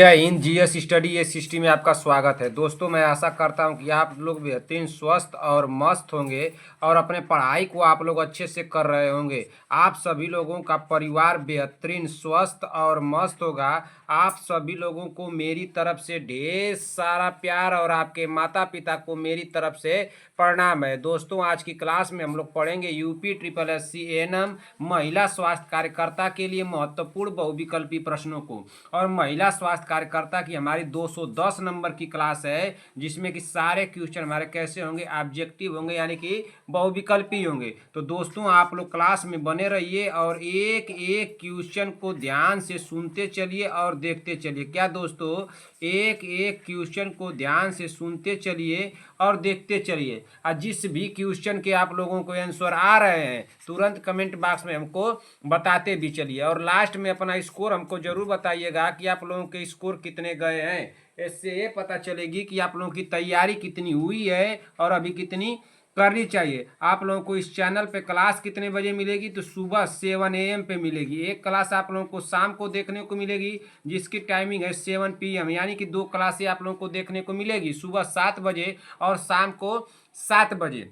जय Hind. GS study एस सिस्टी में आपका स्वागत है। दोस्तों, मैं आशा करता हूं कि आप लोग बेहतरीन स्वस्थ और मस्त होंगे और अपने पढ़ाई को आप लोग अच्छे से कर रहे होंगे। आप सभी लोगों का परिवार बेहतरीन स्वस्थ और मस्त होगा। आप सभी लोगों को मेरी तरफ से ढेर सारा प्यार और आपके माता पिता को मेरी तरफ से प्रणाम है। दोस्तों, आज की क्लास में हम लोग पढ़ेंगे UP triple S C ANM महिला स्वास्थ्य कार्यकर्ता के लिए महत्वपूर्ण बहुविकल्पी प्रश्नों को। और महिला स्वास्थ्य कार्यकर्ता की हमारी 210 नंबर की क्लास है, जिसमें कि सारे क्वेश्चन हमारे कैसे होंगे, ऑब्जेक्टिव होंगे, यानी कि बहुविकल्पी होंगे। तो दोस्तों, आप लोग क्लास में बने रहिए और एक एक क्वेश्चन को ध्यान से सुनते चलिए और देखते चलिए। क्या दोस्तों, एक एक क्वेश्चन को ध्यान से सुनते चलिए और देखते चलिए। और जिस भी क्वेश्चन के आप लोगों को आंसर आ रहे हैं, तुरंत कमेंट बॉक्स में हमको बताते भी चलिए। और लास्ट में अपना स्कोर हमको जरूर बताइएगा कि आप लोगों के स्कोर कितने गए हैं। इससे ये पता चलेगी कि आप लोगों की तैयारी कितनी हुई है और अभी कितनी करनी चाहिए। आप लोगों को इस चैनल पे क्लास कितने बजे मिलेगी? तो सुबह 7 AM पे मिलेगी। एक क्लास आप लोगों को शाम को देखने को मिलेगी, जिसकी टाइमिंग है 7 PM, यानी कि 2 क्लासें आप लोगों को देखने को मिलेगी, सुबह 7 बजे और शाम को 7 बजे।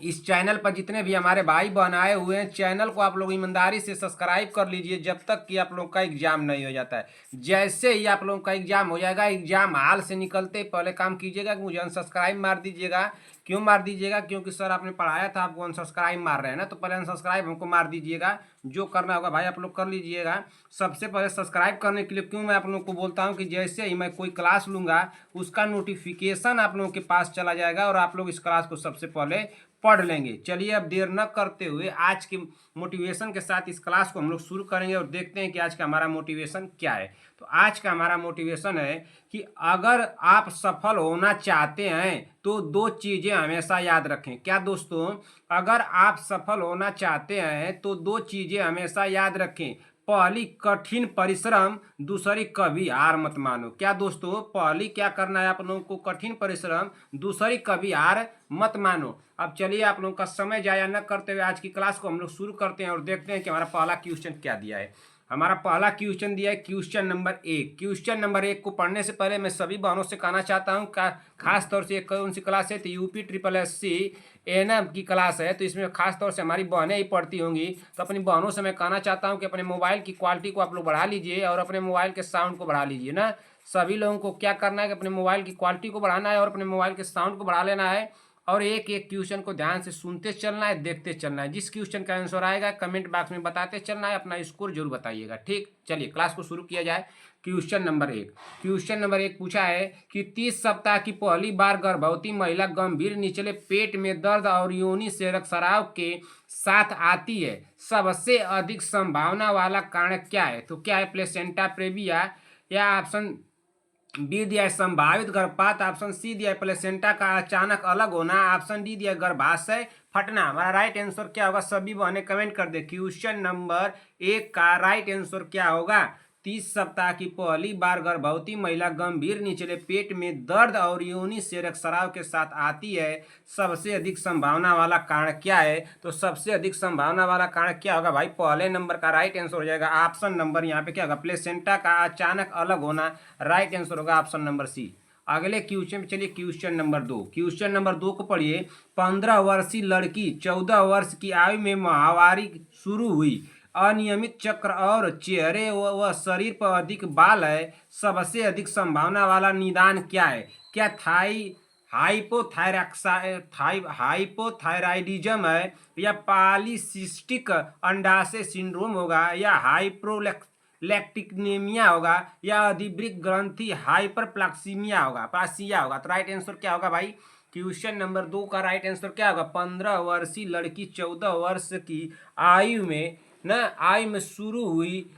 इस चैनल पर जितने भी हमारे भाई बहन आए हुए हैं, चैनल को आप लोग ईमानदारी से सब्सक्राइब कर लीजिए जब तक कि आप लोग का एग्जाम नहीं हो जाता है। जैसे ही आप लोगों का एग्जाम हो जाएगा, एग्जाम हाल से निकलते पहले काम कीजिएगा कि मुझे अनसब्सक्राइब मार दीजिएगा। क्यों मार दीजिएगा? क्योंकि सर आपने पढ़ाया था, आपको अनसब्सक्राइब मार रहे हैं ना, तो पहले अनसब्सक्राइब हमको मार दीजिएगा। जो करना होगा भाई आप लोग कर लीजिएगा। सबसे पहले सब्सक्राइब करने के लिए क्यों मैं आप लोग को बोलता हूँ कि जैसे ही मैं कोई क्लास लूँगा, उसका नोटिफिकेशन आप लोगों के पास चला जाएगा और आप लोग इस क्लास को सबसे पहले पढ़ लेंगे। चलिए, अब देर न करते हुए आज के मोटिवेशन के साथ इस क्लास को हम लोग शुरू करेंगे और देखते हैं कि आज का हमारा मोटिवेशन क्या है। तो आज का हमारा मोटिवेशन है कि अगर आप सफल होना चाहते हैं तो 2 चीजें हमेशा याद रखें। क्या दोस्तों? अगर आप सफल होना चाहते हैं तो 2 चीजें हमेशा याद रखें। पहली, कठिन परिश्रम। दूसरी, कभी हार मत मानो। क्या दोस्तों? पहली क्या करना है आप लोगों को? कठिन परिश्रम। दूसरी, कभी हार मत मानो। अब चलिए, आप लोगों का समय जाया न करते हुए आज की क्लास को हम लोग शुरू करते हैं और देखते हैं कि हमारा पहला क्वेश्चन क्या दिया है। हमारा पहला क्वेश्चन दिया है क्वेश्चन नंबर 1। क्वेश्चन नंबर 1 को पढ़ने से पहले मैं सभी बहनों से कहना चाहता हूँ, खास तौर से कौन सी क्लास है? तो UP triple S C ANM की क्लास है, तो इसमें खास तौर से हमारी बहनें ही पढ़ती होंगी। तो अपनी बहनों से मैं कहना चाहता हूँ कि अपने मोबाइल की क्वालिटी को आप लोग बढ़ा लीजिए और अपने मोबाइल के साउंड को बढ़ा लीजिए ना। सभी लोगों को क्या करना है कि अपने मोबाइल की क्वालिटी को बढ़ाना है और अपने मोबाइल के साउंड को बढ़ा लेना है और एक एक क्वेश्चन को ध्यान से सुनते चलना है, देखते चलना है। जिस क्वेश्चन का आंसर आएगा कमेंट बॉक्स में बताते चलना है, अपना स्कोर जरूर बताइएगा। ठीक, चलिए क्लास को शुरू किया जाए। Question number 1। क्वेश्चन नंबर 1 पूछा है कि 30 सप्ताह की पहली बार गर्भवती महिला गंभीर निचले पेट में दर्द और योनि से रक्तस्राव के साथ आती है, सबसे अधिक संभावना वाला कारण क्या है? तो क्या है? प्लेसेंटा प्रेविया, या ऑप्शन बी दिया है संभावित गर्भपात, ऑप्शन सी दिया है प्लेसेंटा का अचानक अलग होना, ऑप्शन डी दिया है गर्भाशय फटना। हमारा राइट आंसर क्या होगा? सभी बहनें कमेंट कर दे। क्वेश्चन नंबर 1 का राइट आंसर क्या होगा? 30 सप्ताह की पहली बार गर्भवती महिला गंभीर निचले पेट में दर्द और योनि से रक्तस्राव के साथ आती है, सबसे अधिक संभावना वाला कारण क्या है? तो सबसे अधिक संभावना वाला कारण क्या होगा भाई? पहले नंबर का राइट आंसर हो जाएगा ऑप्शन नंबर, यहाँ पे क्या होगा? प्लेसेंटा का अचानक अलग होना। राइट आंसर होगा ऑप्शन नंबर सी। अगले क्वेश्चन पे चलिए, क्वेश्चन नंबर 2। क्वेश्चन नंबर 2 को पढ़िए। 15 वर्षीय लड़की 14 वर्ष की आयु में माहवारी शुरू हुई, अनियमित चक्र और चेहरे व शरीर पर अधिक बाल है, सबसे अधिक संभावना वाला निदान क्या है? क्या हाइपोथायराइडिज्म है, या पॉलीसिस्टिक अंडाशय सिंड्रोम होगा, या हाइप्रोलैक्टिकनेमिया होगा, या अधिवृक्क ग्रंथि हाइपरप्लासिमिया होगा, प्लासिया होगा। तो राइट आंसर क्या होगा भाई? क्वेश्चन नंबर 2 का राइट आंसर क्या होगा? 15 वर्षीय लड़की 14 वर्ष की आयु में शुरू हुई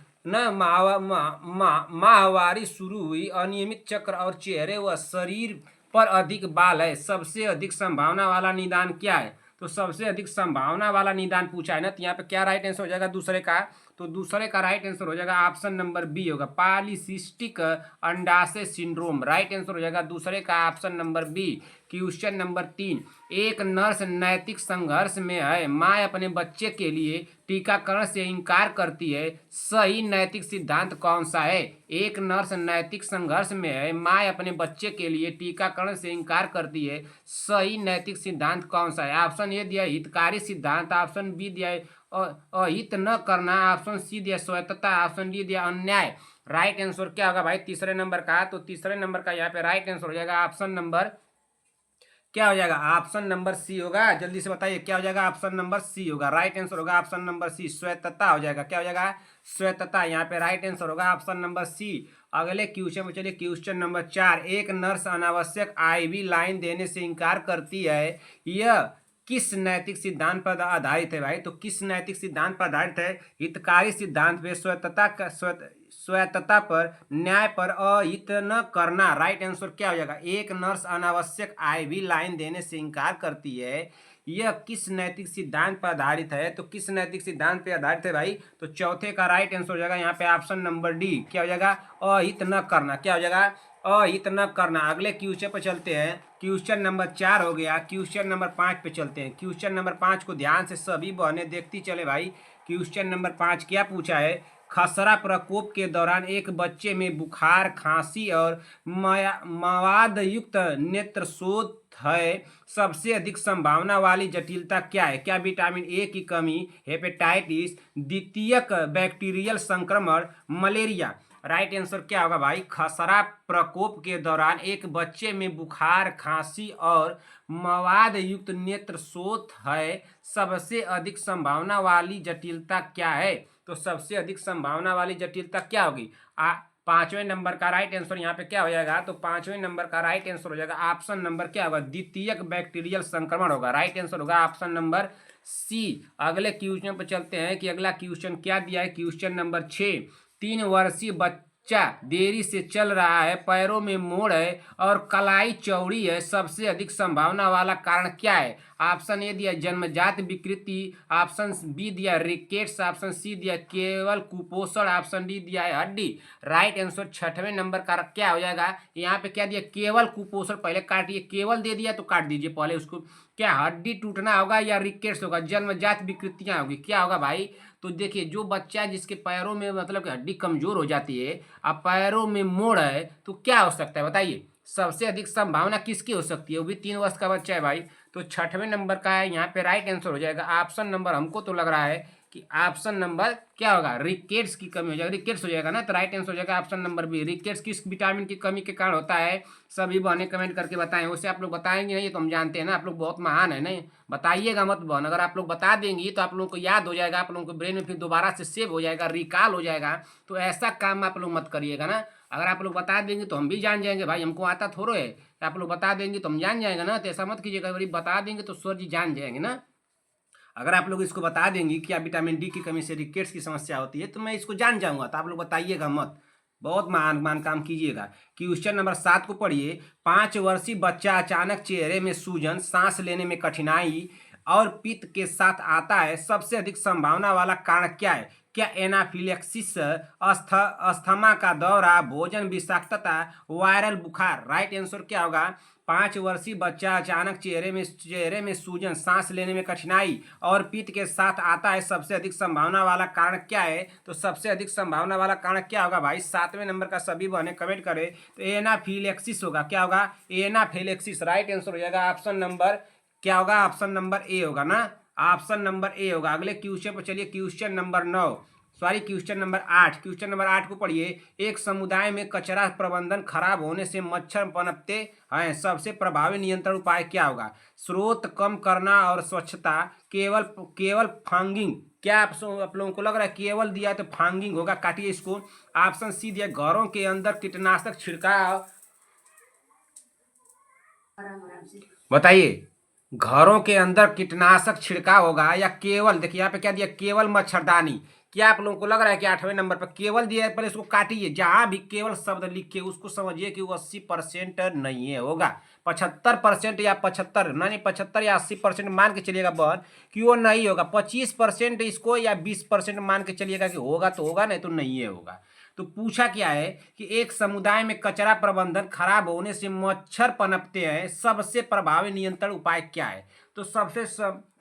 माहवारी शुरू हुई, अनियमित चक्र और चेहरे व शरीर पर अधिक बाल है, सबसे अधिक संभावना वाला निदान क्या है? तो सबसे अधिक संभावना वाला निदान पूछा है ना, तो यहाँ पे क्या राइट आंसर हो जाएगा दूसरे का? तो दूसरे का राइट आंसर हो जाएगा ऑप्शन नंबर बी होगा, पॉलीसिस्टिक अंडाशय सिंड्रोम। राइट आंसर हो जाएगा दूसरे का option number B. Question number 3, एक नर्स नैतिक संघर्ष में है, माँ अपने बच्चे के लिए टीकाकरण से इनकार करती है, सही नैतिक सिद्धांत कौन सा है? एक नर्स नैतिक संघर्ष में है, माँ अपने बच्चे के लिए टीकाकरण से इनकार करती है, सही नैतिक सिद्धांत कौन सा है? ऑप्शन ए दिया हितकारी सिद्धांत, ऑप्शन बी दिया अहित न करना, ऑप्शन सी दिया स्वायत्तता, ऑप्शन डी दिया अन्याय। राइट आंसर क्या होगा भाई तीसरे नंबर का? तो तीसरे नंबर का यहाँ पे राइट आंसर हो जाएगा ऑप्शन नंबर क्या हो जाएगा? ऑप्शन नंबर सी होगा। जल्दी से बताइए क्या हो जाएगा? ऑप्शन नंबर सी होगा। राइट आंसर होगा ऑप्शन नंबर सी, स्वायत्तता हो जाएगा। क्या हो जाएगा? स्वायत्तता। यहाँ पे राइट आंसर होगा ऑप्शन नंबर सी। अगले क्वेश्चन में चलिए, क्वेश्चन नंबर 4, एक नर्स अनावश्यक आईवी लाइन देने से इनकार करती है, यह किस नैतिक सिद्धांत पर आधारित है भाई? तो किस नैतिक सिद्धांत पर आधारित है? हितकारी सिद्धांत पे, स्वायत्तता पर, न्याय पर, अहित न करना। राइट आंसर क्या हो जाएगा? एक नर्स अनावश्यक आईवी लाइन देने से इनकार करती है, यह किस नैतिक सिद्धांत पर आधारित है? तो किस नैतिक सिद्धांत पर आधारित है भाई? तो चौथे का राइट आंसर हो जाएगा यहाँ पे ऑप्शन नंबर डी। क्या हो जाएगा? अहित न करना। क्या हो जाएगा? अहित न करना। अगले क्वेश्चन पर चलते हैं। क्वेश्चन नंबर 4 हो गया। क्वेश्चन नंबर 5 पे चलते हैं। क्वेश्चन नंबर 5 को ध्यान से सभी बहनें देखती चले भाई। क्वेश्चन नंबर 5 क्या पूछा है? खसरा प्रकोप के दौरान एक बच्चे में बुखार, खांसी और मवाद युक्त नेत्रशोथ है, सबसे अधिक संभावना वाली जटिलता क्या है? क्या विटामिन ए की कमी, हेपेटाइटिस, द्वितीयक बैक्टीरियल संक्रमण, मलेरिया? राइट आंसर क्या होगा भाई? खसरा प्रकोप के दौरान एक बच्चे में बुखार, खांसी और मवाद युक्त नेत्रशोथ है, सबसे अधिक संभावना वाली जटिलता क्या है? तो सबसे अधिक संभावना वाली जटिलता क्या होगी? पांचवें नंबर का राइट आंसर यहाँ पे क्या हो जाएगा? तो पांचवें नंबर का राइट आंसर हो जाएगा ऑप्शन नंबर क्या होगा? द्वितीयक बैक्टीरियल संक्रमण होगा। राइट आंसर होगा ऑप्शन नंबर सी। अगले क्वेश्चन पर चलते हैं कि अगला क्वेश्चन क्या दिया है। क्वेश्चन नंबर 6, 3 वर्षीय बच्चा देरी से चल रहा है, पैरों में मोड़ है और कलाई चौड़ी है, सबसे अधिक संभावना वाला कारण क्या है? ऑप्शन ए दिया जन्मजात विकृति, ऑप्शन बी दिया रिकेट्स, ऑप्शन सी दिया केवल कुपोषण, ऑप्शन डी दिया है हड्डी। राइट आंसर छठवें नंबर का क्या हो जाएगा? यहाँ पे क्या दिया? केवल कुपोषण। पहले काटिए, केवल दे दिया तो काट दीजिए पहले उसको। क्या हड्डी टूटना होगा या रिकेट्स होगा? जन्मजात विकृतियां होगी। क्या होगा भाई? तो देखिए, जो बच्चा जिसके पैरों में मतलब कि हड्डी कमजोर हो जाती है, अब पैरों में मोड़ है, तो क्या हो सकता है बताइए? सबसे अधिक संभावना किसकी हो सकती है? वो भी 3 वर्ष का बच्चा है भाई। तो छठवें नंबर का है यहाँ पे राइट आंसर हो जाएगा ऑप्शन नंबर, हमको तो लग रहा है कि ऑप्शन नंबर क्या होगा? रिकेट्स की कमी हो जाएगा, रिकेट्स हो जाएगा ना। तो राइट आंसर हो जाएगा ऑप्शन नंबर बी। रिकेट्स किस विटामिन की कमी के कारण होता है? सभी बहनें कमेंट करके बताएं। वैसे आप लोग बताएंगे नहीं तो हम जानते हैं ना, आप लोग बहुत महान है नहीं, बताइएगा मत बहन। अगर आप लोग बता देंगी तो आप लोगों को याद हो जाएगा, आप लोगों को ब्रेन में फिर दोबारा से सेव हो जाएगा, रिकॉल हो जाएगा। तो ऐसा काम आप लोग मत करिएगा ना। अगर आप लोग बता देंगे तो हम भी जान जाएंगे भाई, हमको आता थोड़ो है। आप लोग बता देंगे तो हम जान जाएंगे ना। तो ऐसा मत कीजिएगा, अगर बता देंगे तो सर जी जान जाएंगे ना। अगर आप लोग इसको बता देंगे कि विटामिन डी की कमी से रिकेट्स की समस्या होती है, तो मैं इसको जान जाऊंगा। तो आप लोग बताइएगा मत, बहुत महान महान काम कीजिएगा। क्वेश्चन नंबर 7 को पढ़िए। 5 वर्षीय बच्चा अचानक चेहरे में सूजन, सांस लेने में कठिनाई और पित्त के साथ आता है, सबसे अधिक संभावना वाला कारण क्या है? क्या एनाफिलेक्सिस, अस्थमा का दौरा, भोजन विषाक्तता, वायरल बुखार? राइट आंसर क्या होगा? 5 वर्षीय बच्चा अचानक चेहरे में सूजन, सांस लेने में कठिनाई और पित्त के साथ आता है, सबसे अधिक संभावना वाला कारण क्या है? तो सबसे अधिक संभावना वाला कारण क्या होगा भाई? 7वें नंबर का सभी बहनें कमेंट करें। तो एनाफिलेक्सिस होगा। क्या होगा? एनाफिलेक्सिस। राइट आंसर हो जाएगा ऑप्शन नंबर क्या होगा? ऑप्शन नंबर ए होगा ना। ऑप्शन नंबर ए होगा। अगले क्वेश्चन पर चलिए। Question number 9 sorry question number 8। Question number 8 को पढ़िए। एक समुदाय में कचरा प्रबंधन खराब होने से मच्छर पनपते हैं, सबसे प्रभावी नियंत्रण उपाय क्या होगा? स्रोत कम करना और स्वच्छता, केवल फंगिंग? क्या आप लोगों को लग रहा है केवल दिया है तो फंगिंग होगा? काटिए इसको। ऑप्शन सी दिया घरों के अंदर कीटनाशक छिड़काव। बताइए, घरों के अंदर कीटनाशक छिड़काव होगा या केवल, देखिए यहाँ पे क्या दिया, केवल मच्छरदानी? क्या आप लोगों को लग रहा है कि 8वें नंबर पर केवल दिया है? पहले इसको काटिए, जहां भी केवल शब्द लिखे उसको समझिए कि वो 80% नहीं है, होगा 75% या 75 नहीं 75 या 80% मान के चलिएगा बहन कि वो नहीं होगा। 25% इसको या 20% मान के चलिएगा कि होगा तो होगा, नहीं तो नहीं है होगा। तो पूछा क्या है कि एक समुदाय में कचरा प्रबंधन खराब होने से मच्छर पनपते हैं, सबसे प्रभावी नियंत्रण उपाय क्या है? तो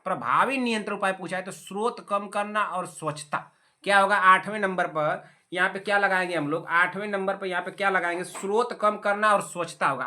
प्रभावी नियंत्रण उपाय पूछा है तो स्रोत कम करना और स्वच्छता। क्या होगा 8वें नंबर पर? यहाँ पे क्या लगाएंगे हम लोग? 8वें नंबर पर यहाँ पे क्या लगाएंगे? स्रोत कम करना और स्वच्छता होगा।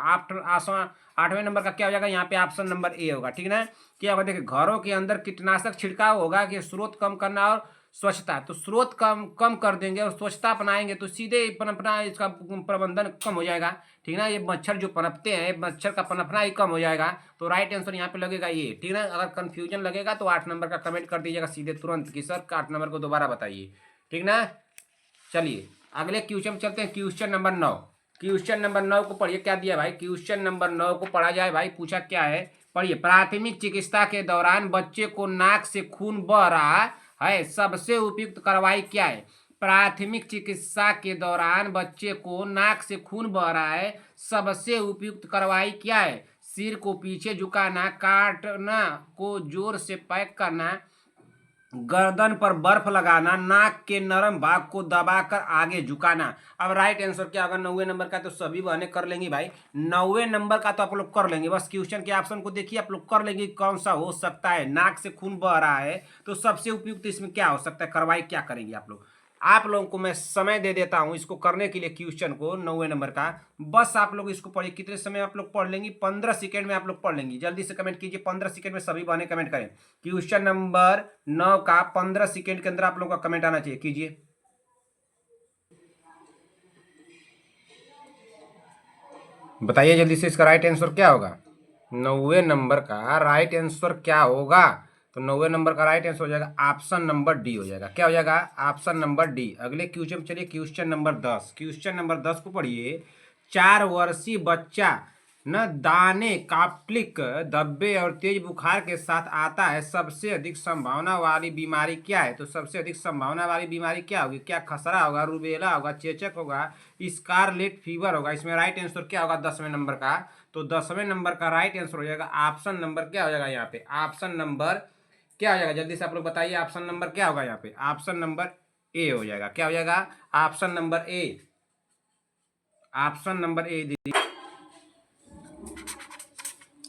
8वें नंबर का क्या हो जाएगा? यहाँ पे ऑप्शन नंबर ए होगा, ठीक ना। क्या होगा देखिए, घरों के अंदर कीटनाशक छिड़काव होगा कि स्रोत कम करना और स्वच्छता। तो स्रोत कम कम कर देंगे और स्वच्छता अपनाएंगे तो सीधे पनपना इसका प्रबंधन कम हो जाएगा, ठीक ना। ये मच्छर जो पनपते हैं, मच्छर का पनपना ही कम हो जाएगा। तो राइट आंसर यहाँ पे लगेगा ये, ठीक ना। अगर कंफ्यूजन लगेगा तो 8 नंबर का कमेंट कर दीजिएगा सीधे तुरंत कि सर 8 नंबर को दोबारा बताइए, ठीक ना। चलिए अगले क्वेश्चन में चलते हैं। Question number 9। क्वेश्चन नंबर 9 को पढ़िए, क्या दिया भाई? क्वेश्चन नंबर 9 को पढ़ा जाए भाई। पूछा क्या है, पढ़िए। प्राथमिक चिकित्सा के दौरान बच्चे को नाक से खून बह रहा है, सबसे उपयुक्त कार्रवाई क्या है? प्राथमिक चिकित्सा के दौरान बच्चे को नाक से खून बह रहा है, सबसे उपयुक्त कार्रवाई क्या है? सिर को पीछे झुकाना, काटना को जोर से पैक करना, गर्दन पर बर्फ लगाना, नाक के नरम भाग को दबाकर आगे झुकाना। अब राइट आंसर क्या होगा? 9वें नंबर का तो सभी बहनें कर लेंगी भाई। 9वें नंबर का तो आप लोग कर लेंगे, बस क्वेश्चन के ऑप्शन को देखिए, आप लोग कर लेंगे कौन सा हो सकता है। नाक से खून बह रहा है तो सबसे उपयुक्त इसमें क्या हो सकता है, कार्रवाई क्या करेंगे आप लोग? आप लोगों को मैं समय दे देता हूं इसको करने के लिए, क्वेश्चन को 9वें नंबर का। बस आप लोग इसको पढ़िए। कितने समय आप लोग पढ़ लेंगे? 15 सेकंड में आप लोग पढ़ लेंगे। जल्दी से कमेंट कीजिए, 15 सेकंड में सभी बहनें कमेंट करें। क्वेश्चन नंबर 9 का 15 सेकंड के अंदर आप लोगों का कमेंट आना चाहिए, कीजिए। बताइए जल्दी से, इसका राइट आंसर क्या होगा? 9वें नंबर का राइट आंसर क्या होगा? तो 9वें नंबर का राइट आंसर हो जाएगा ऑप्शन नंबर डी हो जाएगा। क्या हो जाएगा? Option number D. अगले क्वेश्चन चलिए, क्वेश्चन नंबर 10। क्वेश्चन नंबर 10 को पढ़िए। 4 वर्षीय बच्चा न दाने, काप्लिक, धब्बे और तेज बुखार के साथ आता है, सबसे अधिक संभावना वाली बीमारी क्या है? तो सबसे अधिक संभावना वाली बीमारी क्या होगी? क्या खसरा होगा, रूबेला होगा, चेचक होगा, स्कारलेट फीवर होगा? इसमें राइट आंसर क्या होगा 10वें नंबर का? तो 10वें नंबर का राइट आंसर हो जाएगा ऑप्शन नंबर क्या हो जाएगा यहाँ पे? ऑप्शन नंबर क्या हो जाएगा? जल्दी से आप लोग बताइए, ऑप्शन नंबर क्या होगा यहाँ पे? ऑप्शन नंबर ए हो जाएगा। क्या हो जाएगा? ऑप्शन नंबर ए। ऑप्शन नंबर ए दीदी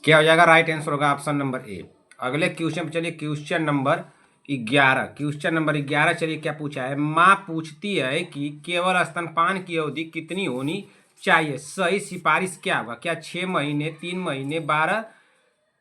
क्या हो जाएगा? राइट आंसर होगा ऑप्शन नंबर ए। अगले क्वेश्चन पे चलिए, क्वेश्चन नंबर 11। क्वेश्चन नंबर 11 चलिए, क्या पूछा है? माँ पूछती है कि केवल स्तनपान की अवधि कितनी होनी चाहिए? सही सिफारिश क्या होगा? क्या 6 महीने, 3 महीने, 12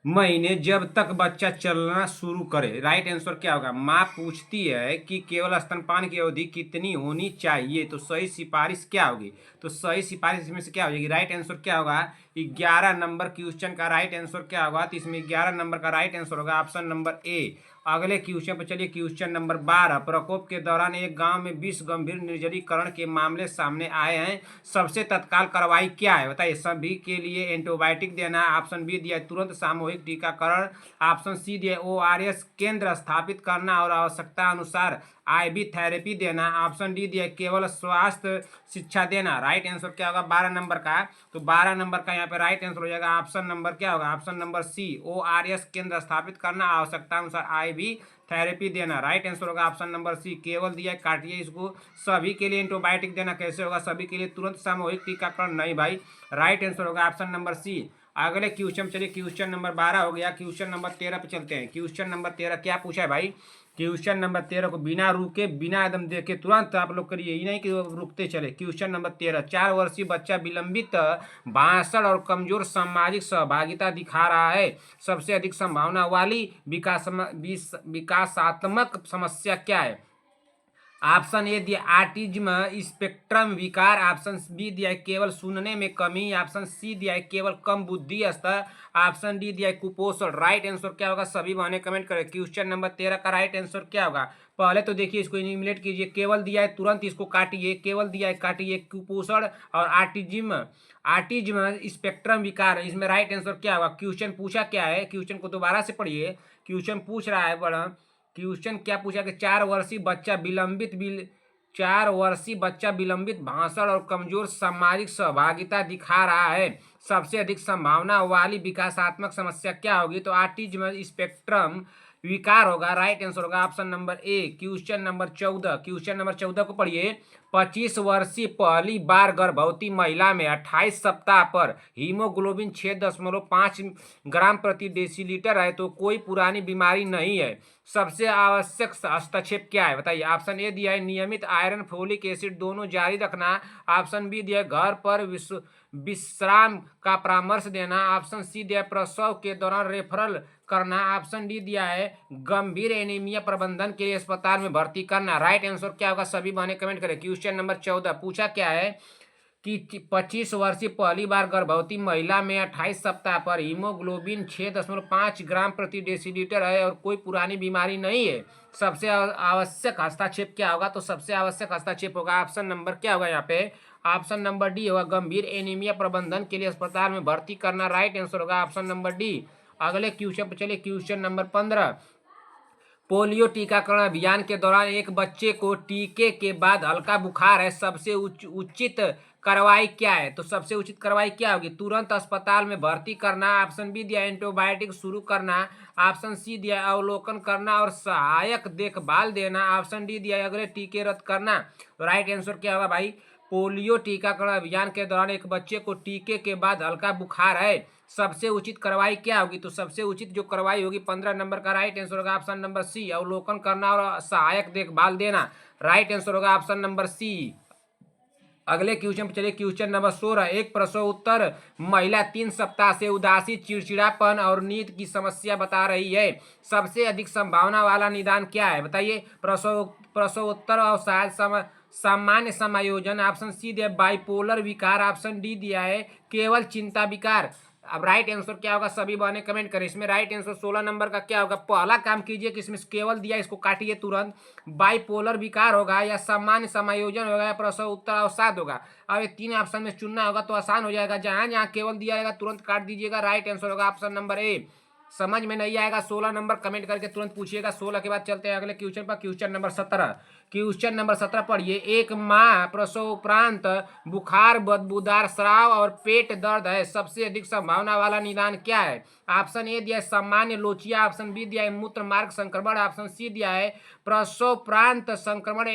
महीने, जब तक बच्चा चलना शुरू करे? राइट आंसर क्या होगा? माँ पूछती है कि केवल स्तनपान की अवधि कितनी होनी चाहिए, तो सही सिफारिश क्या होगी? तो सही सिफारिश इसमें से क्या हो जाएगी? राइट आंसर क्या होगा? 11 नंबर क्वेश्चन का राइट आंसर क्या होगा? तो इसमें 11 नंबर का राइट आंसर होगा ऑप्शन नंबर ए। अगले क्वेश्चन पर चलिए, क्वेश्चन नंबर 12। प्रकोप के दौरान एक गांव में 20 गंभीर निर्जलीकरण के मामले सामने आए हैं, सबसे तत्काल कार्रवाई क्या है? बताइए। सभी के लिए एंटीबायोटिक देना, ऑप्शन बी दिया है तुरंत सामूहिक टीकाकरण, ऑप्शन सी दिया है ओआरएस केंद्र स्थापित करना और आवश्यकता अनुसार आईवी थेरेपी देना, ऑप्शन डी दिया है केवल स्वास्थ्य शिक्षा देना। राइट आंसर क्या होगा 12 नंबर का? तो 12 नंबर का यहाँ पे राइट आंसर हो जाएगा ऑप्शन नंबर क्या होगा? ऑप्शन नंबर सी, ओआरएस केंद्र स्थापित करना, आवश्यकता अनुसार आईवी थेरेपी देना। राइट आंसर होगा ऑप्शन नंबर सी। केवल दिया है, काटिए इसको। सभी के लिए एंटीबायोटिक देना कैसे होगा? सभी के लिए तुरंत सामूहिक टीकाकरण नहीं भाई। राइट आंसर होगा ऑप्शन नंबर सी। अगले क्वेश्चन चलिए, क्वेश्चन नंबर 12 हो गया। क्वेश्चन नंबर 13 पे चलते हैं। क्वेश्चन नंबर 13 क्या पूछा है भाई? क्वेश्चन नंबर 13 को बिना रुके, बिना एकदम देखे तुरंत आप लोग करिए, यही नहीं कि रुकते चले। Question number 13। 4 वर्षीय बच्चा विलंबित भाषण और कमजोर सामाजिक सहभागिता दिखा रहा है, सबसे अधिक संभावना वाली विकासात्मक समस्या क्या है? ऑप्शन ए दिया ऑटिज्म स्पेक्ट्रम विकार, ऑप्शन बी दिया है केवल सुनने में कमी, ऑप्शन सी दिया है केवल कम बुद्धि स्तर, ऑप्शन डी दिया है कुपोषण। राइट आंसर क्या होगा? सभी बहने कमेंट करें। क्वेश्चन नंबर 13 का राइट आंसर क्या होगा? पहले तो देखिए, इसको इनिमिनेट कीजिए। केवल दिया है तुरंत इसको काटिए, केवल दिया है काटिए, कुपोषण और ऑटिज्म, ऑटिज्म स्पेक्ट्रम विकार, इसमें राइट आंसर क्या होगा? क्वेश्चन पूछा क्या है? क्वेश्चन को दोबारा से पढ़िए। क्वेश्चन पूछ रहा है बड़ा, क्वेश्चन क्या पूछा कि 4 वर्षीय बच्चा विलंबित भाषण और कमजोर सामाजिक सहभागिता दिखा रहा है। सबसे अधिक संभावना वाली विकासात्मक समस्या क्या होगी? तो ऑटिज्म स्पेक्ट्रम विकार होगा। राइट आंसर होगा option number A. Question number 14 को पढ़िए। 25 वर्षीय पहली बार गर्भवती महिला में 28 सप्ताह पर हीमोग्लोबिन 6.5 ग्राम प्रति डेसीलीटर है तो कोई पुरानी बीमारी नहीं है। सबसे आवश्यक हस्तक्षेप क्या है बताइए? ऑप्शन ए दिया है नियमित आयरन फोलिक एसिड दोनों जारी रखना। ऑप्शन बी दिया है घर पर विश्राम का परामर्श देना। ऑप्शन सी दिया है प्रसव के दौरान रेफरल करना। ऑप्शन डी दिया है गंभीर एनीमिया प्रबंधन के लिए अस्पताल में भर्ती करना। राइट आंसर क्या होगा? सभी बहने कमेंट करें। क्वेश्चन नंबर 14 पूछा क्या है कि 25 वर्षीय पहली बार गर्भवती महिला में 28 सप्ताह पर हीमोग्लोबिन 6.5 ग्राम प्रति डेसीलीटर है और कोई पुरानी बीमारी नहीं है। सबसे आवश्यक हस्तक्षेप क्या होगा? तो सबसे आवश्यक हस्तक्षेप होगा ऑप्शन नंबर क्या होगा यहाँ पे? ऑप्शन नंबर डी होगा गंभीर एनीमिया प्रबंधन के लिए अस्पताल में भर्ती करना। राइट आंसर होगा ऑप्शन नंबर डी। अगले क्वेश्चन पर चलिए। क्वेश्चन नंबर 15 पोलियो टीकाकरण अभियान के दौरान एक बच्चे को टीके के बाद हल्का बुखार है, सबसे उचित कार्रवाई क्या है? तो सबसे उचित कार्रवाई क्या होगी? तुरंत अस्पताल में भर्ती करना। ऑप्शन बी दिया एंटीबायोटिक शुरू करना। ऑप्शन सी दिया अवलोकन करना और सहायक देखभाल देना। ऑप्शन डी दिया अगले टीके रद्द करना। तो राइट आंसर क्या होगा भाई? पोलियो टीकाकरण अभियान के दौरान एक बच्चे को टीके के बाद हल्का बुखार है, सबसे उचित कार्रवाई क्या होगी? तो सबसे उचित जो कार्रवाई होगी 15 नंबर का राइट आंसर होगा ऑप्शन नंबर सी अवलोकन करना और सहायक देखभाल देना। राइट आंसर होगा ऑप्शन नंबर सी। अगले क्वेश्चन पर चलिए। क्वेश्चन नंबर 16 एक प्रसव उत्तर महिला 3 सप्ताह से उदासी चिड़चिड़ापन और नींद की समस्या बता रही है। सबसे अधिक संभावना वाला निदान क्या है बताइए? प्रसवोत्तर और शायद सामान्य समायोजन। ऑप्शन सी दिया बाइपोलर विकार। ऑप्शन डी दिया है केवल चिंता विकार। अब राइट आंसर क्या होगा? सभी बहने कमेंट करें। इसमें राइट आंसर 16 नंबर का क्या होगा? पहला काम कीजिए कि इसमें केवल दिया इसको काटिए तुरंत। बाइपोलर विकार होगा या सामान्य समायोजन होगा या प्रसव उत्तर अवसाद होगा। अब ये 3 ऑप्शन में चुनना होगा तो आसान हो जाएगा। जहां जहां केवल दिया जाएगा तुरंत काट दीजिएगा। राइट आंसर होगा ऑप्शन नंबर ए। समझ में नहीं आएगा 16 नंबर कमेंट करके तुरंत पूछिएगा। 16 के बाद चलते हैं अगले क्वेश्चन पर। Question number 17। क्वेश्चन नंबर 17 पढ़िए। एक माह प्रसव उपरांत बुखार बदबूदार स्राव और पेट दर्द है, सबसे अधिक संभावना वाला निदान क्या है? ऑप्शन ए दिया है सामान्य लोचिया। ऑप्शन बी दिया है मूत्र मार्ग संक्रमण। ऑप्शन सी दिया है प्रसव प्रांत संक्रमण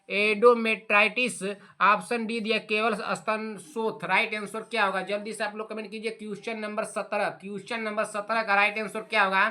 एडोमेट्राइटिस। ऑप्शन डी दिया केवल स्तन शोथ। राइट आंसर क्या होगा? जल्दी से आप लोग कमेंट कीजिए। Question number 17। क्वेश्चन नंबर 17 का राइट आंसर क्या होगा?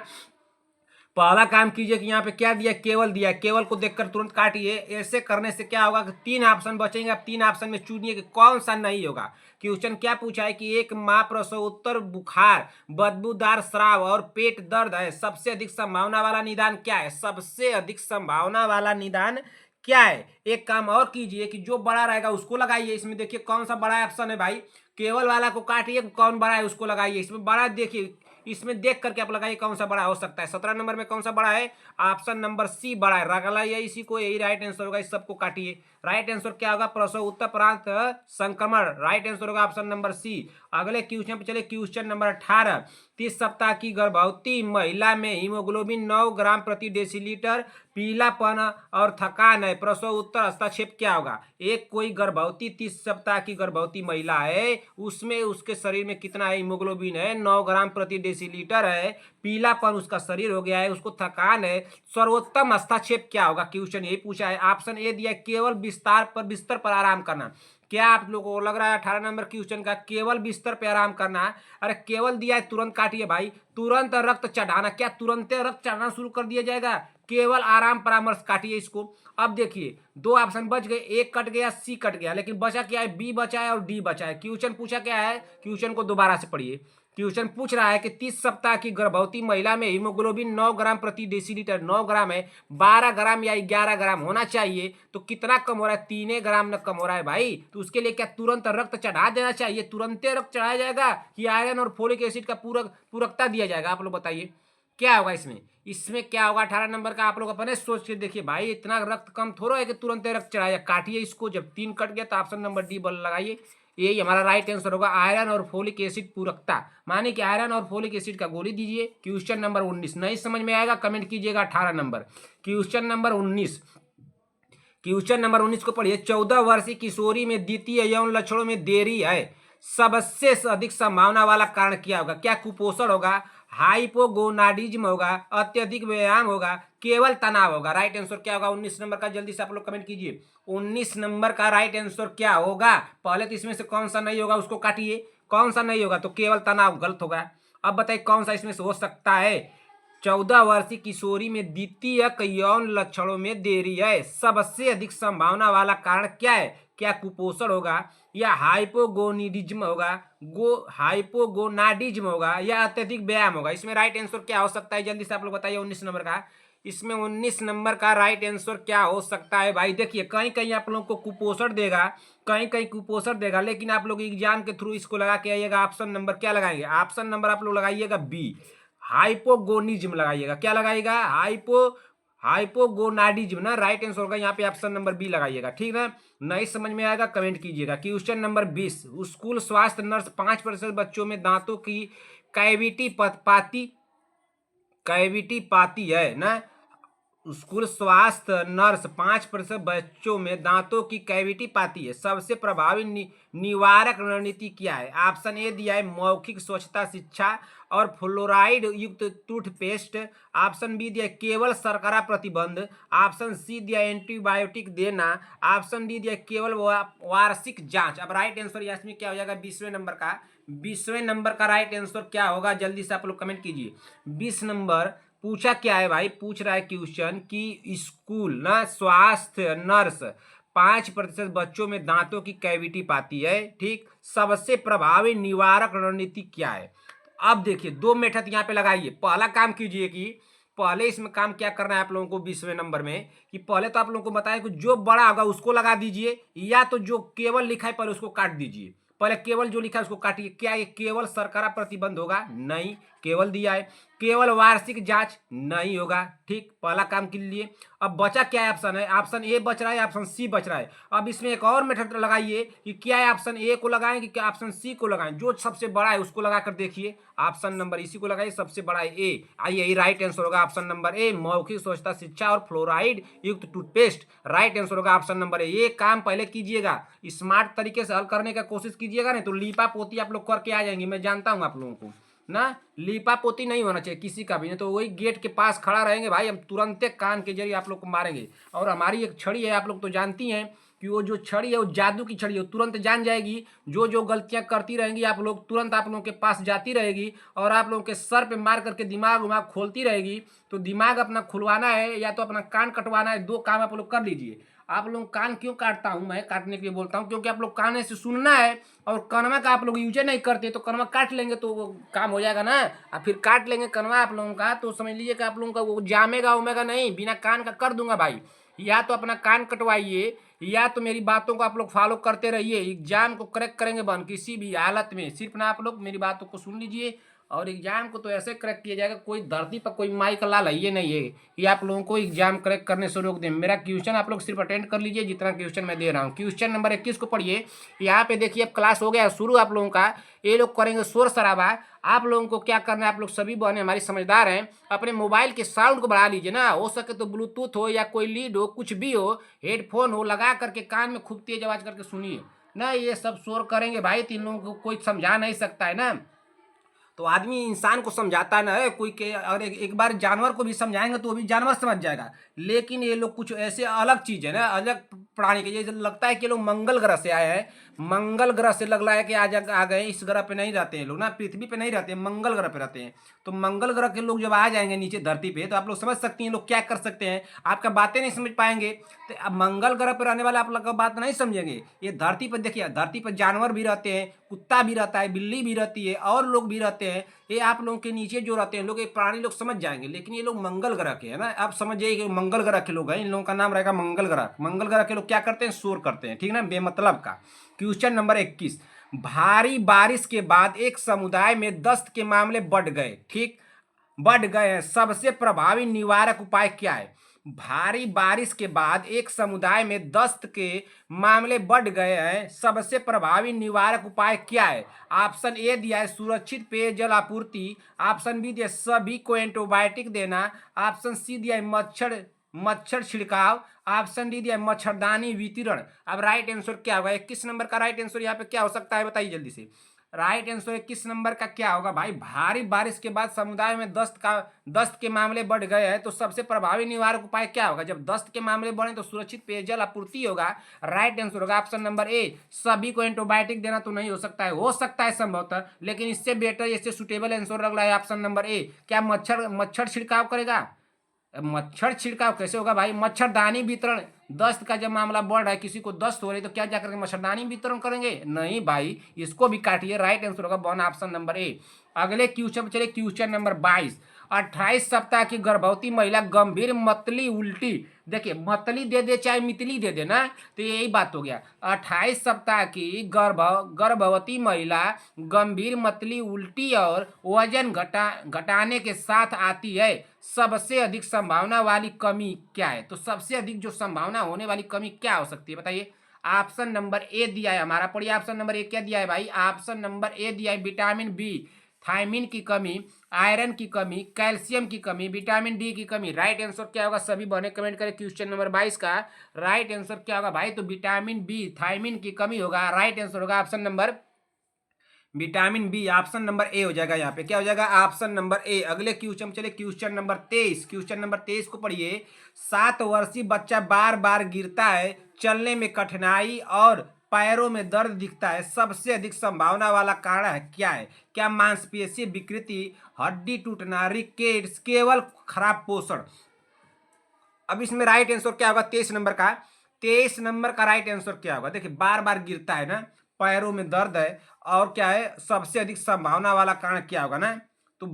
पहला काम कीजिए कि यहाँ पे क्या दिया? केवल दिया। केवल को देखकर तुरंत काटिए। ऐसे करने से क्या होगा कि 3 ऑप्शन बचेंगे। आप 3 ऑप्शन में चुनिए कि कौन सा नहीं होगा। क्वेश्चन क्या पूछा है कि एक माह प्रसवोत्तर बुखार बदबूदार स्राव और पेट दर्द है, सबसे अधिक संभावना वाला निदान क्या है? सबसे अधिक संभावना वाला निदान क्या है? एक काम और कीजिए कि जो बड़ा रहेगा उसको लगाइए। इसमें देखिए कौन सा बड़ा ऑप्शन है भाई? केवल वाला को काटिए, कौन बड़ा है उसको लगाइए। इसमें बड़ा देखिए, इसमें देख करके आप लगाइए कौन सा बड़ा हो सकता है। 17 नंबर में कौन सा बड़ा है? ऑप्शन नंबर सी बड़ा है। रगलाइए इसी को, यही राइट आंसर होगा। इस सबको काटिए। राइट आंसर क्या होगा? प्रसव उत्तर प्रांत संक्रमण। राइट आंसर होगा ऑप्शन नंबर सी। अगले क्वेश्चन पे चले। क्वेश्चन नंबर 18 30 सप्ताह की गर्भवती महिला में हीमोग्लोबिन 9 ग्राम प्रति डेसीलीटर, पीलापन और थकान है, प्रसव उत्तर हस्तक्षेप क्या होगा? एक कोई गर्भवती 30 सप्ताह की गर्भवती महिला है, उसमें उसके शरीर में कितना है? हीमोग्लोबिन है 9 ग्राम प्रति डेसीलीटर है, पीलापन उसका शरीर हो गया है, उसको थकान है, सर्वोत्तम हस्तक्षेप क्या होगा? क्वेश्चन यही पूछा है। ऑप्शन ए दिया केवल बिस्तर पर आराम करना। क्या आप लोगों को लग रहा है 18 नंबर क्वेश्चन का केवल बिस्तर पे आराम करना है? अरे केवल दिया है तुरंत काटिए भाई। तुरंत रक्त चढ़ाना, क्या तुरंत रक्त चढ़ाना शुरू कर दिया जाएगा? केवल आराम परामर्श काटिए इसको। अब देखिए 2 ऑप्शन बच गए, एक कट गया, सी कट गया, लेकिन बचा क्या है? बी बचा है और डी बचा है। क्वेश्चन पूछा क्या है? क्वेश्चन को दोबारा से पढ़िए। क्वेश्चन पूछ रहा है कि 30 सप्ताह की गर्भवती महिला में हीमोग्लोबिन 9 ग्राम प्रति डेसीलीटर, 9 ग्राम है, 12 ग्राम या 11 ग्राम होना चाहिए, तो कितना कम हो रहा है? 3 ग्राम न कम हो रहा है भाई। तो उसके लिए क्या तुरंत रक्त चढ़ा देना चाहिए? तुरंत रक्त चढ़ाया जाएगा कि आयरन और फोलिक एसिड का पूरकता दिया जाएगा? आप लोग बताइए क्या होगा इसमें? इसमें क्या होगा 18 नंबर का? आप लोग अपने सोच के देखिए भाई, इतना रक्त कम थोड़ा है कि तुरंत रक्त चढ़ाया। काटिए इसको। जब 3 कट गया तो ऑप्शन नंबर डी बल लगाइए। यही हमारा राइट आंसर होगा। आयरन और फोलिक एसिड पूरकता, माने कि आयरन और फोलिक एसिड का गोली दीजिए। क्वेश्चन नंबर 19 नहीं समझ में आएगा कमेंट कीजिएगा। 18 number question number 19, question number 19 को पढ़िए। 14 वर्षीय किशोरी में द्वितीय यौन लक्षणों में देरी है, सबसे अधिक संभावना वाला कारण क्या होगा? क्या कुपोषण होगा, हाइपोगोनाडिज्म होगा, अत्यधिक व्यायाम होगा, केवल तनाव होगा? राइट आंसर क्या होगा 19 नंबर का? जल्दी से आप लोग कमेंट कीजिए। 19 नंबर का राइट आंसर क्या होगा? पहले तो इसमें से कौन सा नहीं होगा उसको काटिए। कौन सा नहीं होगा? तो केवल तनाव गलत होगा। अब बताइए कौन सा इसमें से हो सकता है? 14 वर्षीय किशोरी में द्वितीयक यौन लक्षणों में देरी है, सबसे अधिक संभावना वाला कारण क्या है? क्या कुपोषण होगा, या हाइपोगोनिडिज्म होगा, हाइपोगोनाडिज्म होगा, या अत्यधिक व्यायाम होगा? इसमें राइट आंसर क्या हो सकता है? जल्दी से आप लोग बताइए 19 नंबर का। इसमें 19 नंबर का राइट आंसर क्या हो सकता है भाई? देखिए कहीं कहीं आप लोगों को कुपोषण देगा, कहीं कहीं कुपोषण देगा, लेकिन आप लोग एग्जाम के थ्रू इसको लगा के आइएगा। ऑप्शन नंबर क्या लगाएंगे? ऑप्शन नंबर आप लोग लगाइएगा बी, हाइपोगोनिज्म लगाइएगा। क्या लगाइएगा? हाइपोगोनाडिज्म ना राइट आंसर होगा यहाँ पे। ऑप्शन नंबर बी लगाइएगा, ठीक है। नहीं समझ में आएगा कमेंट कीजिएगा। क्वेश्चन नंबर 20, स्कूल स्वास्थ्य नर्स 5% बच्चों में दांतों की कैविटी पाती है ना। स्कूल स्वास्थ्य नर्स 5% बच्चों में दांतों की कैविटी पाती है, सबसे प्रभावी निवारक रणनीति क्या है? ऑप्शन ए दिया है मौखिक स्वच्छता शिक्षा और फ्लोराइड युक्त टूथपेस्ट। ऑप्शन बी दिया है केवल शर्करा प्रतिबंध। ऑप्शन सी दिया है एंटीबायोटिक देना। ऑप्शन डी दिया है केवल वार्षिक जांच। अब राइट आंसर इसमें क्या हो जाएगा 20वें नंबर का? 20वें नंबर का राइट आंसर क्या होगा? जल्दी से आप लोग कमेंट कीजिए। 20 नंबर पूछा क्या है भाई? पूछ रहा है क्वेश्चन कि स्कूल ना स्वास्थ्य नर्स 5% बच्चों में दांतों की कैविटी पाती है, ठीक। सबसे प्रभावी निवारक रणनीति क्या है? अब देखिए दो मेथड यहाँ पे लगाइए। पहला काम कीजिए कि पहले इसमें काम क्या करना है आप लोगों को 20वें नंबर में, कि पहले तो आप लोगों को बताया कि जो बड़ा होगा उसको लगा दीजिए, या तो जो केवल लिखा है पहले उसको काट दीजिए। पहले केवल जो लिखा है उसको काटिए। क्या ये केवल शर्करा प्रतिबंध होगा? नहीं, केवल दिया है। केवल वार्षिक जांच नहीं होगा, ठीक। पहला काम के लिए अब बचा क्या है? ऑप्शन है, ऑप्शन ए बच रहा है, ऑप्शन सी बच रहा है। अब इसमें एक और मेथड लगाइए कि क्या है, ऑप्शन ए को लगाएं कि क्या ऑप्शन सी को लगाएं? जो सबसे बड़ा है उसको लगाकर देखिए। ऑप्शन नंबर इसी को लगाइए, सबसे बड़ा है ए। आइए यही राइट आंसर होगा ऑप्शन नंबर ए, मौखिक स्वच्छता शिक्षा और फ्लोराइड युक्त टूथपेस्ट। राइट आंसर होगा ऑप्शन नंबर ए। ये काम पहले कीजिएगा, स्मार्ट तरीके से हल करने का कोशिश कीजिएगा, नहीं तो लीपा पोती आप लोग करके आ जाएंगे। मैं जानता हूँ आप लोगों को ना, लीपा पोती नहीं होना चाहिए किसी का भी, नहीं तो वही गेट के पास खड़ा रहेंगे भाई, हम तुरंत कान के जरिए आप लोग को मारेंगे। और हमारी एक छड़ी है, आप लोग तो जानती हैं कि वो जो छड़ी है वो जादू की छड़ी है, तुरंत जान जाएगी। जो जो गलतियां करती रहेंगी आप लोग, तुरंत आप लोगों के पास जाती रहेगी और आप लोगों के सर पे मार करके दिमाग उमाग खोलती रहेगी। तो दिमाग अपना खुलवाना है या तो अपना कान कटवाना है, दो काम आप लोग कर लीजिए। आप लोग कान क्यों काटता हूं मैं? काटने के लिए बोलता हूं क्योंकि आप लोग कान से सुनना है और कनवा का आप लोग यूज नहीं करते, तो कनवा काट लेंगे तो वो काम हो जाएगा ना। और फिर काट लेंगे कनवा आप लोगों का, तो समझ लीजिए कि आप लोगों का वो जामेगा उमेगा नहीं, बिना कान का कर दूंगा भाई। या तो अपना कान कटवाइए, या तो मेरी बातों को आप लोग फॉलो करते रहिए। एग्जाम को क्रैक करेंगे बन किसी भी हालत में, सिर्फ ना आप लोग मेरी बातों को सुन लीजिए। और एग्जाम को तो ऐसे क्रैक किया जाएगा, कोई धरती पर कोई माई का लाल है ये नहीं है कि आप लोगों को एग्जाम क्रैक करने से रोक दें। मेरा क्वेश्चन आप लोग सिर्फ अटेंड कर लीजिए जितना क्वेश्चन मैं दे रहा हूँ। क्वेश्चन नंबर 21 को पढ़िए। यहाँ पे देखिए अब क्लास हो गया शुरू आप लोगों का, ये लोग करेंगे शोर शराबा। आप लोगों को क्या करना है, आप लोग सभी बहने हमारी समझदार हैं, अपने मोबाइल के साउंड को बढ़ा लीजिए ना, हो सके तो ब्लूटूथ हो या कोई लीड हो, कुछ भी हो, हेडफोन हो, लगा करके कान में खूब तेज आवाज करके सुनिए ना। ये सब शोर करेंगे भाई तो इन लोगों को कोई समझा नहीं सकता है ना। तो आदमी इंसान को समझाता है ना, कोई के अगर एक बार जानवर को भी समझाएंगे तो वो भी जानवर समझ जाएगा। लेकिन ये लोग कुछ ऐसे अलग चीज है ना, अलग प्राणी के जैसे लगता है कि लोग मंगल ग्रह से आए हैं। मंगल ग्रह से लग रहा है कि आज आ गए, इस ग्रह पे नहीं रहते हैं लोग ना, पृथ्वी पे नहीं रहते हैं, मंगल ग्रह पे रहते हैं। तो मंगल ग्रह के लोग जब आ जाएंगे नीचे धरती पे तो आप लोग समझ सकती हैं लोग क्या कर सकते हैं। आपका बातें नहीं समझ पाएंगे। तो अब मंगल ग्रह पर रहने वाले आप लोग का बात नहीं समझेंगे। ये धरती पर देखिए, धरती पर जानवर भी रहते हैं, कुत्ता भी रहता है, बिल्ली भी रहती है, और लोग भी रहते हैं। ये आप लोगों के नीचे जो रहते हैं लोग, ये प्राणी लोग समझ जाएंगे। लेकिन ये लोग मंगल ग्रह के है ना, आप समझिए कि मंगल ग्रह के लोग हैं, इन लोगों का नाम रहेगा मंगल ग्रह। मंगल ग्रह के लोग क्या करते हैं? शोर करते हैं, ठीक ना, बेमतलब का। क्वेश्चन नंबर 21, भारी बारिश के बाद एक समुदाय में दस्त के मामले बढ़ गए, ठीक, बढ़ गए हैं, सबसे प्रभावी निवारक उपाय क्या है? भारी बारिश के बाद एक समुदाय में दस्त के मामले बढ़ गए हैं, सबसे प्रभावी निवारक उपाय क्या है? ऑप्शन ए दिया है सुरक्षित पेयजल आपूर्ति, ऑप्शन बी दिया है सभी को एंटीबायोटिक देना, ऑप्शन सी दिया है मच्छर मच्छर छिड़काव, ऑप्शन डी दिया है मच्छरदानी वितरण। अब राइट आंसर क्या होगा? 21 नंबर का राइट आंसर यहाँ पे क्या हो सकता है, बताइए जल्दी से। राइट आंसर 21 नंबर का क्या होगा भाई? भारी बारिश के बाद समुदाय में दस्त के मामले बढ़ गए हैं, तो सबसे प्रभावी निवारक उपाय क्या होगा? जब दस्त के मामले बढ़े तो सुरक्षित पेयजल आपूर्ति होगा। राइट आंसर होगा ऑप्शन नंबर ए, सभी को एंटीबायोटिक देना। तो नहीं हो सकता है संभवतः, लेकिन इससे बेटर, इससे सुटेबल आंसर लग रहा है ऑप्शन नंबर ए। क्या मच्छर छिड़काव करेगा? मच्छर छिड़काव कैसे होगा भाई? मच्छरदानी वितरण। दस्त का जब मामला बढ़ रहा है, किसी को दस्त हो रही है, तो क्या क्या करेंगे? मच्छरदानी वितरण करेंगे? नहीं भाई, इसको भी काटिए। राइट आंसर होगा वन ऑप्शन नंबर ए। अगले क्वेश्चन चलिए, क्वेश्चन नंबर 22। 28 सप्ताह की गर्भवती महिला गंभीर मतली उल्टी, देखिए मतली दे दे चाहे मितली दे दे ना, तो यही बात हो गया। 28 सप्ताह की गर्भवती महिला गंभीर मतली उल्टी और वजन घटाने के साथ आती है, सबसे अधिक संभावना वाली कमी क्या है? तो सबसे अधिक जो संभावना होने वाली कमी क्या हो सकती है, बताइए। ऑप्शन नंबर ए दिया है हमारा, पढ़िए ऑप्शन नंबर ए क्या दिया है भाई? ऑप्शन नंबर ए दिया है विटामिन बी, थायमिन की कमी, आयरन की कमी, कैल्शियम की कमी, विटामिन डी की कमी। राइट आंसर क्या होगा? सभी बने कमेंट करें क्वेश्चन नंबर 22 का। राइट आंसर क्या होगा भाई? तो विटामिन बी, थायमिन की कमी होगा। राइट आंसर होगा option number vitamin B, option number A हो जाएगा। यहाँ पे क्या हो जाएगा? Option number A. अगले क्वेश्चन चले, क्वेश्चन नंबर 23। क्वेश्चन नंबर 23 को पढ़िए। 7 वर्षीय बच्चा बार बार गिरता है, चलने में कठिनाई और पैरों में दर्द दिखता है, सबसे अधिक संभावना वाला कारण है क्या है? क्या मांसपेशी विकृति, हड्डी टूटना, रिकेट्स, केवल खराब पोषण? अब इसमें राइट आंसर क्या होगा 23 नंबर का? 23 नंबर का राइट आंसर क्या होगा? देखिए बार बार गिरता है ना, पैरों में दर्द है, और क्या है सबसे अधिक संभावना वाला कारण क्या होगा ना? तो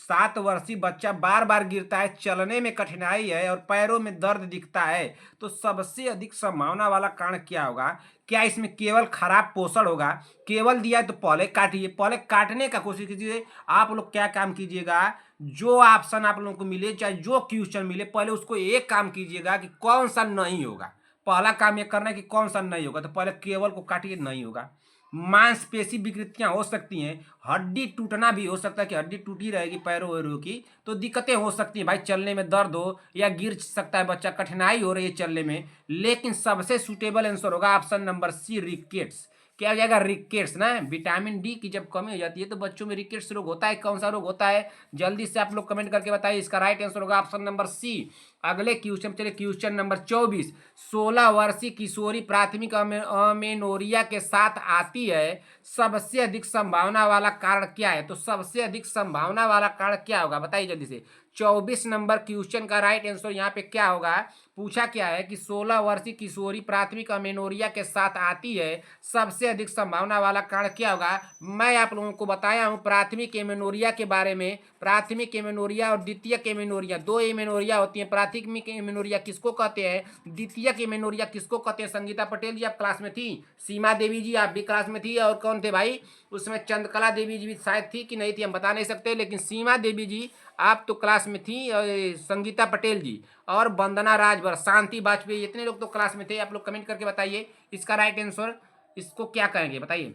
7 वर्षीय बच्चा बार बार गिरता है, चलने में कठिनाई है और पैरों में दर्द दिखता है, तो सबसे अधिक संभावना वाला कारण क्या होगा? क्या इसमें केवल खराब पोषण होगा? केवल दिया है तो पहले काटिए, पहले काटने का कोशिश कीजिए। आप लोग क्या काम कीजिएगा, जो ऑप्शन आप लोगों को मिले, चाहे जो क्वेश्चन मिले, पहले उसको एक काम कीजिएगा कि कौन सा नहीं होगा। पहला काम ये करना है कि कौन सा नहीं होगा, तो पहले केवल को काटिए, नहीं होगा। मांसपेशी विकृतियां हो सकती हैं, हड्डी टूटना भी हो सकता है कि हड्डी टूटी रहेगी पैरों वैरों की, तो दिक्कतें हो सकती हैं भाई, चलने में दर्द हो या गिर सकता है बच्चा, कठिनाई हो रही है चलने में। लेकिन सबसे सुटेबल आंसर होगा ऑप्शन नंबर सी, रिकेट्स। क्या हो जाएगा? रिकेट्स ना। विटामिन डी की जब कमी हो जाती है तो बच्चों में रिकेट्स रोग होता है। कौन सा रोग होता है? जल्दी से आप लोग कमेंट करके बताइए। इसका राइट आंसर होगा ऑप्शन नंबर सी। अगले क्वेश्चन चलिए, क्वेश्चन नंबर 24। 16 वर्षीय किशोरी प्राथमिक अमेनोरिया के साथ आती है, सबसे अधिक संभावना वाला कारण क्या है? तो सबसे अधिक संभावना वाला कारण क्या होगा, बताइए जल्दी से। 24 नंबर क्वेश्चन का राइट आंसर यहाँ पे क्या होगा? पूछा क्या है कि 16 वर्षीय किशोरी प्राथमिक अमेनोरिया के साथ आती है, सबसे अधिक संभावना वाला कारण क्या होगा? मैं आप लोगों को बताया हूँ प्राथमिक एमेनोरिया के बारे में। प्राथमिक एमेनोरिया और द्वितीयक एमेनोरिया, दो एमेनोरिया होती है। प्राथमिक एमेनोरिया किसको कहते हैं, द्वितीयक एमेनोरिया किसको कहते हैं? संगीता पटेल जी आप क्लास में थी, सीमा देवी जी आप भी क्लास में थी, और कौन थे भाई उसमें? चंद्रकला देवी जी भी शायद थी कि नहीं थी, हम बता नहीं सकते, लेकिन सीमा देवी जी आप तो क्लास में थी, और संगीता पटेल जी और वंदना राजभर, शांति वाजपेयी, इतने लोग तो क्लास में थे। आप लोग कमेंट करके बताइए इसका राइट आंसर इसको क्या कहेंगे, बताइए।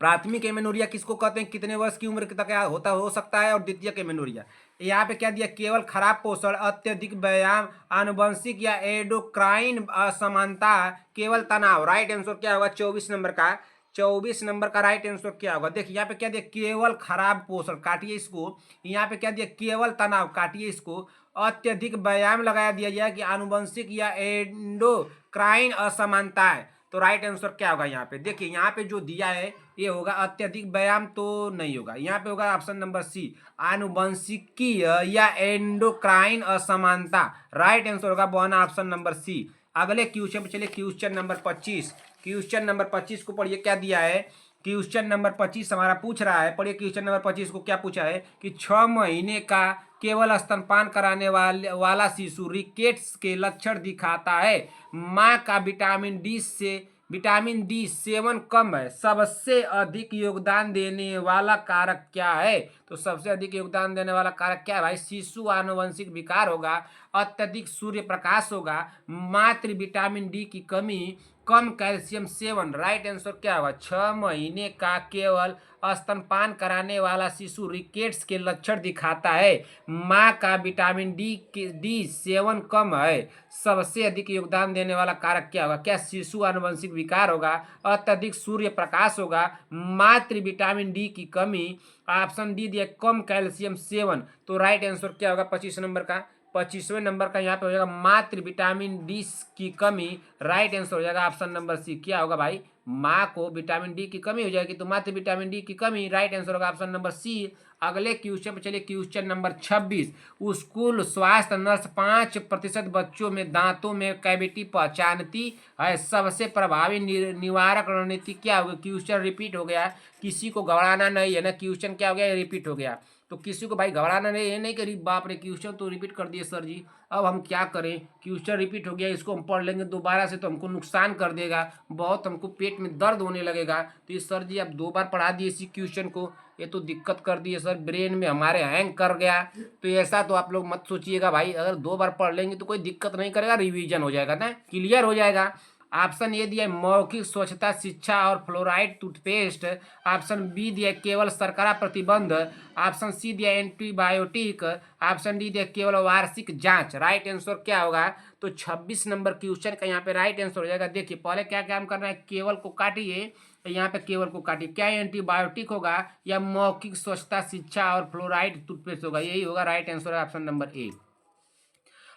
प्राथमिक एमेनोरिया किसको कहते हैं, कितने वर्ष की उम्र तक होता हो सकता है? और द्वितीयक एमेनोरिया यहाँ पे क्या दिया? केवल खराब पोषण, अत्यधिक व्यायाम, आनुवंशिक या एंडोक्राइन असमानता, केवल तनाव। राइट आंसर क्या होगा 24 नंबर का? 24 नंबर का राइट आंसर क्या होगा? देखिए यहाँ पे क्या दिया? केवल खराब पोषण, काटिए इसको। यहाँ पे क्या दिया? केवल तनाव, काटिए इसको। अत्यधिक व्यायाम लगाया दिया गया कि आनुवंशिक या एंडोक्राइन असमानता है, तो राइट आंसर क्या होगा? यहाँ पे देखिए, यहाँ पे जो दिया है ये होगा अत्यधिक व्यायाम, तो नहीं होगा। यहाँ पे होगा ऑप्शन नंबर सी, आनुवंशिकीय या एंडोक्राइन असमानता। राइट आंसर होगा वन ऑप्शन नंबर सी। अगले क्वेश्चन पे चलिए, क्वेश्चन नंबर 25। क्वेश्चन नंबर 25 को पढ़िए, क्या दिया है? क्वेश्चन नंबर 25 हमारा पूछ रहा है, पढ़िए क्वेश्चन नंबर 25 को क्या पूछा है कि 6 महीने का केवल स्तनपान कराने वाला शिशु रिकेट्स के लक्षण दिखाता है, माँ का विटामिन डी से विटामिन डी सेवन कम है, सबसे अधिक योगदान देने वाला कारक क्या है? तो सबसे अधिक योगदान देने वाला कारक क्या है भाई? शिशु आनुवंशिक विकार होगा, अत्यधिक सूर्य प्रकाश होगा, मात्र विटामिन डी की कमी, कम कैल्शियम सेवन। राइट आंसर क्या होगा? 6 महीने का केवल स्तनपान कराने वाला शिशु रिकेट्स के लक्षण दिखाता है। माँ का विटामिन डी सेवन कम है, सबसे अधिक योगदान देने वाला कारक क्या होगा? क्या शिशु आनुवंशिक विकार होगा, अत्यधिक सूर्य प्रकाश होगा, मात्र विटामिन डी की कमी, ऑप्शन डी दिया कम कैल्शियम सेवन। तो राइट आंसर क्या होगा 25 नंबर का? 25वें नंबर का यहाँ पे हो जाएगा मात्र विटामिन डी की कमी। राइट आंसर हो जाएगा ऑप्शन नंबर सी। क्या होगा भाई? माँ को विटामिन डी की कमी हो जाएगी तो मात्र विटामिन डी की कमी। राइट आंसर होगा ऑप्शन नंबर सी। अगले क्वेश्चन पे चलिए, क्वेश्चन नंबर 26। स्कूल स्वास्थ्य नर्स 5% बच्चों में दांतों में कैविटी पहचानती है, सबसे प्रभावी निवारक रणनीति क्या होगी? क्वेश्चन रिपीट हो गया, किसी को घबराना नहीं है ना। क्वेश्चन क्या हो गया? रिपीट हो गया, तो किसी को भाई घबराना नहीं, ये नहीं कि बाप रे क्वेश्चन तो रिपीट कर दिए सर जी, अब हम क्या करें? क्वेश्चन रिपीट हो गया, इसको हम पढ़ लेंगे दोबारा से तो हमको नुकसान कर देगा, बहुत हमको पेट में दर्द होने लगेगा। तो ये सर जी आप 2 बार पढ़ा दिए इसी क्वेश्चन को, ये तो दिक्कत कर दिए सर, ब्रेन में हमारे हैंग कर गया। तो ऐसा तो आप लोग मत सोचिएगा भाई, अगर 2 बार पढ़ लेंगे तो कोई दिक्कत नहीं करेगा, रिवीजन हो जाएगा ना, क्लियर हो जाएगा। ऑप्शन ए दिया मौखिक स्वच्छता शिक्षा और फ्लोराइड टूथपेस्ट। ऑप्शन बी दिया केवल शर्करा प्रतिबंध। ऑप्शन सी दिया एंटीबायोटिक। ऑप्शन डी दिया केवल वार्षिक जांच। राइट आंसर क्या होगा? तो 26 नंबर क्वेश्चन का यहाँ पे राइट आंसर हो जाएगा। देखिए पहले क्या काम करना है, केवल को काटिए, यहाँ पे केवल को काटिए, क्या एंटीबायोटिक होगा या मौखिक स्वच्छता शिक्षा और फ्लोराइड टूथपेस्ट होगा? यही होगा राइट आंसर है ऑप्शन नंबर ए।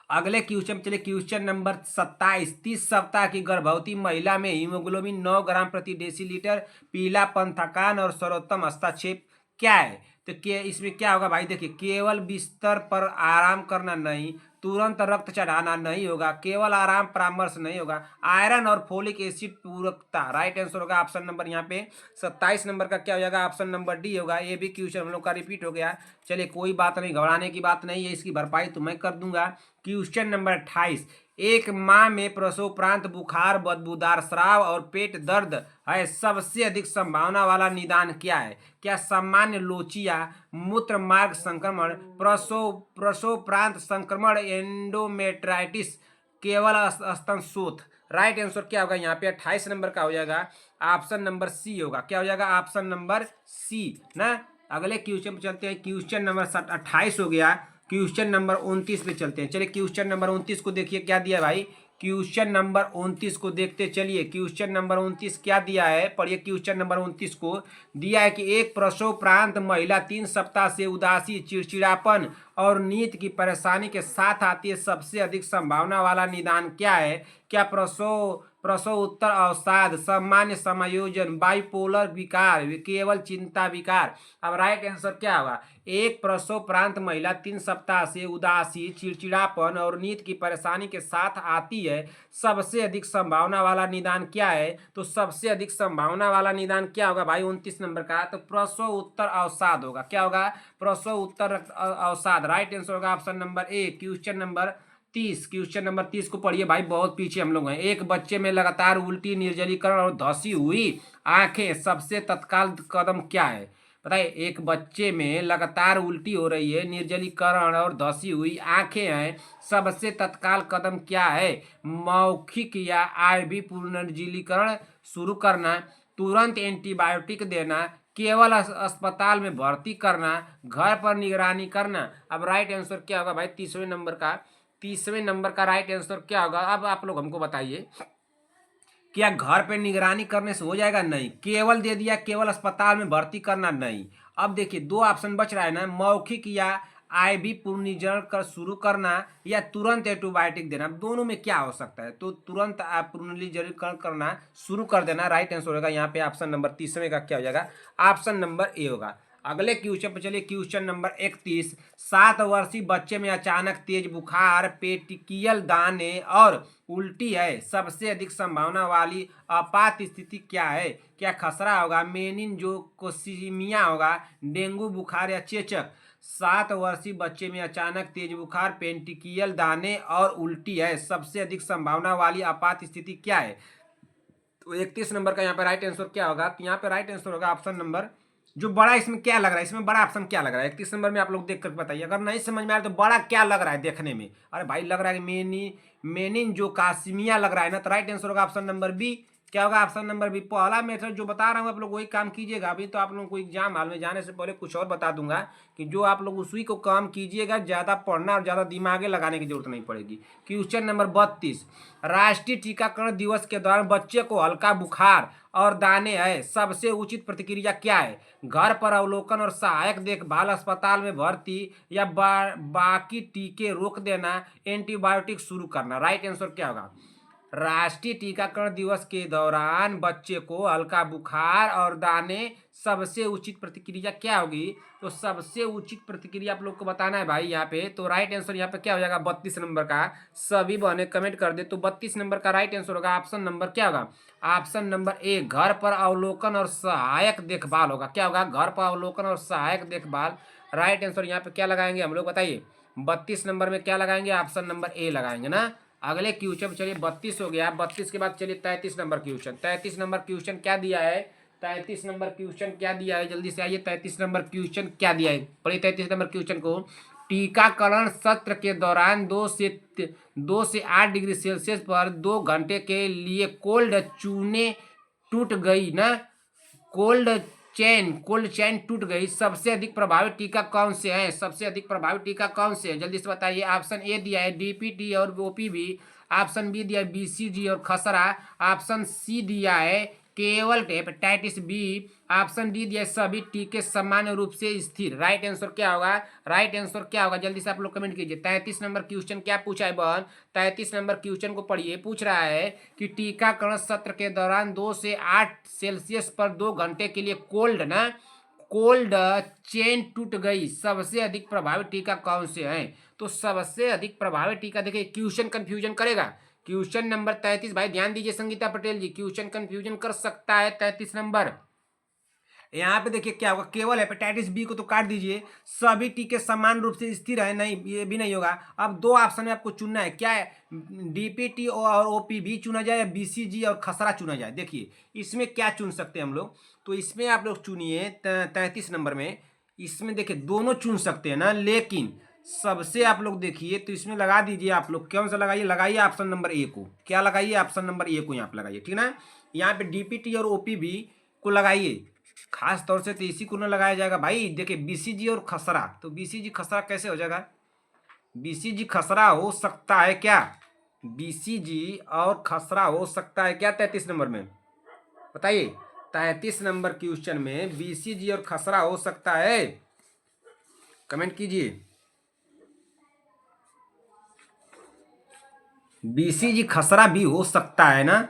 अगले क्वेश्चन पे चलिए, क्वेश्चन नंबर 27। 30 सप्ताह की गर्भवती महिला में हीमोग्लोबिन 9 ग्राम प्रति डेसीलीटर, पीलापन, थकान और सर्वोत्तम हस्तक्षेप क्या है? तो इसमें क्या होगा भाई? देखिए केवल बिस्तर पर आराम करना नहीं, तुरंत रक्त चढ़ाना नहीं होगा, केवल आराम परामर्श नहीं होगा, आयरन और फोलिक एसिड पूरकता। राइट आंसर होगा ऑप्शन नंबर यहाँ पे 27 नंबर का क्या हो जाएगा? ऑप्शन नंबर डी होगा। ये भी क्वेश्चन हम लोग का रिपीट हो गया, चलिए कोई बात नहीं, घबराने की बात नहीं है, इसकी भरपाई तो मैं कर दूंगा। Question number 28। एक माह में प्रसवोपरांत बुखार, बदबूदार स्राव और पेट दर्द है, सबसे अधिक संभावना वाला निदान क्या है? क्या सामान्य लोचिया, मूत्र मार्ग संक्रमण, प्रसवोपरांत संक्रमण, एंडोमेट्राइटिस, केवल स्तन शोथ? राइट आंसर क्या होगा यहाँ पे? 28 नंबर का हो जाएगा ऑप्शन नंबर सी होगा। क्या हो जाएगा? ऑप्शन नंबर सी ना। अगले क्वेश्चन पे चलते हैं, क्वेश्चन नंबर 28 हो गया। क्वेश्चन नंबर 29 पे चलते हैं। चलिए क्वेश्चन नंबर 29 को देखिए क्या दिया भाई? क्वेश्चन नंबर 29 को देखते चलिए। क्वेश्चन नंबर 29 क्या दिया है? पढ़िए क्वेश्चन नंबर 29 को। दिया है कि एक प्रसवोपरांत महिला 3 सप्ताह से उदासी, चिड़चिड़ापन और नींद की परेशानी के साथ आती है, सबसे अधिक संभावना वाला निदान क्या है? क्या प्रसव उत्तर अवसाद, सामान्य समायोजन, बाइपोलर विकार, केवल चिंता विकार? अब राइट आंसर क्या होगा? एक प्रसवोपरांत महिला 3 सप्ताह से उदासी, चिड़चिड़ापन और नींद की परेशानी के साथ आती है, सबसे अधिक संभावना वाला निदान क्या है? तो सबसे अधिक संभावना वाला निदान क्या होगा भाई 29 नंबर का? तो प्रसव उत्तर अवसाद होगा। क्या होगा? प्रसव उत्तर अवसाद। राइट आंसर होगा option number A. Question number 30। Question number 30 को पढ़िए भाई, बहुत पीछे हम लोग हैं। एक बच्चे में लगातार उल्टी, निर्जलीकरण और धसी हुई आंखें, सबसे तत्काल कदम क्या है? बताइए, एक बच्चे में लगातार उल्टी हो रही है, निर्जलीकरण और धसी हुई आंखें हैं, सबसे तत्काल कदम क्या है? मौखिक या आईवी पुनर्जीलीकरण शुरू करना, तुरंत एंटीबायोटिक देना, केवल अस्पताल में भर्ती करना, घर पर निगरानी करना? अब राइट आंसर क्या होगा भाई 30वें नंबर का? 30वें नंबर का राइट आंसर क्या होगा? अब आप लोग हमको बताइए, क्या घर पे निगरानी करने से हो जाएगा? नहीं। केवल दे दिया, केवल अस्पताल में भर्ती करना नहीं। अब देखिए 2 ऑप्शन बच रहा है ना, मौखिक या आईवी पुनर्जीलीकरण कर शुरू करना या तुरंत एंटीबायोटिक देना। अब दोनों में क्या हो सकता है? तो तुरंत आप पुनर्जीलीकरण करना शुरू कर देना। राइट आंसर होगा यहाँ पे ऑप्शन नंबर 30वें का क्या हो जाएगा? ऑप्शन नंबर ए होगा। अगले क्वेश्चन पे चलिए, क्वेश्चन नंबर 31। 7 वर्षीय बच्चे में अचानक तेज बुखार, पेटिकियल दाने और उल्टी है, सबसे अधिक संभावना वाली आपात स्थिति क्या है? क्या खसरा होगा, मेनिंजोकोसिमिया होगा, डेंगू बुखार या चेचक? 7 वर्षीय बच्चे में अचानक तेज बुखार, पेंटिकियल दाने और उल्टी है, सबसे अधिक संभावना वाली आपात स्थिति क्या है? तो 31 नंबर का यहाँ पे राइट आंसर क्या होगा? तो यहाँ पे राइट आंसर होगा ऑप्शन नंबर, जो बड़ा इसमें क्या लग रहा है, इसमें बड़ा ऑप्शन क्या लग रहा है 31 नंबर में, आप लोग देख कर बताइए। अगर नहीं समझ में आया तो बड़ा क्या लग रहा है देखने में? अरे भाई लग रहा है कि मेनिन जो कासिमिया लग रहा है ना, तो राइट आंसर होगा ऑप्शन नंबर बी। क्या होगा? Option number B. पहला मेथड जो बता रहा हूँ आप लोग वही काम कीजिएगा। अभी तो आप लोगों को एग्जाम हॉल में जाने से पहले कुछ और बता दूंगा कि जो आप लोग उसी को काम कीजिएगा, ज़्यादा पढ़ना और ज़्यादा दिमागे लगाने की जरूरत नहीं पड़ेगी। क्वेश्चन नंबर 32, राष्ट्रीय टीकाकरण दिवस के दौरान बच्चे को हल्का बुखार और दाने है, सबसे उचित प्रतिक्रिया क्या है? घर पर अवलोकन और सहायक देखभाल, अस्पताल में भर्ती, या बाकी टीके रोक देना, एंटीबायोटिक शुरू करना। राइट आंसर क्या होगा? राष्ट्रीय टीकाकरण दिवस के दौरान बच्चे को हल्का बुखार और दाने, सबसे उचित प्रतिक्रिया क्या होगी? तो सबसे उचित प्रतिक्रिया आप लोग को बताना है भाई यहाँ पे। तो राइट आंसर यहाँ पे क्या हो जाएगा? 32 नंबर का। सभी बहने कमेंट कर दे। तो 32 नंबर का राइट आंसर होगा ऑप्शन नंबर क्या होगा? ऑप्शन नंबर ए, घर पर अवलोकन और सहायक देखभाल होगा। क्या होगा? घर पर अवलोकन और सहायक देखभाल। राइट आंसर यहाँ पे क्या लगाएंगे हम लोग बताइए? 32 नंबर में क्या लगाएंगे? ऑप्शन नंबर ए लगाएंगे ना। अगले क्वेश्चन चलिए, 32 हो गया। 32 के बाद चलिए 33 नंबर क्वेश्चन। 33 नंबर क्वेश्चन क्या दिया है? 33 नंबर क्वेश्चन क्या दिया है? जल्दी से आइए, 33 नंबर क्वेश्चन क्या दिया है? पढ़िए 33 नंबर क्वेश्चन को। टीकाकरण सत्र के दौरान 2 से 8 डिग्री सेल्सियस पर 2 घंटे के लिए कोल्ड टूट गई ना, कोल्ड चैन टूट गई, सबसे अधिक प्रभावित टीका कौन से हैं? सबसे अधिक प्रभावित टीका कौन से हैं? जल्दी से बताइए। ऑप्शन ए दिया है डीपीटी और ओपीवी, ऑप्शन बी दिया है बीसीजी और खसरा, ऑप्शन सी दिया है केवल हेपेटाइटिस बी, ऑप्शन डी दिया है सभी टीके सामान्य रूप से स्थिर। राइट आंसर क्या होगा? राइट आंसर क्या होगा? जल्दी से आप लोग कमेंट कीजिए। 33 नंबर क्वेश्चन क्या पूछा है बहन? 33 नंबर क्वेश्चन को पढ़िए। पूछ रहा है कि टीकाकरण सत्र के दौरान 2 से 8 सेल्सियस पर 2 घंटे के लिए कोल्ड चेन टूट गई, सबसे अधिक प्रभावित टीका कौन से हैं? तो सबसे अधिक प्रभावित टीका, देखिए क्वेश्चन कंफ्यूजन करेगा। क्वेश्चन नंबर 33, भाई ध्यान दीजिए संगीता पटेल जी, क्वेश्चन कंफ्यूजन कर सकता है 33 नंबर। यहाँ पे देखिए क्या होगा? केवल हेपेटाइटिस बी को तो काट दीजिए, सभी टीके समान रूप से स्थिर है, नहीं ये भी नहीं होगा। अब 2 ऑप्शन में आपको चुनना है, क्या है? डीपीटी और ओपीवी चुना जाए या बीसीजी और खसरा चुना जाए। देखिए इसमें क्या चुन सकते हैं हम लोग? तो इसमें आप लोग चुनिए 33 नंबर में। इसमें देखिए दोनों चुन सकते हैं ना, लेकिन सबसे आप लोग देखिए तो इसमें लगा दीजिए आप लोग, कौन सा लगाइए? लगाइए ऑप्शन नंबर ए को। क्या लगाइए? ऑप्शन नंबर ए को यहाँ पे लगाइए, ठीक ना। यहाँ पे डीपीटी और ओपीवी को लगाइए, खास तौर से तो इसी को ना लगाया जाएगा भाई। देखिए बीसीजी और खसरा, तो बीसीजी खसरा कैसे हो जाएगा? बीसीजी खसरा हो सकता है क्या? बीसीजी और खसरा हो सकता है क्या 33 नंबर में? बताइए 33 नंबर क्वेश्चन में बीसीजी और खसरा हो सकता है? कमेंट कीजिए। बीसीजी खसरा भी हो सकता है ना,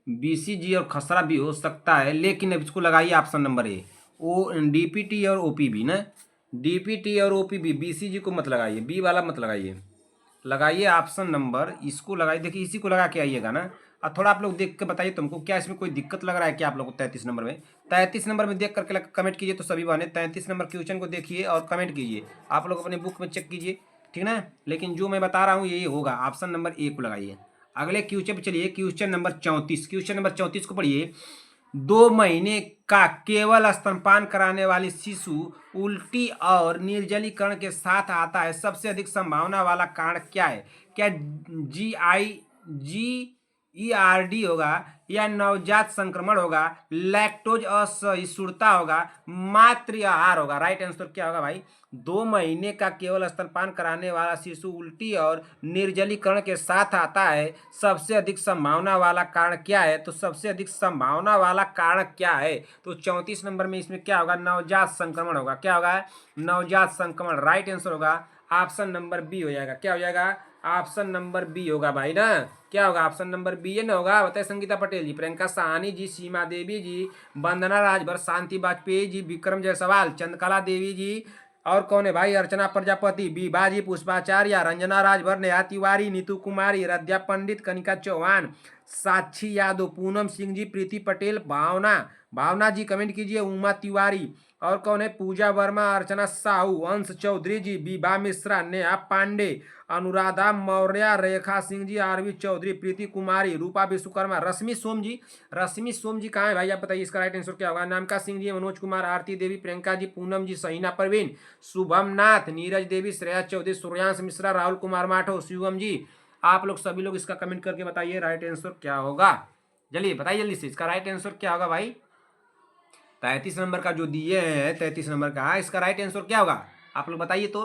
बीसीजी और खसरा भी हो सकता है, लेकिन अब इसको लगाइए ऑप्शन नंबर ए, ओ डीपीटी और ओपीबी ना। डीपीटी और ओपीबी, बीसीजी को मत लगाइए, बी वाला मत लगाइए, लगाइए ऑप्शन नंबर, इसको लगाइए। देखिए इसी को लगा के आइएगा ना। और थोड़ा आप लोग देख के बताइए तुमको क्या इसमें कोई दिक्कत लग रहा है क्या आप लोग को? 33 नंबर में, 33 नंबर में देख करके कमेंट कीजिए। तो सभी बने 33 नंबर क्वेश्चन को देखिए और कमेंट कीजिए। आप लोग अपने बुक में चेक कीजिए, ठीक ना। लेकिन जो मैं बता रहा हूँ यही होगा, ऑप्शन नंबर ए को लगाइए। अगले क्वेश्चन पे चलिए, क्वेश्चन नंबर 34। क्वेश्चन नंबर 34 को पढ़िए। 2 महीने का केवल स्तनपान कराने वाली शिशु उल्टी और निर्जलीकरण के साथ आता है, सबसे अधिक संभावना वाला कारण क्या है? क्या GERD होगा, या नवजात संक्रमण होगा, लैक्टोज असहिष्णुता होगा, मातृ आहार होगा? राइट आंसर क्या होगा भाई? 2 महीने का केवल स्तनपान कराने वाला शिशु उल्टी और निर्जलीकरण के साथ आता है, सबसे अधिक संभावना वाला कारण क्या है? तो सबसे अधिक संभावना वाला कारण क्या है? तो 34 नंबर में इसमें क्या होगा? नवजात संक्रमण होगा। क्या होगा? नवजात संक्रमण। राइट आंसर होगा ऑप्शन नंबर बी हो जाएगा। क्या हो जाएगा? ऑप्शन नंबर बी होगा भाई ना। क्या होगा? ऑप्शन नंबर बी है ना होगा। बताइए संगीता पटेल जी, प्रियंका साहनी जी, सीमा देवी जी, वंदना राजभर, शांति वाजपेयी जी, विक्रम जायसवाल, चंद्रकला देवी जी, और कौन है भाई? अर्चना प्रजापति, बीबाजी पुष्पाचार्य, रंजना राजभर, नेहा तिवारी, नीतू कुमारी, रद्या पंडित, कनिका चौहान, साक्षी यादव, पूनम सिंह जी, प्रीति पटेल, भावना भावना जी कमेंट कीजिए, उमा तिवारी, और कौन है, पूजा वर्मा, अर्चना साहू, अंश चौधरी जी, विभा मिश्रा, नेहा पांडे, अनुराधा मौर्य, रेखा सिंह जी, आरवी चौधरी, प्रीति कुमारी, रूपा विश्वकर्मा, रश्मि सोम जी। रश्मि सोम जी कहाँ है भाई, आप बताइए इसका राइट आंसर क्या होगा। नामका सिंह जी, मनोज कुमार, आरती देवी, प्रियंका जी, पूनम जी, सहीना परवीन, शुभम नाथ, नीरज देवी, श्रेया चौधरी, सूर्यांश मिश्रा, राहुल कुमार माठो, शिवम जी। आप लोग सभी लोग इसका कमेंट करके बताइए राइट आंसर क्या होगा। चलिए बताइए जल्दी से, इसका राइट आंसर क्या होगा भाई। 33 नंबर का जो दिए हैं, 33 नंबर का, इसका राइट आंसर क्या होगा आप लोग बताइए तो।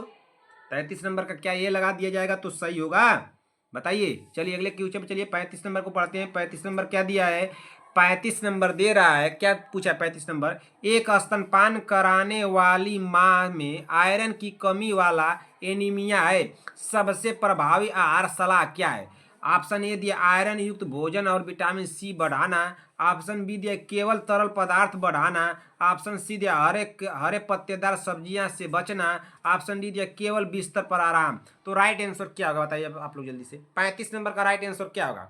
33 नंबर का क्या ये लगा दिया जाएगा तो सही होगा, बताइए। चलिए अगले क्वेश्चन पे चलिए, 35 नंबर को पढ़ते हैं। 35 नंबर क्या दिया है, 35 नंबर दे रहा है, क्या पूछा 35 नंबर, एक स्तनपान कराने वाली माँ में आयरन की कमी वाला एनीमिया है, सबसे प्रभावी आहार सलाह क्या है। ऑप्शन ए दिया आयरन युक्त भोजन और विटामिन सी बढ़ाना, ऑप्शन बी दिया केवल तरल पदार्थ बढ़ाना, ऑप्शन सी दिया हरे पत्तेदार सब्जियां से बचना, ऑप्शन डी दिया केवल बिस्तर पर आराम। तो राइट आंसर क्या होगा बताइए आप लोग जल्दी से। 35 नंबर का राइट आंसर क्या होगा,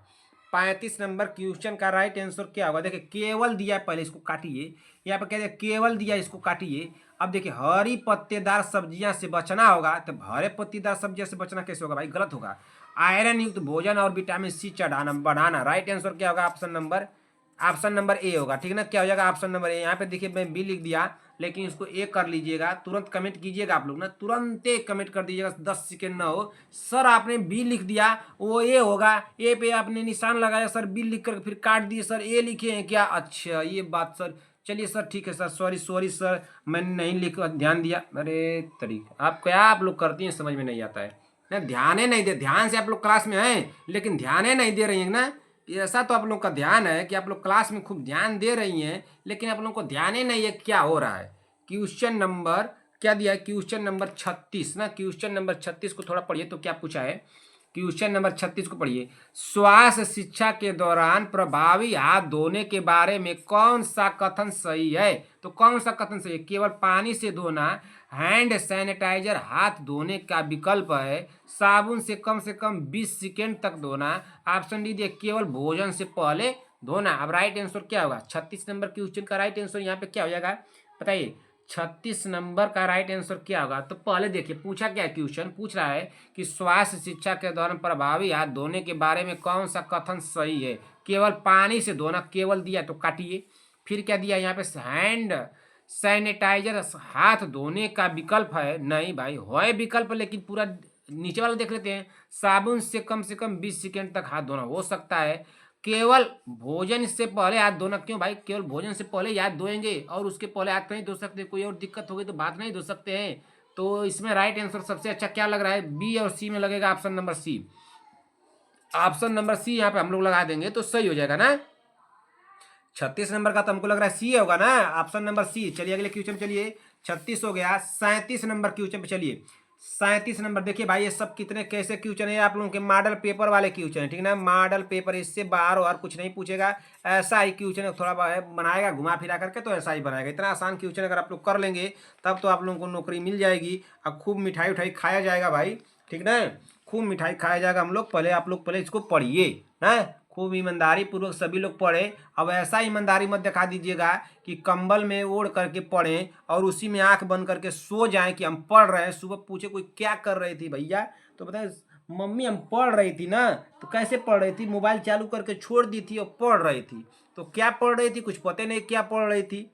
35 नंबर क्वेश्चन का राइट आंसर क्या होगा। देखिए केवल दिया है, पहले इसको काटिए, यहाँ पे कहते हैं केवल दिया, इसको काटिए। अब देखिए हरी पत्तेदार सब्जियां से बचना होगा, तो हरे पत्तेदार सब्जियां से बचना कैसे होगा भाई, गलत होगा। आयरन युक्त भोजन और विटामिन सी चढ़ाना बढ़ाना, राइट आंसर क्या होगा, ऑप्शन नंबर ए होगा, ठीक है ना। क्या हो जाएगा ऑप्शन नंबर ए। यहाँ पे देखिए मैं बी लिख दिया, लेकिन इसको ए कर लीजिएगा, तुरंत कमेंट कीजिएगा आप लोग ना, तुरंत कमेंट कर दीजिएगा, 10 सेकेंड ना हो। सर आपने बी लिख दिया, वो ए होगा, ए पे आपने निशान लगाया सर, बी लिख कर फिर काट दिए सर, ए लिखे हैं क्या, अच्छा ये बात सर, चलिए सर ठीक है सर, सॉरी सर, मैंने नहीं लिख ध्यान दिया। अरे तरीका आप क्या आप लोग करती हैं समझ में नहीं आता है ना, ध्यान नहीं दे, ध्यान से आप लोग क्लास में हैं लेकिन ध्यान नहीं दे रही है ना। ऐसा तो आप लोग का ध्यान है कि आप लोग क्लास में खूब ध्यान दे रही हैं, लेकिन आप लोग को ध्यान ही नहीं है क्या हो रहा है। क्वेश्चन नंबर क्या दिया है, क्वेश्चन नंबर 36 ना, क्वेश्चन नंबर 36 को थोड़ा पढ़िए तो क्या पूछा है। क्वेश्चन नंबर 36 को पढ़िए, स्वास्थ्य शिक्षा के दौरान प्रभावी हाथ धोने के बारे में कौन सा कथन सही है। तो कौन सा कथन सही है, केवल पानी से धोना, हैंड सैनिटाइजर हाथ धोने का विकल्प है, साबुन से कम 20 सेकेंड तक धोना, ऑप्शन डी दिए केवल भोजन से पहले धोना। अब राइट आंसर क्या होगा, 36 नंबर क्वेश्चन का राइट आंसर यहाँ पे क्या हो जाएगा बताइए। 36 नंबर का राइट आंसर क्या होगा, तो पहले देखिए पूछा क्या, क्वेश्चन पूछ रहा है कि स्वास्थ्य शिक्षा के दौरान प्रभावी हाथ धोने के बारे में कौन सा कथन सही है। केवल पानी से धोना, केवल दिया तो काटिए। फिर क्या दिया यहाँ पे, हैंड सैनिटाइजर हाथ धोने का विकल्प है, नहीं भाई है विकल्प, लेकिन पूरा नीचे वाला देख लेते हैं, साबुन से कम 20 सेकेंड तक हाथ धोना हो सकता है, केवल भोजन से पहले हाथ धोना, क्यों भाई केवल भोजन से पहले हाथ धोएंगे और उसके पहले हाथ नहीं धो सकते, कोई और दिक्कत होगी तो बात नहीं धो सकते हैं। तो इसमें राइट आंसर सबसे अच्छा क्या लग रहा है, बी और सी में लगेगा option number C. Option number C यहाँ पे हम लोग लगा देंगे तो सही हो जाएगा ना। 36 नंबर का तो हमको लग रहा है सी होगा ना, ऑप्शन नंबर सी। चलिए अगले क्वेश्चन चलिए, 36 हो गया, 37 नंबर क्वेश्चन पे चलिए। 37 नंबर देखिए भाई ये सब कितने कैसे क्वेश्चन है, आप लोगों के मॉडल पेपर वाले क्वेश्चन है, ठीक ना, मॉडल पेपर, इससे बाहर और कुछ नहीं पूछेगा, ऐसा ही क्वेश्चन थोड़ा बनाएगा घुमा फिरा करके, तो ऐसा ही बनाएगा। इतना आसान क्वेश्चन अगर आप लोग कर लेंगे तब तो आप लोगों को नौकरी मिल जाएगी, अब खूब मिठाई उठाई खाया जाएगा भाई, ठीक ना, खूब मिठाई खाया जाएगा हम लोग। पहले आप लोग पहले इसको पढ़िए ना, खूब ईमानदारी पूर्वक सभी लोग पढ़े। अब ऐसा ईमानदारी मत दिखा दीजिएगा कि कंबल में ओढ़ करके पढ़ें और उसी में आंख बंद करके सो जाएं कि हम पढ़ रहे हैं। सुबह पूछे कोई क्या कर रही थी भैया, तो बताए मम्मी हम पढ़ रही थी ना, तो कैसे पढ़ रही थी, मोबाइल चालू करके छोड़ दी थी और पढ़ रही थी, तो क्या पढ़ रही थी कुछ पता नहीं क्या पढ़ रही थी।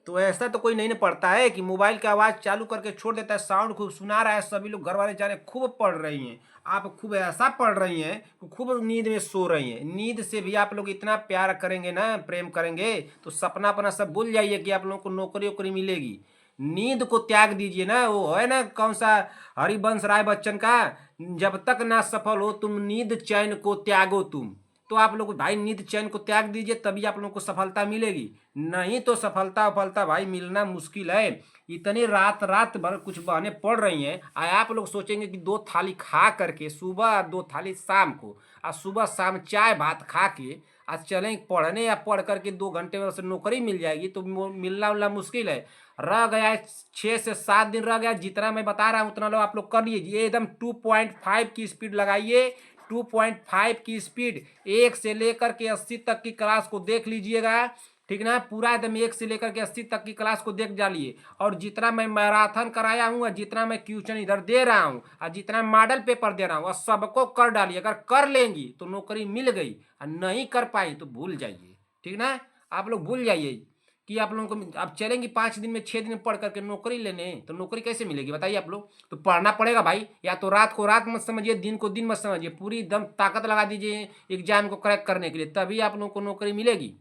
तो ऐसा तो कोई नहीं ना पढ़ता है कि मोबाइल की आवाज़ चालू करके छोड़ देता है, साउंड खूब सुना रहा है, सभी लोग घर वाले जा रहे खूब पढ़ रही हैं, आप खूब ऐसा पढ़ रही हैं कि खूब नींद में सो रही हैं। नींद से भी आप लोग इतना प्यार करेंगे ना, प्रेम करेंगे, तो सपना अपना सब भूल जाइए कि आप लोगों को नौकरी वोकरी मिलेगी। नींद को त्याग दीजिए ना, वो है ना कौन सा हरिवंश राय बच्चन का, जब तक ना सफल हो तुम नींद चैन को त्यागो तुम। तो आप लोग भाई नींद चैन को त्याग दीजिए, तभी आप लोगों को सफलता मिलेगी, नहीं तो सफलता वफलता भाई मिलना मुश्किल है। इतनी रात रात भर कुछ बहने पड़ रही हैं, आप लोग सोचेंगे कि 2 थाली खा करके सुबह 2 थाली शाम को, और सुबह शाम चाय भात खा के आज चलें पढ़ने, या पढ़ करके 2 घंटे में से नौकरी मिल जाएगी, तो मिलना उलना मुश्किल है। रह गया 6 से 7 दिन रह गया, जितना मैं बता रहा हूँ उतना लोग आप लोग कर लीजिए, एकदम 2.5 की स्पीड लगाइए, 2.5 की स्पीड, 1 से लेकर के 80 तक की क्लास को देख लीजिएगा, ठीक ना। पूरा एकदम 1 से लेकर के 80 तक की क्लास को देख डालिए। और जितना मैं मैराथन कराया हूँ, जितना मैं क्वेश्चन इधर दे रहा हूँ, और जितना मॉडल पेपर दे रहा हूँ, और सबको कर डालिए। अगर कर लेंगी तो नौकरी मिल गई, और नहीं कर पाई तो भूल जाइए, ठीक ना। आप लोग भूल जाइए कि आप लोगों को आप चलेंगी 5 दिन में 6 दिन में पढ़ करके नौकरी लेने, तो नौकरी कैसे मिलेगी बताइए आप लोग। तो पढ़ना पड़ेगा भाई। या तो रात को रात मत समझिए, दिन को दिन मत समझिए, पूरी एकदम ताकत लगा दीजिए एग्जाम को क्रैक करने के लिए, तभी आप लोगों को नौकरी मिलेगी।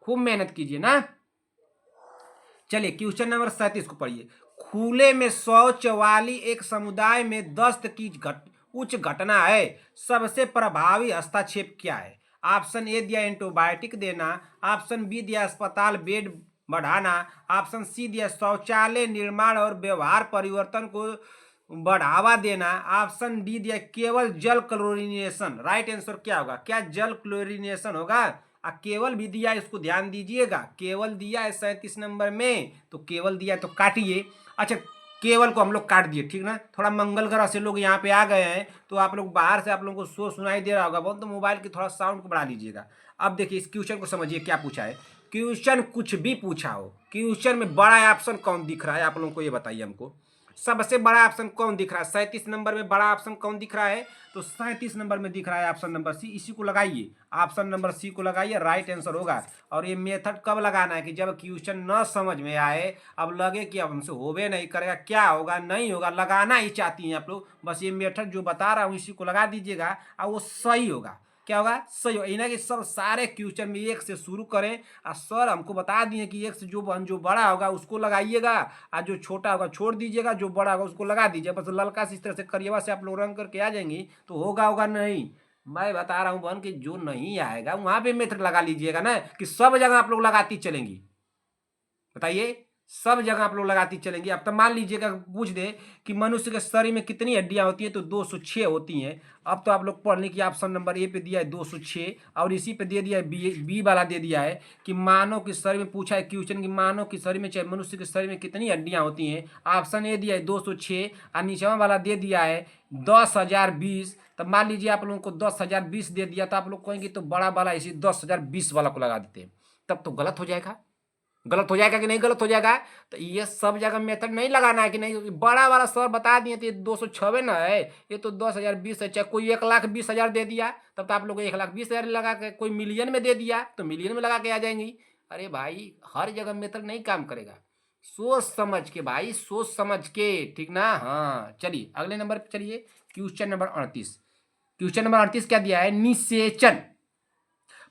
खूब मेहनत कीजिए ना। चलिए क्वेश्चन नंबर 37 को पढ़िए। खुले में शौच वाली एक समुदाय में दस्त की उच्च घटना है। सबसे प्रभावी हस्तक्षेप क्या है? ऑप्शन ए दिया एंटीबायोटिक देना, ऑप्शन बी दिया अस्पताल बेड बढ़ाना, ऑप्शन सी दिया शौचालय निर्माण और व्यवहार परिवर्तन को बढ़ावा देना, ऑप्शन डी दिया केवल जल क्लोरिनेशन। राइट आंसर क्या होगा? क्या जल क्लोरिनेशन होगा? केवल भी दिया है, इसको ध्यान दीजिएगा। केवल दिया है 37 नंबर में, तो केवल दिया है तो काटिए। अच्छा, केवल को हम लोग काट दिए, ठीक ना। थोड़ा मंगल ग्रह से लोग यहाँ पे आ गए हैं, तो आप लोग बाहर से आप लोगों को शोर सुनाई दे रहा होगा बहुत, तो मोबाइल की थोड़ा साउंड को बढ़ा लीजिएगा। अब देखिए इस क्वेश्चन को समझिए क्या पूछा है। क्वेश्चन कुछ भी पूछा हो, क्वेश्चन में बड़ा ऑप्शन कौन दिख रहा है आप लोगों को ये बताइए हमको। सबसे बड़ा ऑप्शन कौन दिख रहा है? 37 नंबर में बड़ा ऑप्शन कौन दिख रहा है? तो 37 नंबर में दिख रहा है ऑप्शन नंबर सी। इसी को लगाइए, ऑप्शन नंबर सी को लगाइए, राइट आंसर होगा। और ये मेथड कब लगाना है? कि जब क्वेश्चन न समझ में आए, अब लगे कि अब हमसे होबे नहीं करेगा, क्या होगा नहीं होगा, लगाना ही चाहती हैं आप लोग, बस ये मेथड जो बता रहा हूँ इसी को लगा दीजिएगा और वो सही होगा। क्या होगा? सही होगा। इन्हें कि सब सारे क्वेश्चन में एक से शुरू करें, और सर हमको बता दिए कि एक से जो बड़ा होगा उसको लगाइएगा, और जो छोटा होगा छोड़ दीजिएगा, जो बड़ा होगा उसको लगा दीजिए। बस ललका से इस तरह से करिएवा से आप लोग रंग करके आ जाएंगी तो होगा नहीं। मैं बता रहा हूँ बहन कि जो नहीं आएगा वहां पे मेथड लगा लीजिएगा ना, कि सब जगह आप लोग लगाती चलेंगी। बताइए, सब जगह आप लोग लगाती चलेंगी। अब तो मान लीजिएगा पूछ दे कि मनुष्य के शरीर में कितनी हड्डियां होती हैं, तो 206 होती हैं। अब तो आप लोग पढ़ लें कि ऑप्शन नंबर ए पे दिया है 206, और इसी पे दे दिया है बी वाला दे दिया है कि मानव के शरीर में पूछा है क्वेश्चन कि मानव के शरीर में चाहे मनुष्य के शरीर में कितनी हड्डियां होती हैं। ऑप्शन ए दिया है 206, और नीचवा वाला दे दिया है 10,020। तब मान लीजिए आप लोगों को 10,020 दे दिया, तो आप लोग कहेंगे तो बड़ा वाला इसी 10,020 वाला को लगा देते हैं, तब तो गलत हो जाएगा। गलत हो जाएगा कि नहीं गलत हो जाएगा? तो ये सब जगह मेथड नहीं लगाना है कि नहीं बड़ा वाला सर बता दिए तो ये 206 ना है, ये तो 10,020 है। चाहे कोई 1,20,000 दे दिया, तब तो आप लोग 1,20,000 लगा के, कोई मिलियन में दे दिया तो मिलियन में लगा के आ जाएंगी। अरे भाई हर जगह मेथड नहीं काम करेगा, सोच समझ के भाई, सोच समझ के, ठीक ना। हाँ चलिए अगले नंबर पे चलिए। Question number 38। क्वेश्चन नंबर 38 क्या दिया है? निषेचन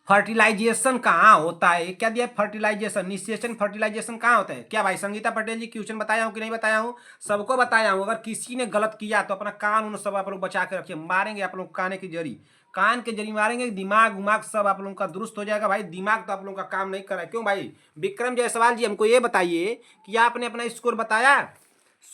फर्टिलाइजेशन कहाँ होता है? क्या दिया? फर्टिलाइजेशन, निषेचन फर्टिलाइजेशन कहाँ होता है? क्या भाई संगीता पटेल जी क्वेश्चन बताया हूँ कि नहीं बताया हूँ? सबको बताया हूँ। अगर किसी ने गलत किया तो अपना कान उन सब आप लोग बचा के रखिए, मारेंगे आप लोग कान की जड़ी, कान के जरिए मारेंगे, दिमाग उमाग सब आप लोगों का दुरुस्त हो जाएगा। भाई दिमाग तो आप लोगों का काम नहीं कर रहा है, क्यों भाई? विक्रम जायसवाल जी हमको ये बताइए कि आपने अपना स्कोर बताया?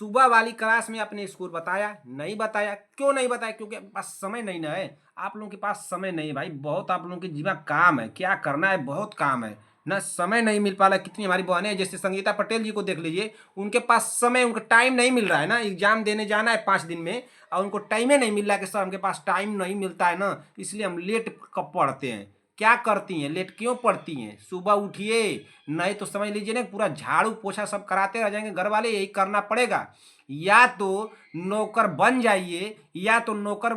सुबह वाली क्लास में आपने स्कोर बताया? नहीं बताया। क्यों नहीं बताया? क्योंकि पास समय नहीं ना है। आप लोगों के पास समय नहीं है भाई, बहुत आप लोगों के जीवन काम है, क्या करना है, बहुत काम है ना, समय नहीं मिल पा रहा। कितनी हमारी बहनें हैं, जैसे संगीता पटेल जी को देख लीजिए, उनके पास समय, उनका टाइम नहीं मिल रहा है ना, एग्जाम देने जाना है 5 दिन में, और उनको टाइम ही नहीं मिल रहा है कि सर हमके पास टाइम नहीं मिलता है ना, इसलिए हम लेट कब पढ़ते हैं। क्या करती हैं, लेट क्यों पढ़ती हैं? सुबह उठिए, नहीं तो समझ लीजिए ना पूरा झाड़ू पोछा सब कराते रह जाएंगे घर वाले, यही करना पड़ेगा। या तो नौकर बन जाइए, या तो नौकर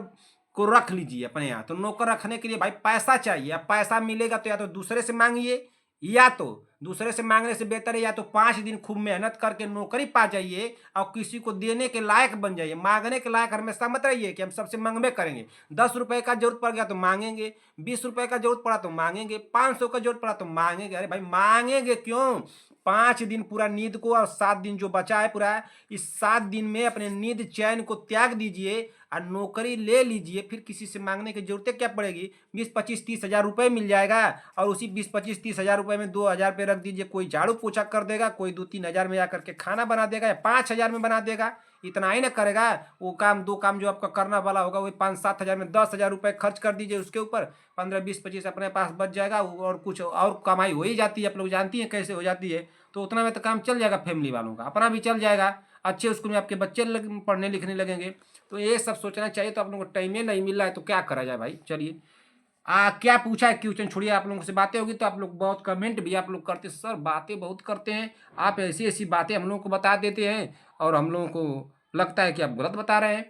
को रख लीजिए अपने यहाँ। तो नौकर रखने के लिए भाई पैसा चाहिए, अब पैसा मिलेगा तो या तो दूसरे से मांगिए, या तो दूसरे से मांगने से बेहतर है या तो 5 दिन खूब मेहनत करके नौकरी पा जाइए और किसी को देने के लायक बन जाइए। मांगने के लायक हमेशा मत रहिए कि हम सबसे मांगबे करेंगे। 10 रुपए का जरूरत पड़ गया तो मांगेंगे, 20 रुपए का जरूरत पड़ा तो मांगेंगे, 500 का जरूरत पड़ा तो मांगेंगे। अरे भाई मांगेंगे क्यों? 5 दिन पूरा नींद को, और 7 दिन जो बचा है पूरा, इस 7 दिन में अपने नींद चैन को त्याग दीजिए और नौकरी ले लीजिए। फिर किसी से मांगने की जरूरत क्या पड़ेगी? 20-25-30 हज़ार रुपये मिल जाएगा, और उसी 20-25-30 हज़ार रुपये में 2,000 रुपये रख दीजिए, कोई झाड़ू पोछा कर देगा, कोई 2-3 हज़ार में आकर के खाना बना देगा, या 5 हज़ार में बना देगा। इतना ही ना करेगा, वो काम 2 काम जो आपका करना वाला होगा वही 5-7 हज़ार में 10 हज़ार रुपये खर्च कर दीजिए, उसके ऊपर 15-20-25 अपने पास बच जाएगा, और कुछ और कमाई हो ही जाती है, आप लोग जानती हैं कैसे हो जाती है। तो उतना में तो काम चल जाएगा, फैमिली वालों का अपना भी चल जाएगा, अच्छे स्कूल में आपके बच्चे पढ़ने लिखने लगेंगे। तो ये सब सोचना चाहिए। तो आप लोगों को टाइम ही नहीं मिल रहा है तो क्या करा जाए भाई। चलिए क्या पूछा है क्वेश्चन छोड़िए, आप लोगों से बातें होगी तो आप लोग बहुत कमेंट भी आप लोग करते, सर बातें बहुत करते हैं आप, ऐसी ऐसी बातें हम लोगों को बता देते हैं और हम लोगों को लगता है कि आप गलत बता रहे हैं।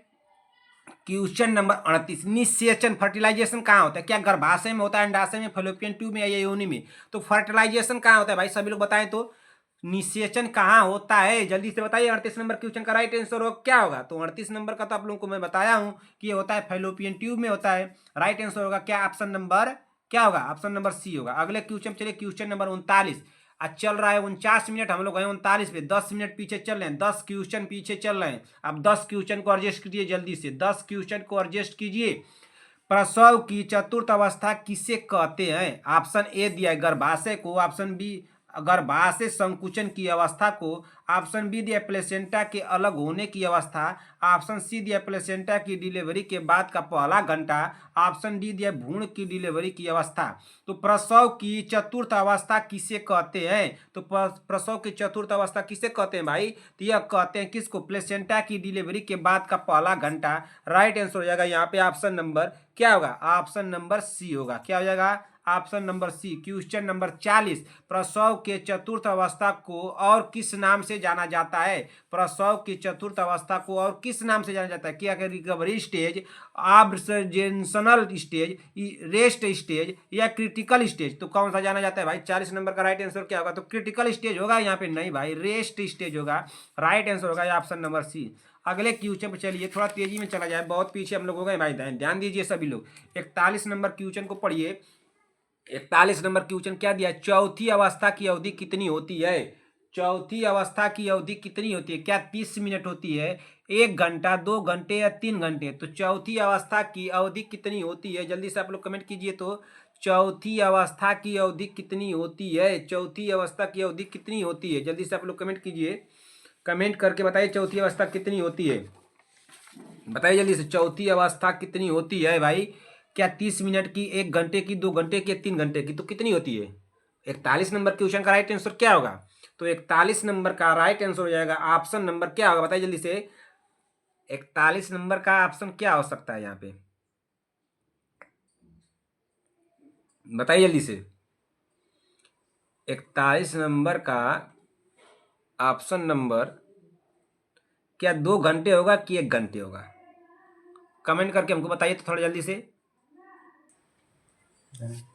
क्वेश्चन नंबर 38, निषेचन फर्टिलाइजेशन कहाँ होता है? क्या गर्भाशय में होता है, अंडाशय में, फैलोपियन ट्यूब में या योनि में? तो फर्टिलाइजेशन कहाँ होता है भाई, सभी लोग बताएं तो। निषेचन कहाँ होता है जल्दी से बताइए। 38 नंबर क्वेश्चन का राइट आंसर क्या होगा? तो 38 नंबर का तो आप लोगों को मैं बताया हूँ कि ये होता है फैलोपियन ट्यूब में होता है। राइट आंसर होगा क्या? ऑप्शन नंबर क्या होगा? ऑप्शन नंबर सी होगा। अगले क्वेश्चन चलिए, क्वेश्चन नंबर 39। आज चल रहा है 49 मिनट, हम लोग गए 39 पे, 10 मिनट पीछे चल रहे हैं, 10 क्वेश्चन पीछे चल रहे हैं। अब 10 क्वेश्चन को एडजस्ट कीजिए जल्दी से, 10 क्वेश्चन को एडजस्ट कीजिए। प्रसव की चतुर्थ अवस्था किसे कहते हैं? ऑप्शन ए दिया है गर्भाशय को, ऑप्शन बी गर्भाशय संकुचन की अवस्था को, ऑप्शन बी दिया प्लेसेंटा के अलग होने की अवस्था, ऑप्शन सी दिया प्लेसेंटा की डिलीवरी के बाद का पहला घंटा, ऑप्शन डी दिया भ्रूण की डिलीवरी की अवस्था। तो प्रसव की चतुर्थ अवस्था किसे कहते हैं? तो प्रसव की चतुर्थ अवस्था किसे कहते हैं भाई? तो यह कहते हैं किसको? प्लेसेंटा की डिलीवरी के बाद का पहला घंटा। राइट आंसर हो जाएगा यहाँ पे ऑप्शन नंबर क्या होगा? ऑप्शन नंबर सी होगा। क्या हो जाएगा? Option number C. Question number 40, प्रसव के चतुर्थ अवस्था को और किस नाम से जाना जाता है? प्रसव की चतुर्थ अवस्था को और किस नाम से जाना जाता है? क्या recovery stage, observational stage, rest stage या क्रिटिकल स्टेज? तो कौन सा जाना जाता है भाई? 40 नंबर का राइट आंसर क्या होगा? तो क्रिटिकल स्टेज होगा यहाँ पे, नहीं भाई रेस्ट स्टेज होगा। राइट आंसर होगा ऑप्शन नंबर सी। अगले क्वेश्चन पर चलिए, थोड़ा तेजी में चला जाए, बहुत पीछे हम लोग हो गए भाई, ध्यान दीजिए सभी लोग। 41 नंबर क्वेश्चन को पढ़िए। 41 नंबर क्वेश्चन क्या दिया? चौथी अवस्था की अवधि कितनी होती है? चौथी अवस्था की अवधि कितनी होती है? क्या 30 मिनट होती है, 1 घंटा, 2 घंटे या 3 घंटे? तो चौथी अवस्था की अवधि कितनी होती है? जल्दी से आप लोग कमेंट कीजिए तो। चौथी अवस्था की अवधि कितनी होती है? चौथी अवस्था की अवधि कितनी होती है? जल्दी से आप लोग कमेंट कीजिए, कमेंट करके बताइए चौथी अवस्था कितनी होती है। बताइए जल्दी से, चौथी अवस्था कितनी होती है भाई? क्या 30 मिनट की, 1 घंटे की, 2 घंटे की, 3 घंटे की? तो कितनी होती है? 41 नंबर क्वेश्चन का राइट आंसर क्या होगा? तो 41 नंबर का राइट आंसर हो जाएगा ऑप्शन नंबर क्या होगा? बताइए जल्दी से, 41 नंबर का ऑप्शन क्या हो सकता है यहाँ पे? बताइए जल्दी से, 41 नंबर का ऑप्शन नंबर क्या 2 घंटे होगा कि 1 घंटे होगा? कमेंट करके हमको बताइए तो थोड़ा जल्दी से।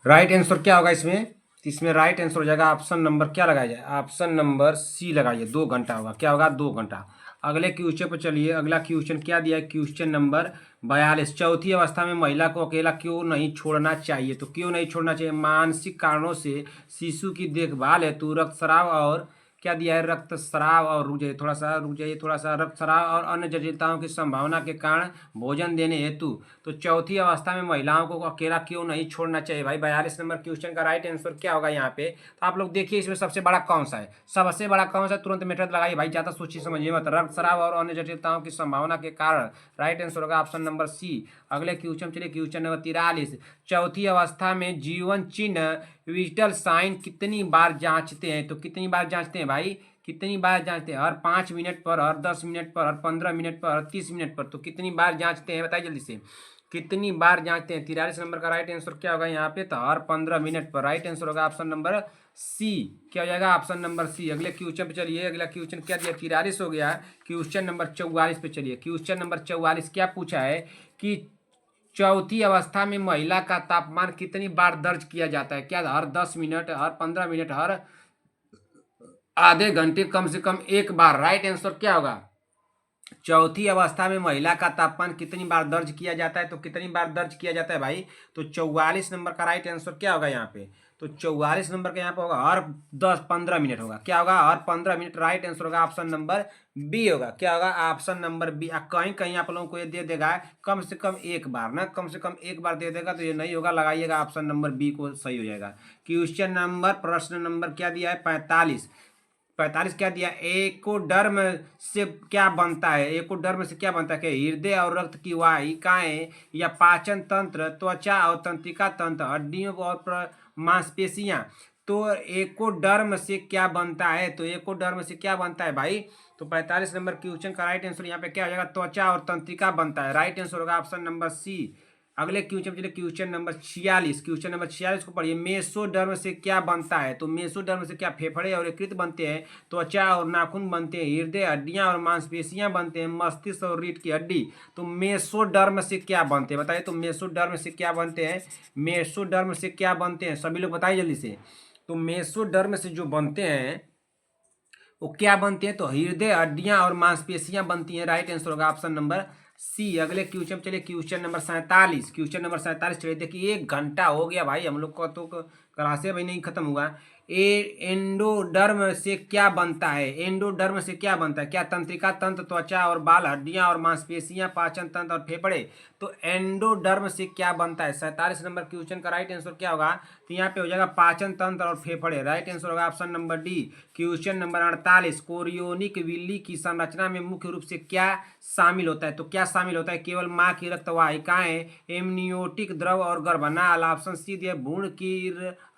राइट आंसर क्या होगा इसमें? इसमें राइट आंसर हो जाएगा ऑप्शन नंबर क्या लगाया जाए? ऑप्शन नंबर सी लगाइए, 2 घंटा होगा। क्या होगा? 2 घंटा। अगले क्वेश्चन पर चलिए, अगला क्वेश्चन क्या दिया है? क्वेश्चन नंबर 42, चौथी अवस्था में महिला को अकेला क्यों नहीं छोड़ना चाहिए? तो क्यों नहीं छोड़ना चाहिए? मानसिक कारणों से, शिशु की देखभाल हेतु, रक्तस्राव और क्या दिया है? रक्तस्राव और रुक जाइए थोड़ा सा, रुक जाइए थोड़ा सा, रक्तस्राव और अन्य जटिलताओं की संभावना के कारण भोजन देने हेतु। तो चौथी अवस्था में महिलाओं को अकेला क्यों नहीं छोड़ना चाहिए भाई? 42 नंबर क्वेश्चन का राइट आंसर क्या होगा यहाँ पे? तो आप लोग देखिए इसमें सबसे बड़ा कौन सा है, सबसे बड़ा कौन सा? तुरंत मेथड लगाइए भाई, ज़्यादा सोचिए समझिए मत। रक्तस्राव और अन्य जटिलताओं की संभावना के कारण। राइट आंसर होगा ऑप्शन नंबर सी। अगले क्वेश्चन चलिए, क्वेश्चन नंबर 43, चौथी अवस्था में जीवन चिन्ह विजिटल साइन कितनी बार जांचते हैं? तो कितनी बार जांचते हैं भाई? कितनी बार जांचते हैं? हर 5 मिनट पर, हर 10 मिनट पर, हर 15 मिनट पर, हर 30 मिनट पर? तो कितनी बार जांचते हैं बताइए जल्दी से, कितनी बार जांचते हैं? 43 नंबर का राइट आंसर क्या होगा यहाँ पे? तो हर 15 मिनट पर। राइट आंसर होगा ऑप्शन नंबर सी। क्या हो जाएगा? Option number C. अगले क्वेश्चन पे चलिए, अगला क्वेश्चन क्या दिया? 43 हो गया। क्वेश्चन नंबर 44 पे चलिए। क्वेश्चन नंबर 44 क्या पूछा है कि चौथी अवस्था में महिला का तापमान कितनी बार दर्ज किया जाता है? क्या हर 10 मिनट, हर 15 मिनट, हर आधे घंटे, कम से कम 1 बार? राइट आंसर क्या होगा? चौथी अवस्था में महिला का तापमान कितनी बार दर्ज किया जाता है? तो कितनी बार दर्ज किया जाता है भाई? तो 44 नंबर का राइट आंसर क्या होगा यहाँ पे? तो 44 नंबर का यहाँ पे होगा हर 10-15 मिनट होगा। क्या होगा? हर 15 मिनट। राइट आंसर होगा ऑप्शन नंबर बी होगा। क्या होगा? Option number B. कहीं कहीं आप लोगों को ये दे देगा कम से कम 1 बार ना, कम से कम 1 बार दे देगा तो ये नहीं होगा, लगाइएगा ऑप्शन नंबर बी को, सही हो जाएगा। क्वेश्चन नंबर, प्रश्न नंबर क्या दिया है? 45। 45 क्या दिया? एकोडर्म से क्या बनता है? एकोडर्म से क्या बनता है? कि हृदय और रक्त की वाहिकाएं या पाचन तंत्र, त्वचा और तंत्रिका तंत्र, हड्डियों और मांसपेशियां? तो एकोडर्म से क्या बनता है, तो एकोडर्म से क्या बनता है भाई, तो 45 नंबर क्वेश्चन का राइट आंसर यहाँ पे क्या हो जाएगा, त्वचा और तंत्रिका बनता है। राइट आंसर होगा ऑप्शन नंबर सी। अगले क्वेश्चन चलिए क्वेश्चन नंबर 46। क्वेश्चन नंबर 46 को पढ़िए, मेसोडर्म से क्या बनता है, तो मेसोडर्म से क्या फेफड़े और यकृत बनते हैं, त्वचा और नाखून बनते हैं, हृदय, हड्डियां और मांसपेशियां बनते हैं, मस्तिष्क और रीढ़ की हड्डी। तो मेसोडर्म से क्या बनते हैं बताइए, तो मेसोडर्म से क्या बनते हैं, मेसोडर्म से क्या बनते हैं, सभी लोग बताइए जल्दी से। तो मेसोडर्म से जो बनते हैं वो क्या बनते हैं, तो हृदय, हड्डियां और मांसपेशियां बनती हैं। राइट आंसर होगा ऑप्शन नंबर सी। अगले क्वेश्चन चलिए क्वेश्चन नंबर 47। क्वेश्चन नंबर 47 चलिए, देखिए 1 घंटा हो गया भाई, हम लोग का तो क्लासे भाई नहीं खत्म हुआ। एंडोडर्म से क्या बनता है, एंडोडर्म से क्या बनता है, क्या तंत्रिका तंत्र, त्वचा और बाल, हड्डियां और मांसपेशियां, पाचन तंत्र और फेफड़े। तो एंडोडर्म से क्या बनता है, 47 नंबर क्वेश्चन का राइट आंसर क्या होगा, तो यहाँ पे हो जाएगा पाचन तंत्र और फेफड़े। राइट आंसर होगा option number D. Question number 48, chorionic Willey की संरचना में मुख्य रूप से क्या शामिल होता है, तो क्या शामिल होता है, केवल माँ की रक्तवाहिकाएं, एमनियोटिक द्रव और गर्भनाल। ऑप्शन सी दिया भ्रूण की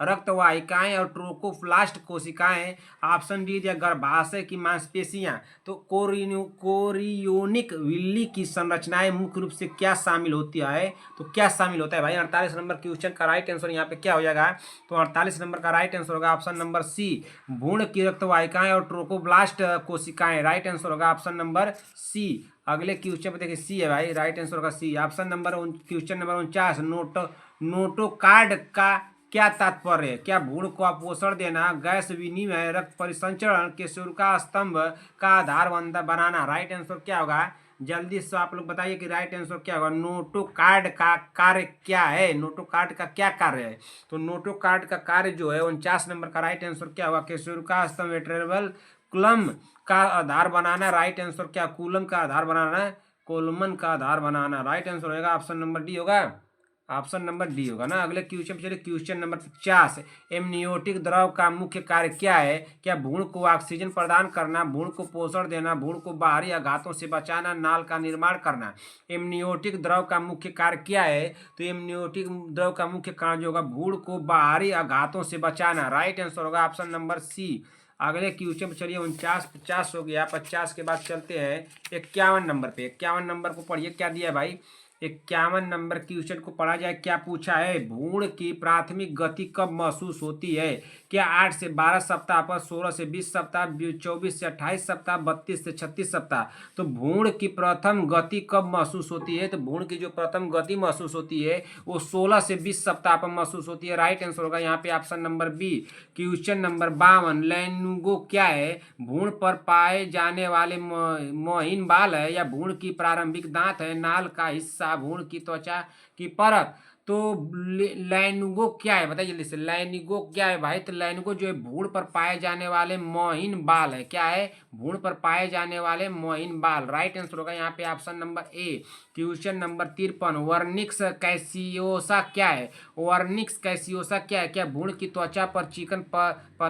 रक्तवाहिकाएं और ट्रोकोप्लास्ट कोशिकाएं। ऑप्शन डी दिया गर्भाशय की मांसपेशियां। तो कोरियोनिक विल्ली की संरचनाएं मुख्य रूप से क्या शामिल होती है, तो क्या शामिल होता है भाई, 48 नंबर क्वेश्चन का राइट आंसर यहाँ पे क्या हो जाएगा, तो 48 नंबर का राइट आंसर होगा ऑप्शन नंबर सी, भ्रूण की रक्तवाहिकाएं और ट्रोकोब्लास्ट कोशिकाएं। राइट आंसर होगा ऑप्शन नंबर सी। अगले क्वेश्चन पे देखिए सी है भाई, राइट आंसर होगा C. Option number question number 49, notochord का क्या तात्पर्य है, क्या भ्रूण को पोषण देना, गैस विनिमय, रक्त परिसंचरण, केशुरका स्तंभ का आधार बनाना। राइट आंसर क्या होगा, जल्दी से आप लोग बताइए कि राइट आंसर क्या होगा। नोटोकार्ड का कार्य क्या है, नोटोकार्ड का क्या कार्य है, तो नोटोकार्ड का कार्य जो है 49 नंबर का राइट आंसर क्या होगा, केशुरका स्तंभ वेट्रेबल कुलम का आधार बनाना। राइट आंसर क्या, कूलम का आधार बनाना, कोलमन का आधार बनाना। राइट आंसर होगा ऑप्शन नंबर डी होगा, ऑप्शन नंबर डी होगा ना। अगले क्वेश्चन चलिए क्वेश्चन नंबर 50, एमनियोटिक द्रव का मुख्य कार्य क्या है, क्या भ्रूण को ऑक्सीजन प्रदान करना, भ्रूण को पोषण देना, भ्रूण को बाहरी आघातों से बचाना, नाल का निर्माण करना। एमनियोटिक द्रव का मुख्य कार्य क्या है, तो एमनियोटिक द्रव का मुख्य कार्य जो होगा भ्रूण को बाहरी आघातों से बचाना। राइट आंसर होगा ऑप्शन नंबर सी। अगले क्वेश्चन चलिए 49 हो गया, 50 के बाद चलते हैं 51 नंबर पे। 51 नंबर को पढ़िए क्या दिया है भाई, 51 नंबर क्वेश्चन को पढ़ा जाए, क्या पूछा है, भ्रूण की प्राथमिक गति कब महसूस होती है, क्या 8 से 12 सप्ताह पर, 16 से 20 सप्ताह, 24 से 28 सप्ताह, 32 से 36 सप्ताह। तो भ्रूण की प्रथम गति कब महसूस होती है, तो भ्रूण की जो प्रथम गति महसूस होती है वो 16 से 20 सप्ताह पर महसूस होती है। राइट आंसर होगा यहाँ पे option number B. Question number 52, lanugo क्या है, भ्रूण पर पाए जाने वाले महीन बाल है, या भ्रूण की प्रारंभिक दांत है, नाल का हिस्सा, भ्रूण की त्वचा की परत। तो लैंगो क्या है बताइए जल्दी से, लैंगो क्या है भाई, तो लैंगो जो है भ्रूण पर पाए जाने वाले महीन बाल है, क्या है, भ्रूण पर पाए जाने वाले महीन बाल। राइट आंसर होगा यहाँ पे option number A. Question number 53, vernix caseosa क्या है, वर्निक्स कैसियोसा क्या है, क्या भ्रूण की त्वचा पर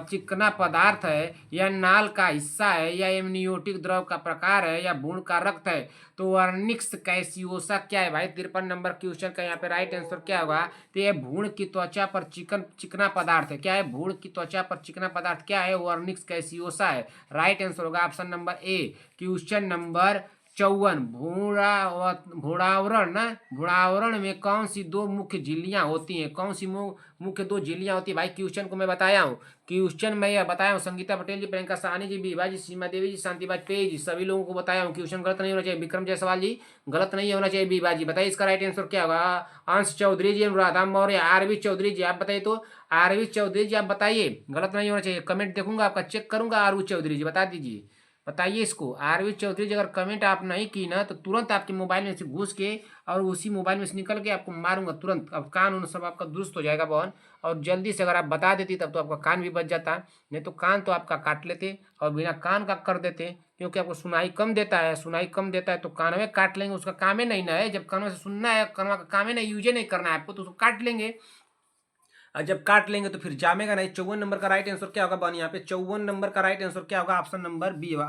चिकना पदार्थ है, या नाल का हिस्सा है, या एमनियोटिक द्रव का प्रकार है, या भ्रूण का रक्त है। तो वर्निक्स कैसियोसा क्या है भाई, 53 नंबर क्वेश्चन का यहाँ पे राइट आंसर क्या होगा, तो ये भ्रूण की त्वचा पर चिकना पदार्थ है, क्या है, भ्रूण की त्वचा पर चिकना पदार्थ क्या है, वर्निक्स कैसियोसा है। राइट आंसर होगा option number A. Question number 54, भ्रूणावरण ना, भ्रूणावरण में कौन सी दो मुख्य झिल्लियां होती हैं, कौन सी मुख्य दो झिल्लियां होती है भाई, क्वेश्चन को मैं बताया हूँ, क्वेश्चन मैं यह बताया हूँ, संगीता पटेल जी, प्रियंका साहनी जी, बीबा जी, सीमा देवी जी, शांतिबाज पेज जी, सभी लोगों को बताया हूँ। क्वेश्चन गलत नहीं होना चाहिए, विक्रम जायसवाल जी गलत नहीं होना चाहिए। बीबा जी बताइए इसका राइट आंसर क्या होगा, अंश चौधरी जी, अनुराधा मौर्य, आरवी चौधरी जी, आप बताइए, तो आरवी चौधरी जी आप बताइए, गलत नहीं होना चाहिए। कमेंट देखूंगा आपका, चेक करूंगा। आरवी चौधरी जी बता दीजिए, बताइए इसको। आरवी चौधरी जी अगर कमेंट आप नहीं की ना तो तुरंत आपके मोबाइल में से घुस के और उसी मोबाइल में से निकल के आपको मारूंगा तुरंत। अब कान उन सब आपका दुरुस्त हो जाएगा बहन, और जल्दी से अगर आप बता देती तब तो आपका कान भी बच जाता, नहीं तो कान तो आपका काट लेते और बिना कान का कर देते, क्योंकि आपको सुनाई कम देता है, सुनाई कम देता है तो कान में काट लेंगे, उसका काम ही नहीं ना है। जब कानों से सुनना है, कानों का काम ही नहीं, यूज नहीं करना है आपको, तो उसको काट लेंगे, और जब काट लेंगे तो फिर जामेगा नहीं। 54 नंबर का राइट आंसर क्या होगा बन, यहाँ पे 54 नंबर का राइट आंसर क्या होगा, ऑप्शन नंबर बी होगा,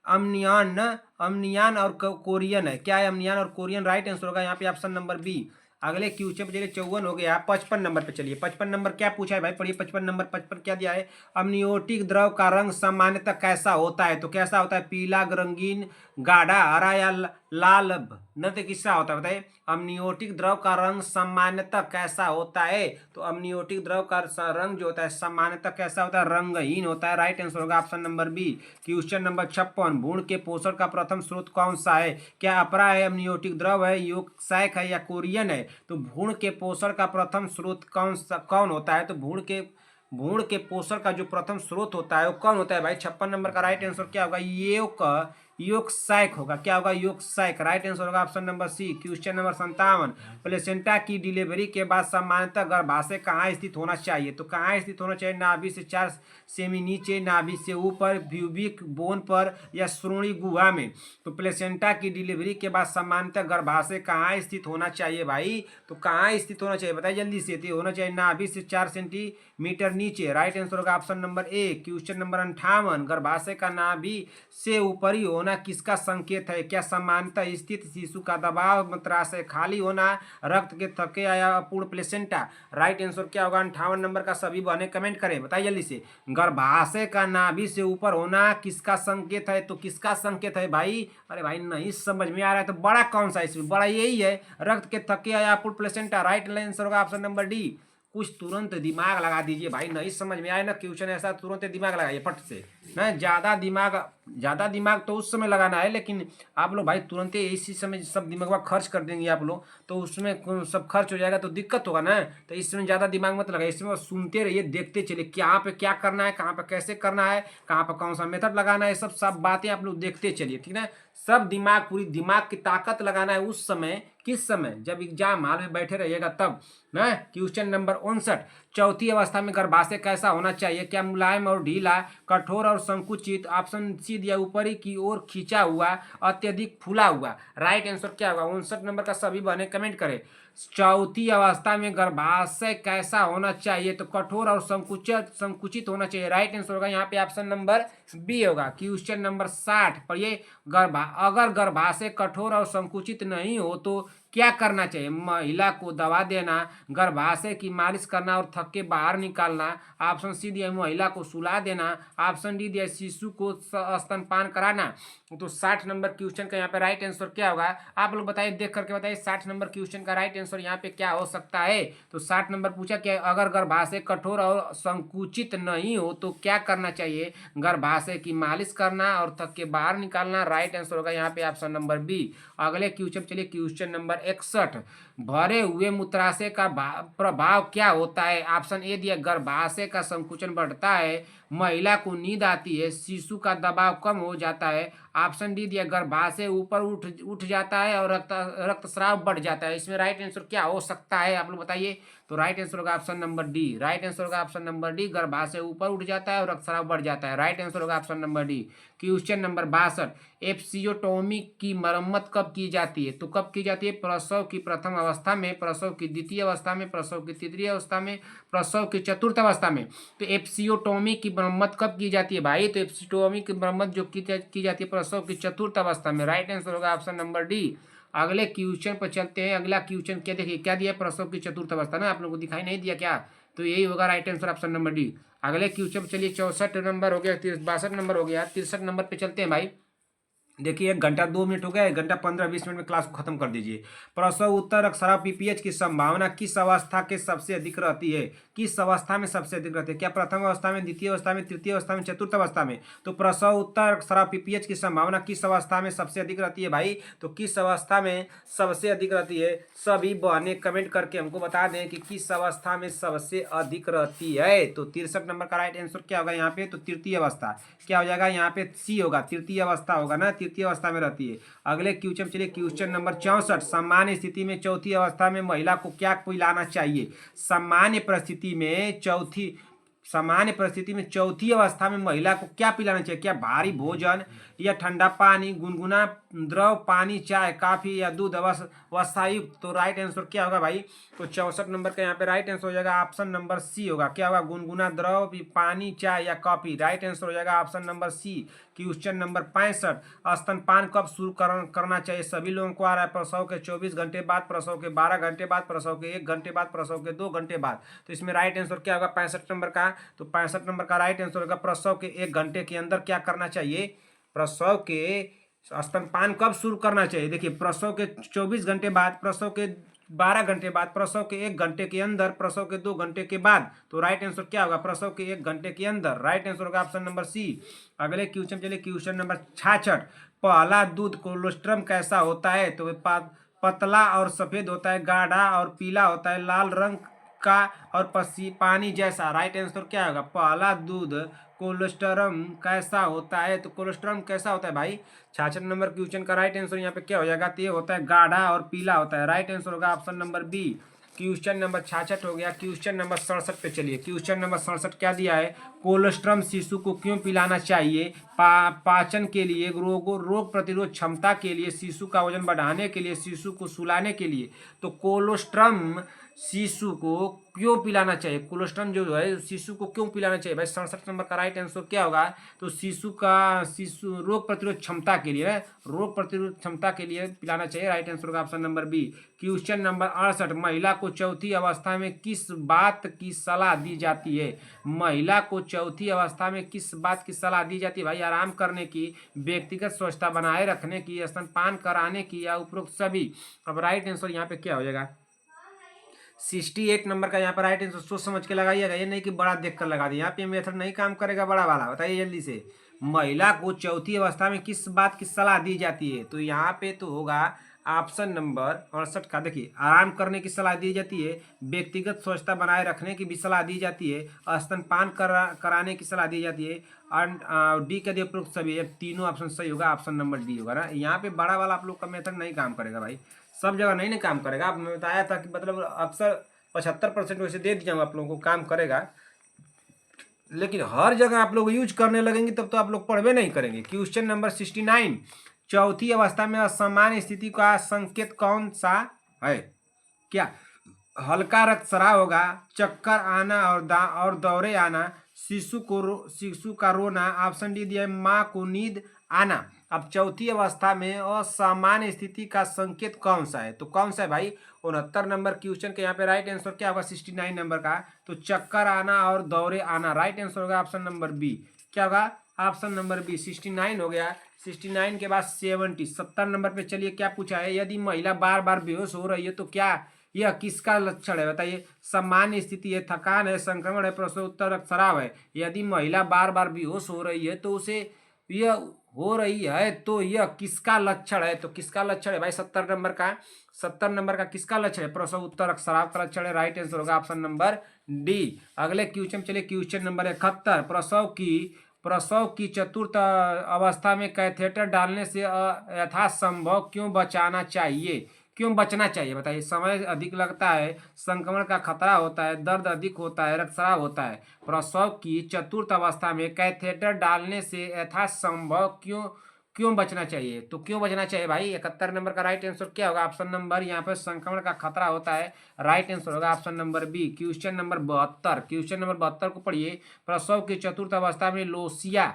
अम्नियान और कोरियन है, क्या है, अम्नियान और कोरियन। राइट आंसर होगा यहाँ पे ऑप्शन नंबर बी। अगले क्वेश्चन पे चलिए 54 हो गया, 55 नंबर पे चलिए। 55 नंबर क्या पूछा है भाई, पढ़िए 55 नंबर। 55 क्या दिया है, अमनियोटिक द्रव का रंग सामान्यतः कैसा होता है? तो कैसा होता है, पीला, रंगीन, गाढ़ा, हरा या लाल? नृत्य किसका होता है बताइए। अमनियोटिक द्रव का रंग सामान्यतः कैसा होता है? तो अमनियोटिक द्रव का रंग जो होता है सामान्यतः कैसा होता है, रंगहीन होता है। राइट आंसर होगा option number B. Question number 56, भ्रूण के पोषण का प्रथम स्रोत कौन सा है? क्या अपरा है, अमनियोटिक द्रव है, योगसायक है या कोरियन है? तो भ्रूण के पोषण का प्रथम स्रोत कौन होता है? तो भ्रूण के पोषण का जो प्रथम स्रोत होता है वो कौन होता है भाई? 56 नंबर का राइट आंसर क्या होगा, योगसायक होगा। क्या होगा, योगसायक। राइट आंसर होगा option number C. Question number 57, placenta की डिलीवरी के बाद सामान्यतः गर्भाशय कहाँ स्थित होना चाहिए? तो कहाँ स्थित होना चाहिए, नाभि से 4 सेमी नीचे, नाभि से ऊपर, प्यूबिक बोन पर या श्रोणि गुहा में? तो प्लेसेंटा की डिलीवरी के बाद सामान्यतः गर्भाशय कहाँ स्थित होना चाहिए भाई? तो कहाँ स्थित होना चाहिए बताइए जल्दी से। तो होना चाहिए नाभि से 4 सेंटीमीटर नीचे। राइट आंसर होगा option number A. Question number 58, गर्भाशय का नाभि से ऊपरी होना किसका संकेत है? क्या सामान्यतः स्थित शिशु का दबाव, मूत्राशय खाली होना, रक्त के थके या अपूर्ण प्लेसेंटा? राइट आंसर क्या होगा 58 नंबर का? सभी बहने कमेंट करें बताइए जल्दी से। गर्भाशय का नाभि से ऊपर होना किसका संकेत है? तो किसका संकेत है भाई? अरे भाई नहीं समझ में आ रहा है तो बड़ा कौन सा? इसमें बड़ा यही है, रक्त के थके या अपूर्ण प्लेसेंटा। राइट आंसर होगा ऑप्शन नंबर डी। कुछ तुरंत दिमाग लगा दीजिए भाई, नहीं समझ में आए ना क्वेश्चन ऐसा तुरंत दिमाग लगाइए फट से ना। ज़्यादा दिमाग तो उस समय लगाना है, लेकिन आप लोग भाई तुरंत इसी समय सब दिमाग खर्च कर देंगे आप लोग, तो उसमें सब खर्च हो जाएगा तो दिक्कत होगा ना। तो इसमें ज़्यादा दिमाग मत लगाइए, इसमें सुनते रहिए, देखते चलिए कहाँ पे क्या करना है, कहाँ पे कैसे करना है, कहाँ पे कौन सा मेथड लगाना है, सब बातें आप लोग देखते चलिए, ठीक है। सब दिमाग, पूरी दिमाग की ताकत लगाना है उस समय, किस समय, जब एग्जाम हॉल में बैठे रहिएगा तब ना। क्वेश्चन नंबर 59, चौथी अवस्था में गर्भाशय कैसा होना चाहिए? क्या मुलायम और ढीला, कठोर और संकुचित? ऑप्शन सी दिया ऊपरी की ओर खींचा हुआ, अत्यधिक फूला हुआ। राइट आंसर क्या होगा 59 नंबर का? सभी बहने कमेंट करें। चौथी अवस्था में गर्भाशय कैसा होना चाहिए? तो कठोर और संकुचित होना चाहिए। राइट आंसर होगा यहाँ पे ऑप्शन नंबर बी होगा। क्वेश्चन नंबर 60 पर ये अगर गर्भाशय कठोर और संकुचित नहीं हो तो क्या करना चाहिए? महिला को दवा देना, गर्भाशय की मालिश करना और थक्के बाहर निकालना। ऑप्शन सी दिया महिला को सुला देना। ऑप्शन डी दिया शिशु को स्तनपान कराना। तो 60 नंबर क्वेश्चन का यहाँ पे राइट आंसर क्या होगा? आप लोग बताइए, देख करके बताइए 60 नंबर क्वेश्चन का राइट आंसर यहाँ पे क्या हो सकता है? तो 60 नंबर पूछा कि अगर गर्भाशय कठोर और संकुचित नहीं हो तो क्या करना चाहिए? गर्भाशय की मालिश करना और थक्के बाहर निकालना। राइट आंसर होगा यहाँ पे ऑप्शन नंबर बी। अगले क्वेश्चन चलिए, क्वेश्चन नंबर 61, भरे हुए मूत्राशय का प्रभाव क्या होता है? ऑप्शन ए दिया गर्भाशय का संकुचन बढ़ता है, महिला को नींद आती है, शिशु का दबाव कम हो जाता है। ऑप्शन डी दिया गर्भाशय ऊपर उठ जाता है और रक्तस्राव बढ़ जाता है। इसमें राइट आंसर क्या हो सकता है आप लोग बताइए। तो राइट आंसर होगा option number D. Right answer होगा ऑप्शन नंबर डी, गर्भाशय ऊपर उठ जाता है और रक्तस्राव बढ़ जाता है। राइट आंसर होगा option number D. Question number 62, episiotomy की मरम्मत कब की जाती है? तो कब की जाती है? प्रसव की प्रथम अवस्था में, प्रसव की द्वितीय अवस्था में, प्रसव की तृतीय अवस्था में, प्रसव की चतुर्थ अवस्था में। तो एपिसियोटोमी की मरम्मत कब की जाती है भाई? तो एपिसियोटोमी की मरम्मत जो की जाती है प्रसव की चतुर्थ अवस्था में। राइट आंसर होगा ऑप्शन नंबर डी। अगले क्वेश्चन पर चलते हैं। अगला क्वेश्चन क्या देखिए, क्या दिया? प्रसव की चतुर्थ अवस्था ना, आप लोगों को दिखाई नहीं दिया क्या? तो यही होगा right answer option number D. अगले क्वेश्चन चलिए, 64 नंबर हो गया, 62 नंबर हो गया, 63 नंबर पे चलते हैं भाई। देखिए 1 घंटा 2 मिनट हो गया, 1 घंटा 15-20 मिनट में क्लास को खत्म कर दीजिए। प्रसव उत्तर रक्तस्राव पीपीएच की संभावना किस अवस्था के सबसे अधिक रहती है? किस अवस्था में सबसे अधिक रहती है? क्या प्रथम अवस्था में, द्वितीय अवस्था में, तृतीय अवस्था में, चतुर्थ अवस्था में? तो प्रसव उत्तर रक्तस्राव पीपीएच की संभावना किस अवस्था में सबसे अधिक रहती है भाई? तो किस अवस्था में सबसे अधिक रहती है? सभी बहने कमेंट करके हमको बता दें कि किस अवस्था में सबसे अधिक रहती है। तो 63 नंबर का राइट आंसर क्या होगा यहाँ पे? तो तृतीय अवस्था। क्या हो जाएगा यहाँ पे? सी होगा, तृतीय अवस्था होगा ना, तृतीय अवस्था में रहती है। अगले क्वेश्चन चलिए, क्वेश्चन नंबर 64, सामान्य स्थिति में चौथी अवस्था में महिला को क्या पिलाना चाहिए? सामान्य परिस्थिति में सामान्य परिस्थिति में चौथी अवस्था में महिला को क्या पिलाना चाहिए? क्या भारी भोजन या ठंडा पानी, गुनगुना द्रव पानी, चाय, कॉफी या दूध अवस्था युक्त? तो राइट आंसर क्या होगा भाई? तो 64 नंबर का यहाँ पे राइट आंसर हो जाएगा ऑप्शन नंबर सी होगा। क्या होगा? गुनगुना द्रव पानी, चाय या कॉफी। राइट आंसर हो जाएगा option number C. Question number 65, स्तनपान कब शुरू करना चाहिए? सभी लोगों को आ रहा है। प्रसव के 24 घंटे बाद, प्रसव के 12 घंटे बाद, प्रसव के 1 घंटे बाद, प्रसव के 2 घंटे बाद। तो इसमें राइट आंसर क्या होगा 65 नंबर का? तो 65 नंबर का राइट आंसर होगा प्रसव के 1 घंटे के अंदर क्या करना चाहिए? प्रसव के स्तनपान कब शुरू करना चाहिए? देखिए, प्रसव के 24 घंटे बाद, प्रसव के 12 घंटे बाद, प्रसव के 1 घंटे के अंदर, प्रसव के 2 घंटे के बाद। तो राइट आंसर क्या होगा? प्रसव के 1 घंटे के अंदर। राइट आंसर होगा ऑप्शन नंबर सी। अगले क्वेश्चन चलिए, क्वेश्चन नंबर 66, पहला दूध कोलोस्ट्रम कैसा होता है? तो पतला और सफेद होता है, गाढ़ा और पीला होता है, लाल रंग का और पानी जैसा। राइट आंसर क्या होगा? पहला दूध कोलेस्ट्रम कैसा होता है? तो कोलेस्ट्रम कैसा होता है भाई? 66 नंबर क्वेश्चन का राइट आंसर यहाँ पे क्या हो जाएगा? तो ये होता है गाढ़ा और पीला होता है। राइट आंसर होगा option number B. Question number 66 हो गया। क्वेश्चन नंबर 67 पे चलिए। क्वेश्चन नंबर 67 क्या दिया है? कोलेस्ट्रम शिशु को क्यों पिलाना चाहिए? पाचन के लिए, रोग प्रतिरोध क्षमता के लिए, शिशु का वजन बढ़ाने के लिए, शिशु को सुलाने के लिए। तो कोलेस्ट्रम शिशु को क्यों पिलाना चाहिए? कोलेस्ट्रम जो है शिशु को क्यों पिलाना चाहिए भाई? 67 नंबर का राइट आंसर क्या होगा? तो शिशु रोग प्रतिरोध क्षमता के लिए, रोग प्रतिरोध क्षमता के लिए पिलाना चाहिए। राइट आंसर होगा option number B. Question number 68, महिला को चौथी अवस्था में किस बात की सलाह दी जाती है? महिला को चौथी अवस्था में किस बात की सलाह दी जाती है भाई? आराम करने की, व्यक्तिगत स्वच्छता बनाए रखने की, स्तनपान कराने की, या उपरोक्त सभी। अब राइट आंसर यहाँ पे क्या हो जाएगा? 68 नंबर का यहाँ पर राइट आंसर सोच समझ के लगाइएगा, ये नहीं कि बड़ा देख कर लगा दिए। यहाँ पे मेथड नहीं काम करेगा बड़ा वाला। बताइए जल्दी से, महिला को चौथी अवस्था में किस बात की सलाह दी जाती है? तो यहाँ पे तो होगा ऑप्शन नंबर 68 का। देखिए, आराम करने की सलाह दी जाती है, व्यक्तिगत स्वच्छता बनाए रखने की भी सलाह दी जाती है, स्तनपान कराने की सलाह दी जाती है, और डी के दिए उपरोक्त सभी। तीनों ऑप्शन सही होगा, ऑप्शन नंबर डी होगा ना। यहाँ पे बड़ा वाला आप लोग का मेथड नहीं काम करेगा भाई, सब जगह नहीं काम करेगा। आप मैं बताया था कि मतलब अक्सर 75% वैसे दे दिया आप लोगों को काम करेगा, लेकिन हर जगह आप लोग यूज करने लगेंगे तब तो आप लोग पढ़वे नहीं करेंगे। क्वेश्चन नंबर 69, चौथी अवस्था में असामान्य स्थिति का संकेत कौन सा है? क्या हल्का रक्तस्राव होगा, चक्कर आना और दौरे आना, शिशु का रोना, ऑप्शन डी दिया है माँ को नींद आना। अब चौथी अवस्था में असामान्य स्थिति का संकेत कौन सा है? तो कौन सा है भाई? 69 नंबर क्वेश्चन के यहाँ पे राइट आंसर क्या होगा 69 नंबर का? तो चक्कर आना और दौरे आना। राइट आंसर होगा ऑप्शन नंबर बी। क्या होगा? Option number B. 69 हो गया। 69 के बाद 70 नंबर पे चलिए, क्या पूछा है? यदि महिला बार बार बेहोश हो रही है तो क्या यह किसका लक्षण है? बताइए। सामान्य स्थिति है, थकान है, संक्रमण है, प्रसवोत्तर रक्तस्राव है। यदि महिला बार बार बेहोश हो रही है तो उसे यह हो रही है तो यह किसका लक्षण है? तो किसका लक्षण है भाई? 70 नंबर का किसका लक्षण है? प्रसव उत्तर रक्तस्राव का लक्षण है। राइट आंसर होगा ऑप्शन नंबर डी। अगले क्वेश्चन चलिए, क्वेश्चन नंबर 71, प्रसव की चतुर्थ अवस्था में कैथेटर डालने से यथासंभव क्यों बचना चाहिए? क्यों बचना चाहिए बताइए। समय अधिक लगता है, संक्रमण का खतरा होता है, दर्द अधिक होता है, रक्तस्राव होता है। प्रसव की चतुर्थ अवस्था में कैथेटर डालने से यथासंभव क्यों बचना चाहिए? तो क्यों बचना चाहिए भाई? 71 नंबर का राइट आंसर क्या होगा? ऑप्शन नंबर यहाँ पर संक्रमण का खतरा होता है। राइट आंसर होगा option number B. Question number 72 को पढ़िए। प्रसव की चतुर्थ अवस्था में लोसिया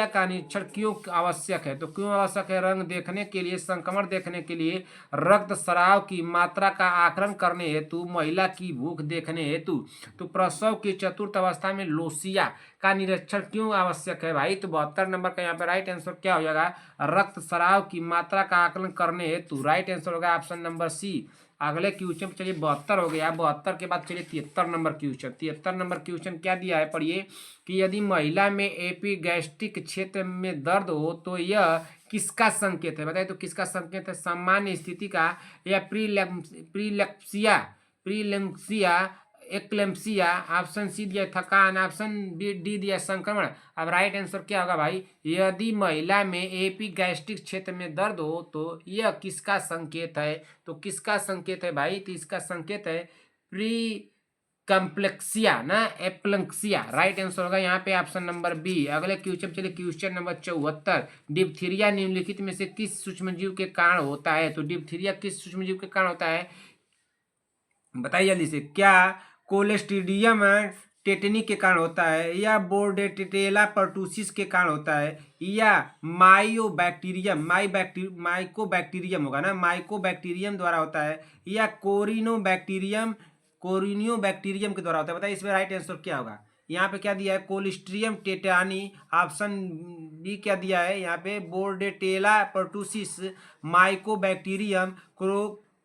का निरीक्षण क्यों आवश्यक है? तो क्यों आवश्यक है? रंग देखने के लिए, संक्रमण देखने के लिए, रक्तस्राव की मात्रा का आकलन करने हेतु, महिला की भूख देखने हेतु। तो प्रसव की चतुर्थ अवस्था में लोसिया का निरीक्षण क्यों आवश्यक है भाई? तो 72 नंबर का यहाँ पे राइट आंसर क्या हो जाएगा? रक्तस्राव की मात्रा का आकलन करने हेतु। राइट आंसर होगा ऑप्शन नंबर सी। अगले क्वेश्चन चलिए, 72 हो गया। 72 के बाद चलिए 73 नंबर क्वेश्चन। 73 नंबर क्वेश्चन क्या दिया है पढ़िए, कि यदि महिला में एपिगैस्ट्रिक क्षेत्र में दर्द हो तो यह किसका संकेत है? बताइए, तो किसका संकेत है? सामान्य स्थिति का, या प्रीलेक्सिया, एक्लेम्सिया, ऑप्शन सी दिया थकान, ऑप्शन डी दिया संक्रमण। अब राइट आंसर क्या होगा भाई? यदि महिला में एपिगैस्ट्रिक क्षेत्र में दर्द हो तो यह किसका संकेत है? तो किसका संकेत है भाई? तो इसका संकेत है कम्प्लेक्सिया ना, एप्लक्सिया। राइट आंसर होगा यहाँ पे ऑप्शन नंबर बी। अगले क्वेश्चन चलिए, क्वेश्चन नंबर 74। डिप्थीरिया निम्नलिखित में से किस सूक्ष्मजीव के कारण होता है? तो डिप्थीरिया किस सूक्ष्मजीव के कारण होता है, बताइए जल्दी से। क्या कोलेस्ट्रीडियम टेटनी के कारण होता है, या बोर्डेटेला पर्टूसिस के कारण होता है, या माइकोबैक्टीरियम माइकोबैक्टीरियम होगा ना, माइकोबैक्टीरियम द्वारा होता है, या कोरिनियोबैक्टीरियम के द्वारा होता है? बताइए इसमें राइट आंसर क्या होगा। यहाँ पे क्या दिया है, कोलिस्ट्रियम टेटानी। ऑप्शन बी क्या दिया है यहाँ पे, बोर्डेटेला पर्टूसिस, माइकोबैक्टीरियम,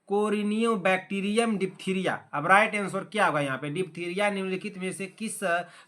कोरिनियोबैक्टीरियम, डिप्थीरिया। अब राइट आंसर क्या होगा यहाँ पे, डिप्थीरिया निम्नलिखित में से किस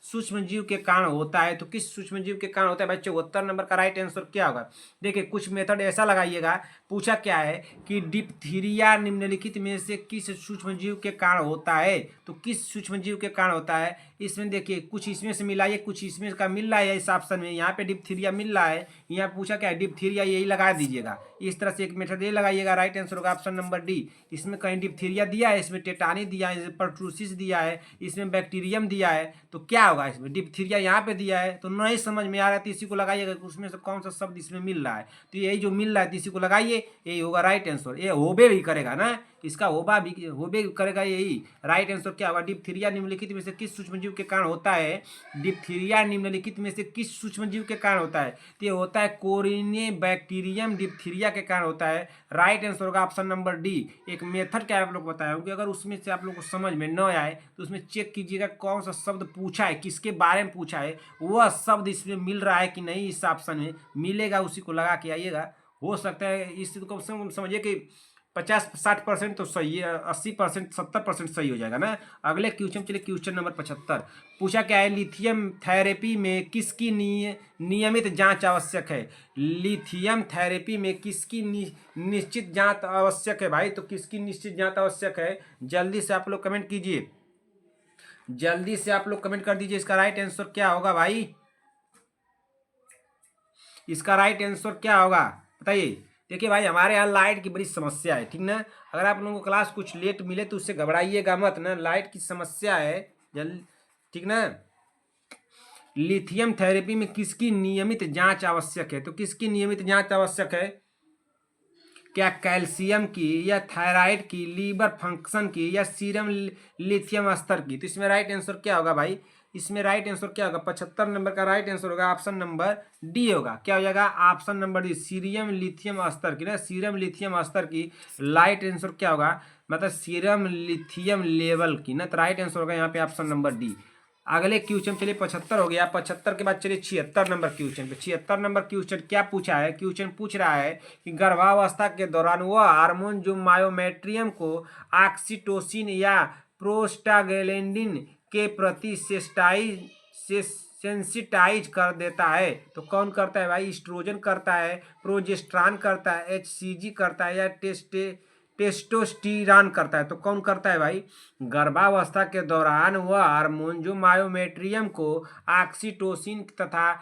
सूक्ष्मजीव के कारण होता है? तो किस सूक्ष्मजीव के कारण होता है बच्चों? 74 नंबर का राइट आंसर क्या होगा? देखिए कुछ मेथड ऐसा लगाइएगा, पूछा क्या है कि डिप्थीरिया निम्नलिखित में से किस सूक्ष्मजीव के कारण होता है, तो किस सूक्ष्मजीव के कारण होता है? इसमें देखिए कुछ इसमें से मिला है, कुछ इसमें का मिल रहा है। इस ऑप्शन में यहाँ पे डिप्थीरिया मिल रहा है, यहाँ पूछा क्या है, डिप्थीरिया, यही लगा दीजिएगा। इस तरह से एक मेथड ये लगाइएगा। राइट आंसर होगा ऑप्शन नंबर डी। इसमें कहीं डिप्थीरिया दिया है, इसमें टेटानी दिया है, इसमें पर्टूसिस दिया है, इसमें बैक्टीरियम दिया है, तो क्या होगा इसमें? डिप्थीरिया यहाँ पे दिया है, तो नहीं समझ में आ रहा है तो इसी को लगाइएगा, उसमें से कौन सा शब्द इसमें मिल रहा है, तो यही जो मिल रहा है तो इसी को लगाइए, यही होगा राइट आंसर। ये होबे भी करेगा ना, इसका होबे करेगा यही। राइट आंसर क्या होगा, डिप्थीरिया निम्नलिखित में से किस सूक्ष्मजीव के कारण होता है? डिप्थीरिया निम्नलिखित में से किस सूक्ष्मजीव के कारण होता है? तो ये होता है कोरिनियोबैक्टीरियम डिप्थीरिया के कारण होता है। राइट आंसर होगा ऑप्शन नंबर डी। एक मेथड क्या है आप लोग बताया, क्योंकि अगर उसमें से आप लोग को समझ में न आए तो उसमें चेक कीजिएगा कौन सा शब्द पूछा है, किसके बारे में पूछा है, वह शब्द इसमें मिल रहा है कि नहीं। इस ऑप्शन में मिलेगा, उसी को लगा के आइएगा। हो सकता है इस चीज को समझिए कि 50-60% तो सही है, 80% 70% सही हो जाएगा ना। अगले क्वेश्चन चलिए, क्वेश्चन नंबर 75। पूछा क्या है, लिथियम थेरेपी में किसकी नियमित जांच आवश्यक है? लिथियम थेरेपी में किसकी निश्चित जांच आवश्यक है भाई? तो किसकी निश्चित जांच आवश्यक है? जल्दी से आप लोग कमेंट कीजिए, जल्दी से आप लोग कमेंट कर दीजिए। इसका राइट आंसर क्या होगा भाई? इसका राइट आंसर क्या होगा बताइए। देखिए भाई, हमारे यहाँ लाइट की बड़ी समस्या है, ठीक ना। अगर आप लोगों को क्लास कुछ लेट मिले तो उससे घबराइएगा मत ना, लाइट की समस्या है जल्दी, ठीक ना। लिथियम थेरेपी में किसकी नियमित जांच आवश्यक है? तो किसकी नियमित जांच आवश्यक है? क्या कैल्शियम की, या थायराइड की, लीवर फंक्शन की, या सीरम लिथियम स्तर की? तो इसमें राइट आंसर क्या होगा भाई? इसमें राइट आंसर क्या होगा? 75 नंबर का राइट आंसर होगा ऑप्शन नंबर डी होगा। क्या हो जाएगा? Option number D, serum lithium स्तर की ना, सीरम लिथियम स्तर की। राइट आंसर क्या होगा, मतलब सीरम लिथियम लेवल की ना, तो राइट आंसर होगा यहाँ पे ऑप्शन नंबर डी। अगले क्वेश्चन चलिए, 75 हो गया। 75 के बाद चलिए 76 नंबर क्वेश्चन पे। 76 नंबर क्वेश्चन क्या पूछा है? क्वेश्चन पूछ रहा है कि गर्भावस्था के दौरान वह हार्मोन जो मायोमेट्रियम को ऑक्सीटोसिन या प्रोस्टाग्लैंडिन के प्रति सेंसिटाइज कर देता है, तो कौन करता है भाई? एस्ट्रोजन करता है, प्रोजेस्टेरॉन करता है, एचसीजी करता है, या टेस्टोस्टेरोन करता है? तो कौन करता है भाई? गर्भावस्था के दौरान वह हार्मोन जो मायोमेट्रियम को ऑक्सीटोसिन तथा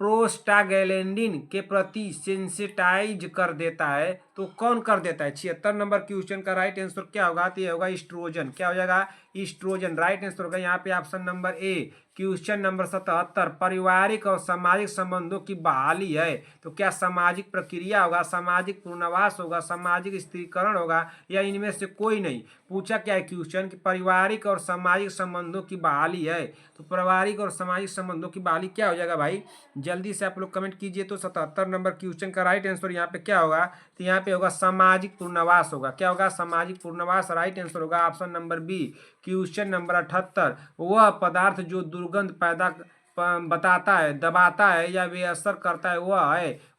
प्रोस्टाग्लैंडिन के प्रति सेंसिटाइज कर देता है, तो कौन कर देता है? 76 नंबर क्वेश्चन का राइट आंसर क्या होगा? तो ये होगा एस्ट्रोजन। क्या हो जाएगा? एस्ट्रोजन। राइट आंसर होगा यहाँ पे option number A. Question number 77, पारिवारिक और सामाजिक संबंधों की बहाली है, तो क्या सामाजिक प्रक्रिया होगा, सामाजिक पुनर्वास होगा, सामाजिक स्थिरीकरण होगा, या इनमें से कोई नहीं? पूछा क्या है क्वेश्चन कि पारिवारिक और सामाजिक संबंधों की बहाली है, तो पारिवारिक और सामाजिक संबंधों की बहाली क्या हो जाएगा भाई? जल्दी से आप लोग कमेंट कीजिए। तो 77 नंबर क्वेश्चन का राइट आंसर यहाँ पे क्या होगा? तो यहाँ पे होगा सामाजिक पुनर्वास होगा। क्या होगा? सामाजिक पुनर्वास। राइट आंसर होगा option number B. Question number 78, वह पदार्थ जो दुर्गंध पैदा बताता है, दबाता है या बेअसर करता है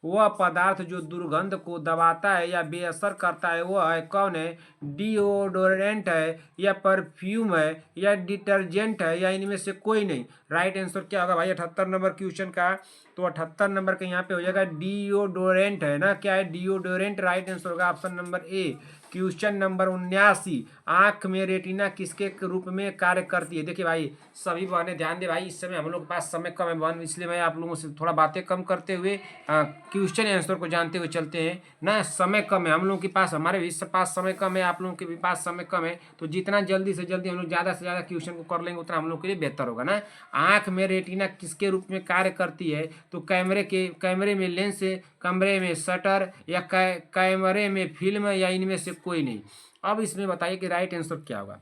वह पदार्थ जो दुर्गंध को दबाता है या बेअसर करता है वह है कौन है? डिओडोरेंट है, या परफ्यूम है, या डिटर्जेंट है, या इनमें से कोई नहीं? राइट आंसर क्या होगा भाई 78 नंबर क्वेश्चन का? तो 78 नंबर का यहाँ पे हो जाएगा डिओडोरेंट है ना, क्या है डिओडोरेंट, राइट आंसर होगा option number A. Question number 79, आंख में रेटिना किसके रूप में कार्य करती है? देखिए भाई सभी बहने ध्यान दे भाई, इस समय हम लोग के पास समय कम है बहन, इसलिए मैं आप लोगों से थोड़ा बातें कम करते हुए क्वेश्चन आंसर को जानते हुए चलते हैं ना। समय कम है हम लोगों के पास, हमारे भी पास समय कम है, आप लोगों के भी पास समय कम है, तो जितना जल्दी से जल्दी हम लोग ज़्यादा से ज़्यादा क्वेश्चन को कर लेंगे उतना हम लोग के लिए बेहतर होगा ना। आंख में रेटिना किसके रूप में कार्य करती है? तो कैमरे में लेंस, कमरे में शटर, या कैमरे में फिल्म, या इनमें से कोई नहीं। अब इसमें बताइए कि राइट आंसर क्या होगा?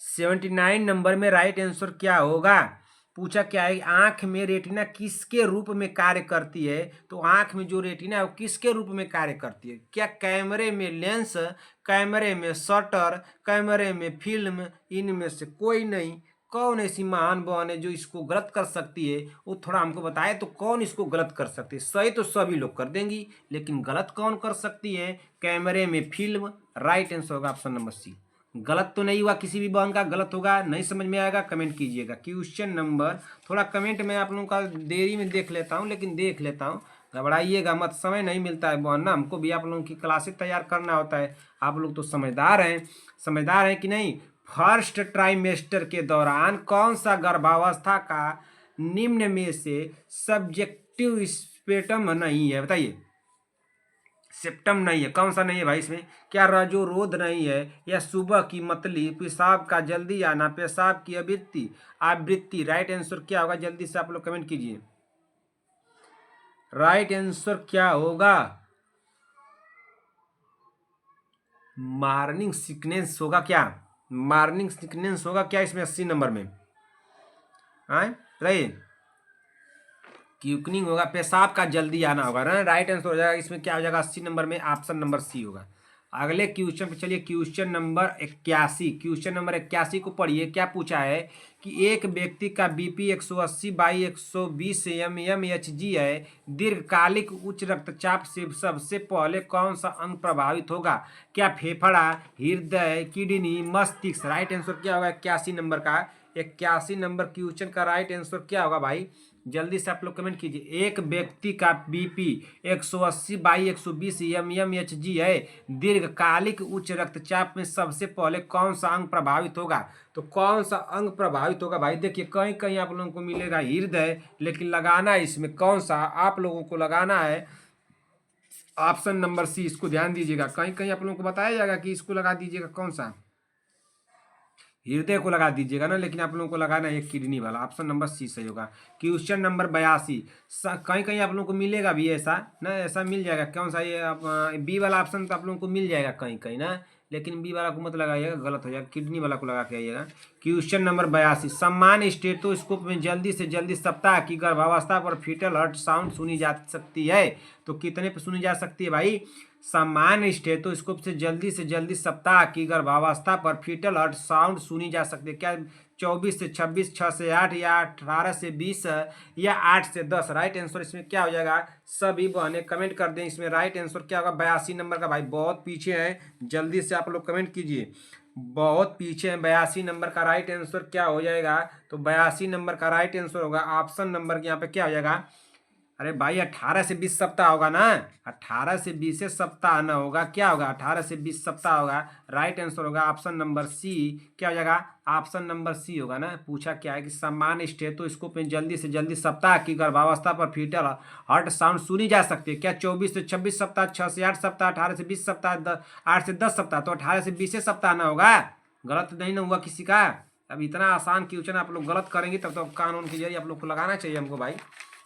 79 नंबर में राइट आंसर क्या होगा? पूछा क्या है, आंख में रेटिना किसके रूप में कार्य करती है? तो आंख में जो रेटिना है वो किसके रूप में कार्य करती है? क्या कैमरे में लेंस, कैमरे में शटर, कैमरे में फिल्म, इनमें से कोई नहीं। कौन ऐसी महान बहन है जो इसको गलत कर सकती है? वो थोड़ा हमको बताए तो कौन इसको गलत कर सकती है? सही तो सभी लोग कर देंगी, लेकिन गलत कौन कर सकती है? कैमरे में फिल्म, राइट आंसर होगा ऑप्शन नंबर सी। गलत तो नहीं हुआ, किसी भी बहन का गलत होगा, नहीं समझ में आएगा कमेंट कीजिएगा। क्वेश्चन नंबर, थोड़ा कमेंट में आप लोगों का देरी में देख लेता हूँ, लेकिन देख लेता हूँ, घबराइएगा मत, समय नहीं मिलता है बहन ना, हमको भी आप लोगों की क्लासेस तैयार करना होता है। आप लोग तो समझदार हैं, समझदार हैं कि नहीं? फर्स्ट ट्राइमेस्टर के दौरान कौन सा गर्भावस्था का निम्न में से सब्जेक्टिव स्पेटम नहीं है? बताइए, सेप्टम नहीं है, कौन सा नहीं है भाई इसमें? क्या रजोरोध नहीं है, या सुबह की मतली, पेशाब का जल्दी आना, पेशाब की आवृत्ति? राइट आंसर क्या होगा? जल्दी से आप लोग कमेंट कीजिए, राइट आंसर क्या होगा? मॉर्निंग सिकनेस होगा क्या? मॉर्निंग सिकनेस होगा क्या इसमें 80 नंबर में? बताइए, क्यूकनिंग होगा, पेशाब का जल्दी आना होगा ना, राइट आंसर हो जाएगा। इसमें क्या हो जाएगा 80 नंबर में? ऑप्शन नंबर सी होगा। अगले क्वेश्चन पे चलिए, क्वेश्चन नंबर 81। क्वेश्चन नंबर 81 को पढ़िए, क्या पूछा है कि एक व्यक्ति का बीपी 180 बाई 120 mmHg है, दीर्घकालिक उच्च रक्तचाप से सबसे पहले कौन सा अंग प्रभावित होगा? क्या फेफड़ा, हृदय, किडनी, मस्तिष्क? राइट आंसर क्या होगा 81 नंबर का? 81 नंबर क्वेश्चन का राइट आंसर क्या होगा भाई? जल्दी से आप लोग कमेंट कीजिए। एक व्यक्ति का बीपी 180 बाई 120 mmHg है, दीर्घकालिक उच्च रक्तचाप में सबसे पहले कौन सा अंग प्रभावित होगा? तो कौन सा अंग प्रभावित होगा भाई? देखिए कहीं कहीं आप लोगों को मिलेगा हृदय, लेकिन लगाना है इसमें कौन सा आप लोगों को लगाना है? ऑप्शन नंबर सी, इसको ध्यान दीजिएगा, कहीं कहीं आप लोगों को बताया जाएगा कि इसको लगा दीजिएगा, कौन सा? हृदय को लगा दीजिएगा ना, लेकिन आप लोगों को लगाना है किडनी वाला, ऑप्शन नंबर सी सही होगा। क्वेश्चन नंबर 82, कहीं कहीं आप लोगों को मिलेगा भी ऐसा ना, ऐसा मिल जाएगा, कौन सा? ये बी वाला ऑप्शन तो आप लोगों को मिल जाएगा कहीं कहीं ना, लेकिन बी वाला को मत लगाइएगा, गलत हो जाएगा, किडनी वाला को लगा के आइएगा। क्वेश्चन नंबर 82, सम्मान स्टेथोस्कोप में जल्दी से जल्दी सप्ताह की गर्भावस्था पर फीटल हार्ट साउंड सुनी जा सकती है? तो कितने पे सुनी जा सकती है भाई? सामान्य स्टेथोस्कोप से जल्दी सप्ताह की गर्भावस्था पर फीटल हार्ट साउंड सुनी जा सकती है। क्या 24 से 26, 6 से 8, या 18 से 20, या 8 से 10? राइट आंसर इसमें क्या हो जाएगा? सभी बहने कमेंट कर दें, इसमें राइट आंसर क्या होगा 82 नंबर का? भाई बहुत पीछे है, जल्दी से आप लोग कमेंट कीजिए, बहुत पीछे है। 82 नंबर का राइट आंसर क्या हो जाएगा? तो 82 नंबर का राइट आंसर होगा ऑप्शन नंबर यहाँ पे क्या हो जाएगा? अरे भाई 18 से 20 सप्ताह होगा ना, 18 से 20 सप्ताह ना होगा, क्या होगा? 18 से 20 सप्ताह होगा, राइट आंसर होगा ऑप्शन नंबर सी। क्या हो जाएगा? ऑप्शन नंबर सी होगा ना। पूछा क्या है कि सामान्य स्टेथोस्कोप में जल्दी से जल्दी सप्ताह की गर्भावस्था पर फीटल हार्ट साउंड सुनी जा सकती है। क्या 24 से 26 सप्ताह, 6 से 8 सप्ताह, 18 से 20 सप्ताह, 8 से 10 सप्ताह? तो 18 से 20 सप्ताह ना होगा, गलत नहीं ना हुआ किसी का। अब इतना आसान क्वेश्चन आप लोग गलत करेंगे तब तो कानून के जरिए आप लोग को लगाना चाहिए हमको भाई।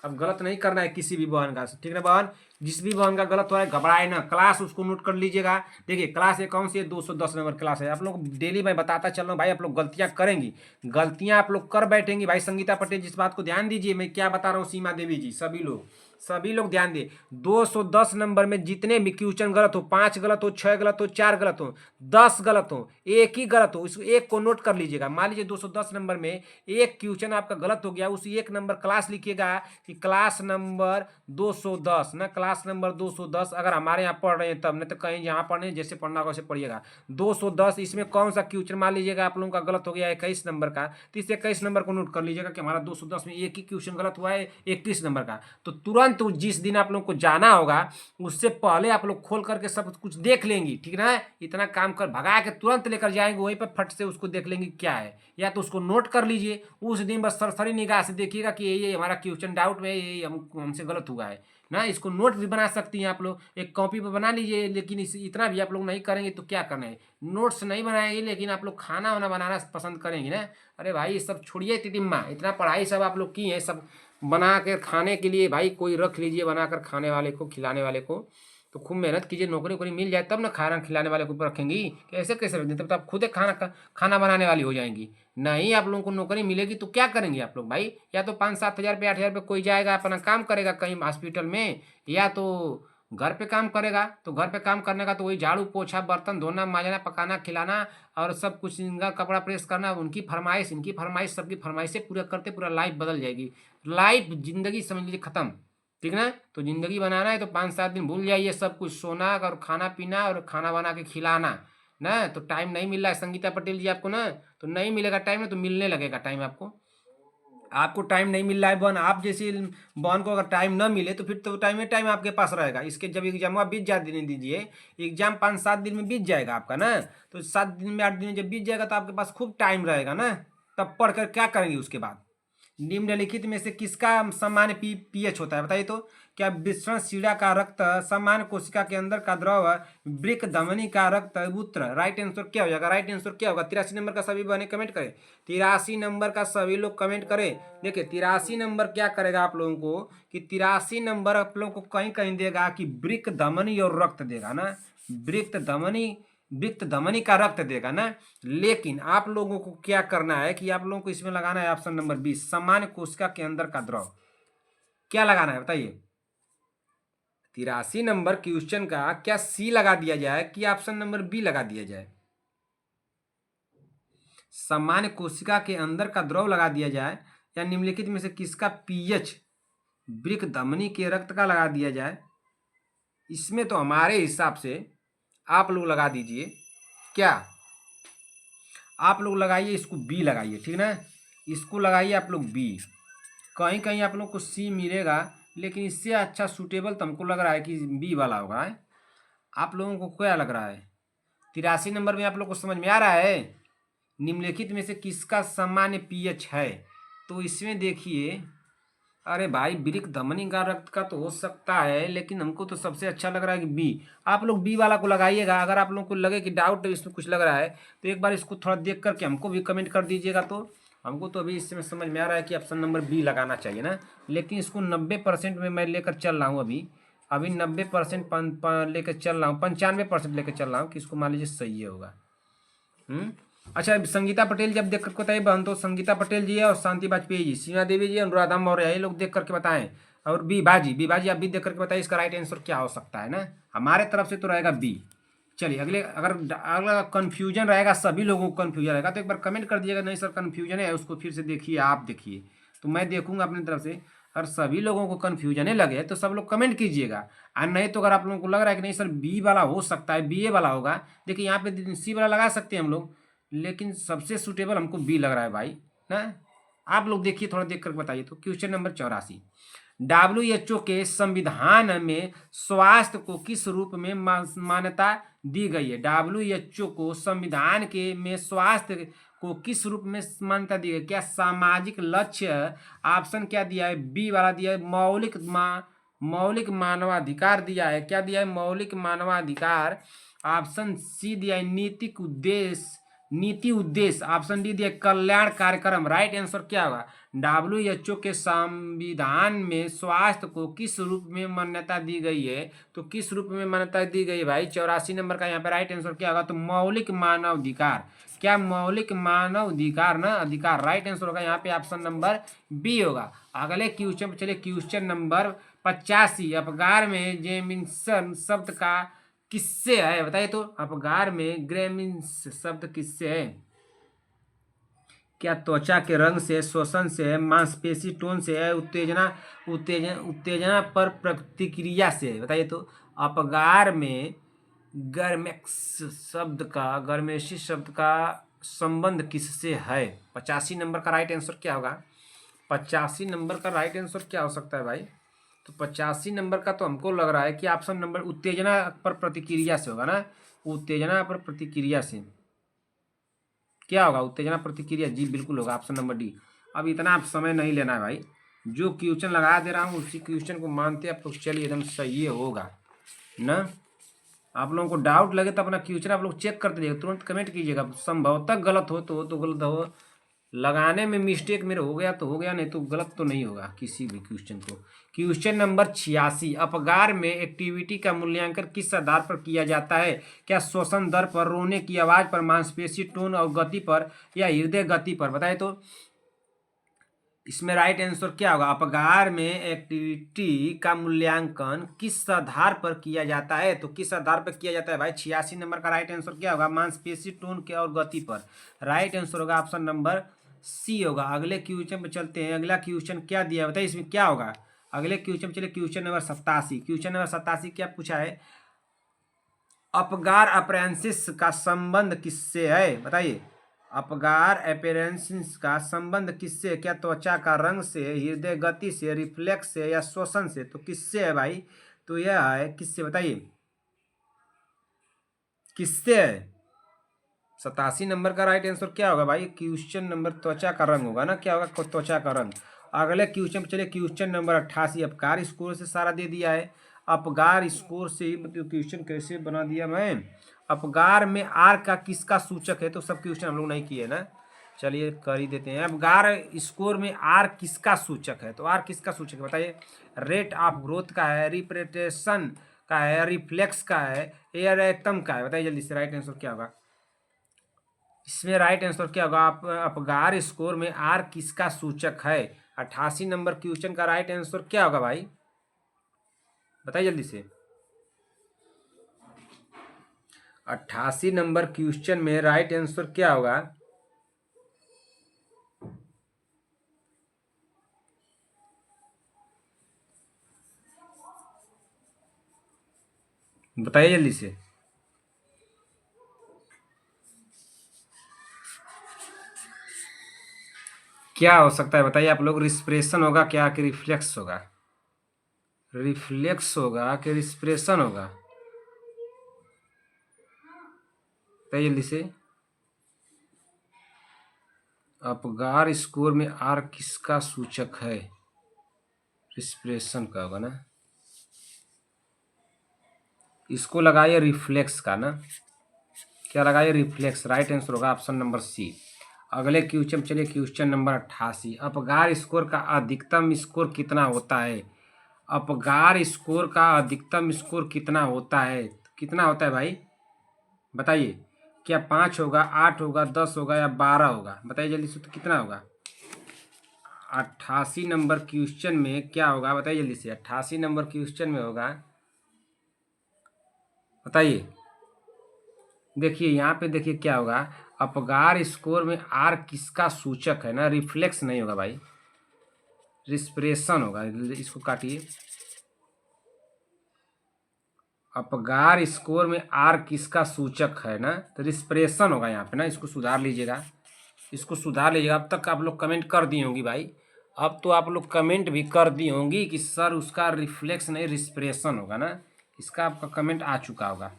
अब गलत नहीं करना है किसी भी बहन का, ठीक है बहन? जिस भी बहन का गलत हो रहा है घबराए ना, क्लास उसको नोट कर लीजिएगा। देखिए क्लास ये कौन सी है? 210 नंबर क्लास है। आप लोग डेली मैं बताता चल रहा हूँ भाई, आप लोग गलतियाँ करेंगी, गलतियाँ आप लोग कर बैठेंगी भाई। संगीता पटेल जिस बात को ध्यान दीजिए, मैं क्या बता रहा हूँ, सीमा देवी जी, सभी लोग ध्यान दिए। 210 नंबर में जितने भी क्वेश्चन गलत हो, 5 गलत हो, 6 गलत हो, 4 गलत हो, 10 गलत हो, एक ही गलत हो, इसको एक को नोट कर लीजिएगा। मान लीजिए 210 नंबर में एक क्वेश्चन आपका गलत हो गया, उसी एक नंबर क्लास लिखिएगा कि क्लास नंबर 210 ना, क्लास नंबर 210 अगर हमारे यहाँ पढ़ रहे हैं तब, नहीं तो कहीं जहाँ पढ़ने जैसे पढ़ना होगा वैसे पढ़िएगा। 210 इसमें कौन सा क्वेश्चन मान लीजिएगा आप लोगों का गलत हो गया 21 नंबर का, तो इस 21 नंबर को नोट कर लीजिएगा कि हमारा 210 में एक ही क्वेश्चन गलत हुआ है 31 नंबर का। तो तुरंत जिस दिन आप लोग को जाना होगा उससे पहले आप लोग खोल करके सब कुछ देख लेंगी, ठीक ना। इतना काम कर भगा के तुरंत लेकर जाएंगे, वहीं पर फट से उसको देख लेंगे क्या है, या तो उसको नोट कर लीजिए उस दिन, बस सरसरी निगाह से देखिएगा कि ये हमारा क्वेश्चन डाउट में ये हमसे गलत हुआ है ना। इसको नोट भी बना सकती हैं आप लोग, एक कॉपी पर बना लीजिए, लेकिन इतना भी आप लोग नहीं करेंगे तो क्या करना है, नोट्स नहीं बनाएंगे लेकिन आप लोग खाना वाना बनाना पसंद करेंगे ना। अरे भाई ये सब छोड़िए तितिम्मा, इतना पढ़ाई सब आप लोग की है, सब बना कर खाने के लिए भाई कोई रख लीजिए बनाकर खाने वाले को, खिलाने वाले को। तो खूब मेहनत कीजिए, नौकरी वोकरी मिल जाए तब ना खाना खिलाने वाले को रखेंगी, कैसे कैसे रख दें, तब तो आप खुद खाना बनाने वाली हो जाएंगी। नहीं आप लोगों को नौकरी मिलेगी तो क्या करेंगे आप लोग भाई, या तो 5-7 हज़ार रुपये 8 हज़ार रुपये कोई जाएगा अपना काम करेगा कहीं हॉस्पिटल में, या तो घर पे काम करेगा। तो घर पे काम करने का तो वही झाड़ू पोछा बर्तन धोना मांजना पकाना खिलाना और सब कुछ, इनका कपड़ा प्रेस करना, उनकी फरमाइश इनकी फरमाइश सबकी फरमाइशें पूरा करते पूरा लाइफ बदल जाएगी, लाइफ जिंदगी समझ लीजिए खत्म, ठीक ना। तो जिंदगी बनाना है तो 5-7 दिन भूल जाइए सब कुछ, सोना और खाना पीना और खाना बना के खिलाना ना। तो टाइम नहीं मिल रहा है संगीता पटेल जी आपको ना, तो नहीं मिलेगा टाइम ना, तो मिलने लगेगा टाइम आपको। आपको टाइम नहीं मिल रहा है बहन, आप जैसी बहन को अगर टाइम ना मिले तो फिर तो टाइम आपके पास रहेगा। इसके जब एग्जाम बीत जा देने दीजिए, एग्जाम 5-7 दिन में बीत जाएगा आपका ना, तो 7 दिन में 8 दिन में जब बीत जाएगा तो आपके पास खूब टाइम रहेगा ना। तब पढ़ कर क्या करेंगे उसके बाद। निम्नलिखित में से किसका सामान्य पीएच होता है बताइए तो। क्या विसरण शिरा का रक्त, सामान्य कोशिका के अंदर का द्रव, वृक्क धमनी का रक्त, मूत्र। राइट आंसर क्या हो जाएगा, राइट आंसर क्या होगा। 83 नंबर का सभी बने कमेंट करें, 83 नंबर का सभी लोग कमेंट करें। देखिए 83 नंबर क्या करेगा आप लोगों को, कि 83 नंबर आप लोगों को कहीं कहीं देगा कि वृक्क धमनी और रक्त देगा ना, वृक्क धमनी का रक्त देगा ना। लेकिन आप लोगों को क्या करना है कि आप लोगों को इसमें लगाना है ऑप्शन नंबर 20, सामान्य कोशिका के अंदर का द्रव। क्या लगाना है बताइए। 83 नंबर क्वेश्चन का क्या सी लगा दिया जाए कि ऑप्शन नंबर बी लगा दिया जाए, सामान्य कोशिका के अंदर का द्रव लगा दिया जाए, या निम्नलिखित में से किसका पीएच वृक्क धमनी के रक्त का लगा दिया जाए। इसमें तो हमारे हिसाब से आप लोग लगा दीजिए, क्या आप लोग लगाइए इसको बी लगाइए, ठीक ना। इसको लगाइए आप लोग बी, कहीं कहीं आप लोग को सी मिलेगा, लेकिन इससे अच्छा सूटेबल तो हमको लग रहा है कि बी वाला होगा है। आप लोगों को क्या लग रहा है। 83 नंबर में आप लोग को समझ में आ रहा है, निम्नलिखित में से किसका सामान्य पीएच है। तो इसमें देखिए, अरे भाई वृक्क धमनी का रक्त का तो हो सकता है, लेकिन हमको तो सबसे अच्छा लग रहा है कि बी। आप लोग बी वाला को लगाइएगा। अगर आप लोगों को लगे कि डाउट इसमें कुछ लग रहा है तो एक बार इसको थोड़ा देख करके हमको भी कमेंट कर दीजिएगा। तो हमको तो अभी इसमें समझ में आ रहा है कि ऑप्शन नंबर बी लगाना चाहिए ना, लेकिन इसको 90% में मैं लेकर चल रहा हूँ अभी 90% लेकर चल रहा हूँ, 95% लेकर चल रहा हूँ कि इसको मान लीजिए सही होगा। अच्छा संगीता पटेल जब देख करके बताइए बहन, तो संगीता पटेल जी है और शांति वाजपेयी जी, सीमा देवी जी, अनुराधा मौर्य, ये लोग देख करके बताएं। और बी बाजी आप भी देख करके बताइए इसका राइट आंसर क्या हो सकता है ना। हमारे तरफ से तो रहेगा बी। चलिए अगले, अगर कन्फ्यूजन रहेगा, सभी लोगों को कन्फ्यूजन रहेगा तो एक बार कमेंट कर दीजिएगा नहीं सर कन्फ्यूजन है, उसको फिर से देखिए, आप देखिए तो मैं देखूंगा अपनी तरफ से। अगर सभी लोगों को कन्फ्यूजन लगे तो सब लोग कमेंट कीजिएगा, और नहीं तो अगर आप लोगों को लग रहा है कि नहीं सर बी वाला हो सकता है, बी ए वाला होगा, देखिए यहाँ पे सी वाला लगा सकते हैं हम लोग, लेकिन सबसे सूटेबल हमको बी लग रहा है भाई ना। आप लोग देखिए, थोड़ा देख कर बताइए। तो क्वेश्चन नंबर 84, WHO के संविधान में स्वास्थ्य को किस रूप में मान्यता दी गई है। WHO को संविधान के में स्वास्थ्य को किस रूप में मान्यता दी गई। क्या सामाजिक लक्ष्य, ऑप्शन क्या दिया है, बी वाला दिया है मौलिक मानवाधिकार दिया है। क्या दिया है, मौलिक मानवाधिकार। ऑप्शन सी दिया है नीति उद्देश्य। ऑप्शन डी दिया कल्याण कार्यक्रम। राइट आंसर क्या होगा। WHO के संविधान में स्वास्थ्य को किस रूप में मान्यता दी गई है, तो किस रूप में मान्यता दी गई है भाई। 84 नंबर का यहाँ पे राइट आंसर क्या होगा, तो मौलिक मानव अधिकार। क्या मौलिक मानव अधिकार ना, अधिकार। राइट आंसर होगा यहाँ पे ऑप्शन नंबर बी होगा। अगले क्वेश्चन पे चलिए, क्वेश्चन नंबर 85, अपगार में जेमिन्सन शब्द का किससे है बताइए तो। अपगार में ग्रेमिन्स शब्द किससे है। क्या त्वचा के रंग से, श्वसन से, मांसपेशी टोन से, उत्तेजना उत्तेजना उत्तेजना पर प्रतिक्रिया से? बताइए तो। अपगार में गर्मेशी शब्द का संबंध किससे है? 85 नंबर का राइट आंसर क्या होगा? 85 नंबर का राइट आंसर क्या हो सकता है भाई? तो 85 नंबर का तो हमको लग रहा है कि ऑप्शन नंबर उत्तेजना पर प्रतिक्रिया से होगा ना। उत्तेजना पर प्रतिक्रिया से क्या होगा? उत्तेजना प्रतिक्रिया, जी बिल्कुल होगा, ऑप्शन नंबर डी। अब इतना आप समय नहीं लेना है भाई, जो क्वेश्चन लगा दे रहा हूँ उसी क्वेश्चन को मानते आप लोग चलिए, एकदम सही होगा ना। आप लोगों को डाउट लगे तो अपना क्वेश्चन आप लोग चेक करते जाइए, तुरंत कमेंट कीजिएगा। संभवतः गलत हो तो गलत हो, लगाने में मिस्टेक मेरे हो गया तो हो गया, नहीं तो गलत तो नहीं होगा किसी भी क्वेश्चन को। क्वेश्चन नंबर 86, अपगार में एक्टिविटी का मूल्यांकन किस आधार पर किया जाता है? क्या श्वसन दर पर, रोने की आवाज पर, मांसपेशी टोन और गति पर, या हृदय गति पर? बताए तो। इसमें राइट आंसर क्या होगा? अपगार में एक्टिविटी का मूल्यांकन किस आधार पर किया जाता है? तो किस आधार पर किया जाता है भाई? 86 नंबर का राइट आंसर क्या होगा? मांसपेशी टोन के और गति पर। राइट आंसर होगा ऑप्शन नंबर सी होगा। अगले क्वेश्चन पे चलते हैं। अगला क्वेश्चन क्या दिया बताइए, इसमें क्या होगा? अगले क्वेश्चन चलिए, क्वेश्चन नंबर 87। क्वेश्चन नंबर 87 क्या पूछा है? अपगार अपरेंसिस का संबंध किससे है? बताइए। अपगार अपरेंसिस का संबंध किससे? क्या त्वचा का रंग से, हृदय गति से, रिफ्लेक्स से, या श्वसन से? तो किससे है भाई? तो यह है किससे बताइए, किससे है? 87 नंबर का राइट आंसर क्या होगा भाई? क्वेश्चन नंबर त्वचा का रंग होगा ना। क्या होगा? त्वचा का रंग। अगले क्वेश्चन पे चलिए, क्वेश्चन नंबर 88। अपगार स्कोर से सारा दे दिया है। अपगार स्कोर से मतलब क्वेश्चन कैसे बना दिया मैं? अपगार में आर का किसका सूचक है? तो सब क्वेश्चन हम लोग नहीं किए ना, चलिए कर ही देते हैं। अपगार स्कोर में आर किसका सूचक है? तो आर किसका सूचक है बताइए? रेट ऑफ ग्रोथ का है, रिप्रेटेशन का है, रिफ्लेक्स का है, एयर एक्टम का है? बताइए जल्दी से, राइट आंसर क्या होगा? इसमें राइट आंसर क्या होगा? अपगार स्कोर में आर किसका सूचक है? 88 नंबर क्वेश्चन का राइट आंसर क्या होगा भाई? बताइए जल्दी से। 88 नंबर क्वेश्चन में राइट आंसर क्या होगा? बताइए जल्दी से। क्या हो सकता है बताइए आप लोग? रिस्पिरेशन होगा क्या कि रिफ्लेक्स होगा? रिफ्लेक्स होगा कि रिस्पिरेशन होगा? बताइए जल्दी से। अपगार स्कोर में आर किसका सूचक है? रिस्पिरेशन का होगा ना। इसको लगाइए रिफ्लेक्स का ना। क्या लगाइए? रिफ्लेक्स। राइट आंसर होगा ऑप्शन नंबर सी। अगले क्वेश्चन चलिए, क्वेश्चन नंबर 88। अपगार स्कोर का अधिकतम स्कोर कितना होता है? अपगार स्कोर का अधिकतम स्कोर कितना होता है? कितना होता है भाई बताइए? क्या 5 होगा, 8 होगा, 10 होगा, या 12 होगा? बताइए जल्दी से, तो कितना होगा? 88 नंबर क्वेश्चन में क्या होगा बताइए जल्दी से। 88 नंबर क्वेश्चन में होगा, बताइए। देखिए यहाँ पे, देखिए क्या होगा? अपगार स्कोर में आर किसका सूचक है ना, रिफ्लेक्स नहीं होगा भाई, रिस्पिरेशन होगा। इसको काटिए। अपगार स्कोर में आर किसका सूचक है ना, तो रिस्पिरेशन होगा यहाँ पे ना। इसको सुधार लीजिएगा, इसको सुधार लीजिएगा। अब तक आप लोग कमेंट कर दी होंगी भाई, अब तो आप लोग कमेंट भी कर दी होंगी कि सर उसका रिफ्लेक्स नहीं रिस्पिरेशन होगा ना। इसका आपका कमेंट आ चुका होगा,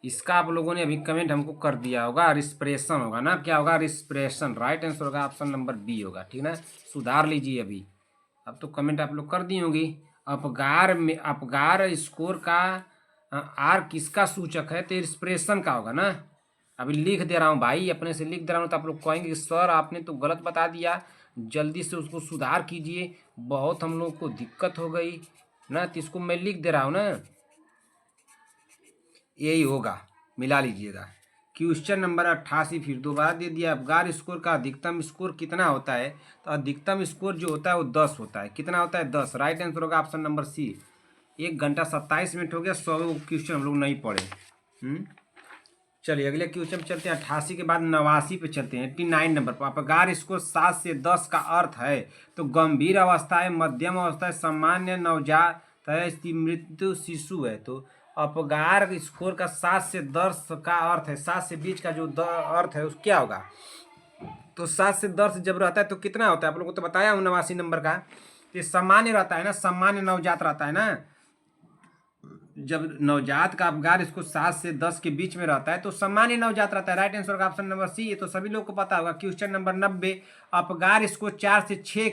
इसका आप लोगों ने अभी कमेंट हमको कर दिया होगा, रिस्पिरेशन होगा ना। क्या होगा? रिस्पिरेशन। राइट आंसर होगा ऑप्शन नंबर बी होगा, ठीक ना। सुधार लीजिए अभी, अब तो कमेंट आप लोग कर दी होंगी। अपगार में, अपगार स्कोर का आर किसका सूचक है? तो रिस्पिरेशन का होगा ना। अभी लिख दे रहा हूँ भाई, अपने से लिख दे रहा हूँ, तो आप लोग कहेंगे कि सर आपने तो गलत बता दिया, जल्दी से उसको सुधार कीजिए, बहुत हम लोग को दिक्कत हो गई ना। तो इसको मैं लिख दे रहा हूँ ना, यही होगा, मिला लीजिएगा। क्वेश्चन नंबर 88 फिर दोबारा दे दिया। अपगार स्कोर का अधिकतम स्कोर कितना होता है? तो अधिकतम स्कोर जो होता है वो 10 होता है। कितना होता है? 10। राइट आंसर होगा ऑप्शन नंबर सी। 1 घंटा 27 मिनट हो गया, 100 क्वेश्चन हम लोग नहीं पढ़े। चलिए अगले क्वेश्चन पे चलते हैं। 88 के बाद 89 पे चलते हैं। 89 नंबर पर अपगार स्कोर 7 से 10 का अर्थ है तो गंभीर अवस्था है, मध्यम अवस्था है, सामान्य, नवजात है, मृत्यु, शिशु है। तो अपगार स्कोर का 7 से 10 का अर्थ है, 7 से 20 का जो अर्थ है उस क्या होगा। तो 7 से 10 जब रहता है तो कितना होता है, आप लोगों को तो बताया हूँ 89 नंबर का। ये सामान्य रहता है ना, सामान्य नवजात रहता है ना। जब नवजात का अपगार इसको 7 से 10 के बीच में रहता है तो सामान्य नवजात रहता है। राइट आंसर का ऑप्शन नंबर सी। ये तो सभी लोग को पता होगा। क्वेश्चन नंबर 90 अपगार इसको 4 से 6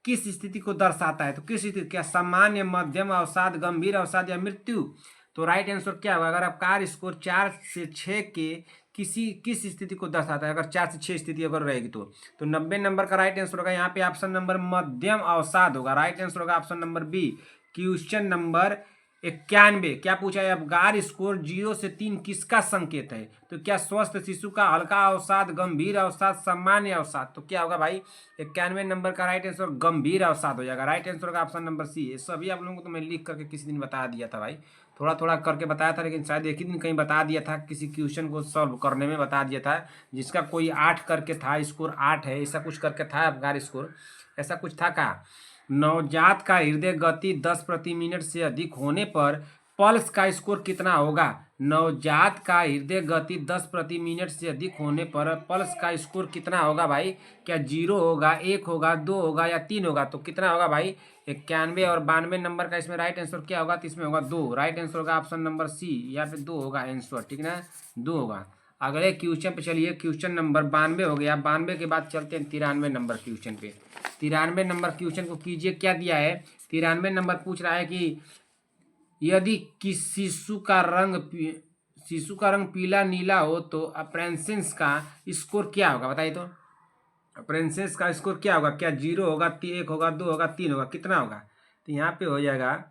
किस स्थिति को दर्शाता है। तो किस स्थिति, क्या सामान्य, मध्यम अवसाद, गंभीर अवसाद या मृत्यु। तो राइट आंसर क्या होगा, अगर अपगार स्कोर 4 से 6 के किस स्थिति को दर्शाता है, अगर 4 से 6 स्थिति अगर रहेगी तो 90 नंबर का राइट आंसर होगा यहाँ पे ऑप्शन नंबर मध्यम अवसाद होगा। राइट आंसर होगा option number B. Question number 91 क्या पूछा है, अपगार स्कोर 0 से 3 किसका संकेत है। तो क्या स्वस्थ शिशु का, हल्का अवसाद, गंभीर अवसाद, सामान्य अवसाद। तो क्या होगा भाई, 91 नंबर का राइट आंसर गंभीर अवसाद हो जाएगा। राइट आंसर का ऑप्शन नंबर सी। ये सभी आप लोगों को तो मैं लिख करके किसी दिन बता दिया था भाई, थोड़ा थोड़ा करके बताया था, लेकिन शायद एक ही दिन कहीं बता दिया था, किसी क्वेश्चन को सॉल्व करने में बता दिया था, जिसका कोई 8 करके था, स्कोर 8 है, ऐसा कुछ करके था अपगार स्कोर, ऐसा कुछ था का। नवजात का हृदय गति 10 प्रति मिनट से अधिक होने पर पल्स का स्कोर कितना होगा। नवजात का हृदय गति 10 प्रति मिनट से अधिक होने पर पल्स का स्कोर कितना होगा भाई। क्या 0 होगा, 1 होगा, 2 होगा या 3 होगा। तो कितना होगा भाई, 91 और 92 नंबर का इसमें राइट आंसर क्या होगा, तो इसमें होगा 2। राइट आंसर होगा ऑप्शन नंबर सी। यहाँ पे 2 होगा आंसर, ठीक ना, 2 होगा। अगले क्वेश्चन पे चलिए। क्वेश्चन नंबर 92 हो गया। 92 के बाद चलते हैं 93 नंबर क्वेश्चन पे। 93 नंबर क्वेश्चन को कीजिए, क्या दिया है। 93 नंबर पूछ रहा है कि यदि किस शिशु का रंग पीला नीला हो तो अप्रेंसेंस का स्कोर क्या होगा, बताइए तो। अप्रेंसेंस का स्कोर क्या होगा, क्या 0 होगा, 1 होगा, 2 होगा, 3 होगा, कितना होगा। तो यहाँ पे हो जाएगा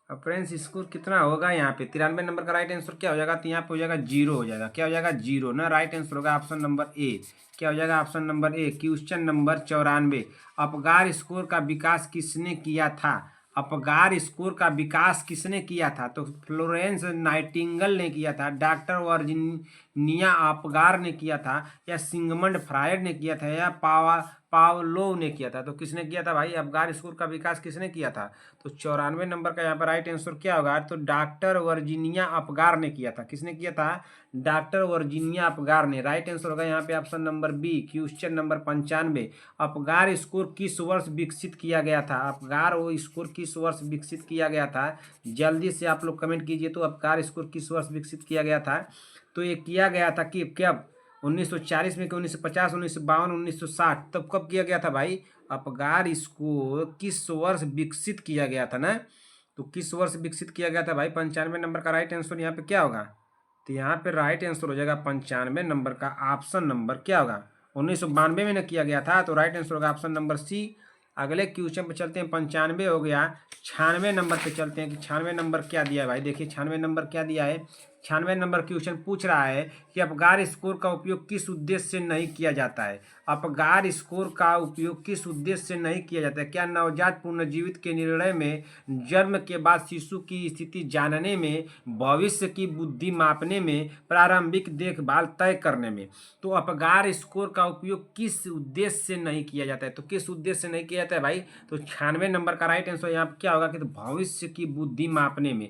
अप्रेंस स्कोर कितना होगा यहाँ पे। 93 नंबर का राइट आंसर क्या हो जाएगा, तो यहाँ पे हो जाएगा 0 हो जाएगा। क्या हो जाएगा, 0 ना। राइट आंसर होगा ऑप्शन नंबर ए। क्या हो जाएगा, option number A. Question number 94 Apgar score का विकास किसने किया था। अपगार स्कोर का विकास किसने किया था। तो फ्लोरेंस नाइटिंगेल ने किया था, डॉक्टर वर्जीनिया अपगार ने किया था, या सिगमंड फ्रायड ने किया था, या पावलोव ने किया था। तो किसने किया था भाई, अपगार स्कोर का विकास किसने किया था। तो 94 नंबर का यहाँ पर राइट आंसर क्या होगा, तो डॉक्टर वर्जीनिया अपगार ने किया था। किसने किया था, डॉक्टर वर्जीनिया अपगार ने। राइट आंसर होगा यहाँ पे option number B. Question number 95 Apgar score किस वर्ष विकसित किया गया था। अपगार वो स्कोर किस वर्ष विकसित किया गया था, जल्दी से आप लोग कमेंट कीजिए। तो अपगार स्कोर किस वर्ष विकसित किया गया था। तो ये किया गया था कि कब, 1940 में, कि 1950, 1952, 1960, तब कब किया गया था भाई। अपगार स्कोर किस वर्ष विकसित किया गया था ना, तो किस वर्ष विकसित किया गया था भाई। 95 नंबर का राइट आंसर यहाँ पे क्या होगा, तो यहाँ पे राइट आंसर हो जाएगा 95 नंबर का ऑप्शन नंबर क्या होगा, 1992 में न किया गया था। तो राइट आंसर होगा ऑप्शन नंबर सी। अगले क्वेश्चन पे चलते हैं। 95 हो गया। 96 नंबर पे चलते हैं कि 96 नंबर क्या दिया है भाई। देखिए 96 नंबर क्या दिया है। 96 नंबर क्वेश्चन पूछ रहा है कि अपगार स्कोर का उपयोग किस उद्देश्य से नहीं किया जाता है। अपगार स्कोर का उपयोग किस उद्देश्य से नहीं किया जाता है। क्या नवजात पुनर्जीवित के निर्णय में, जन्म के बाद शिशु की स्थिति जानने में, भविष्य की बुद्धि मापने में, प्रारंभिक देखभाल तय करने में। तो अपगार स्कोर का उपयोग किस उद्देश्य से नहीं किया जाता है। तो किस उद्देश्य से नहीं किया जाता है भाई। तो 96 नंबर का राइट आंसर यहाँ क्या होगा कि तो भविष्य की बुद्धि मापने में।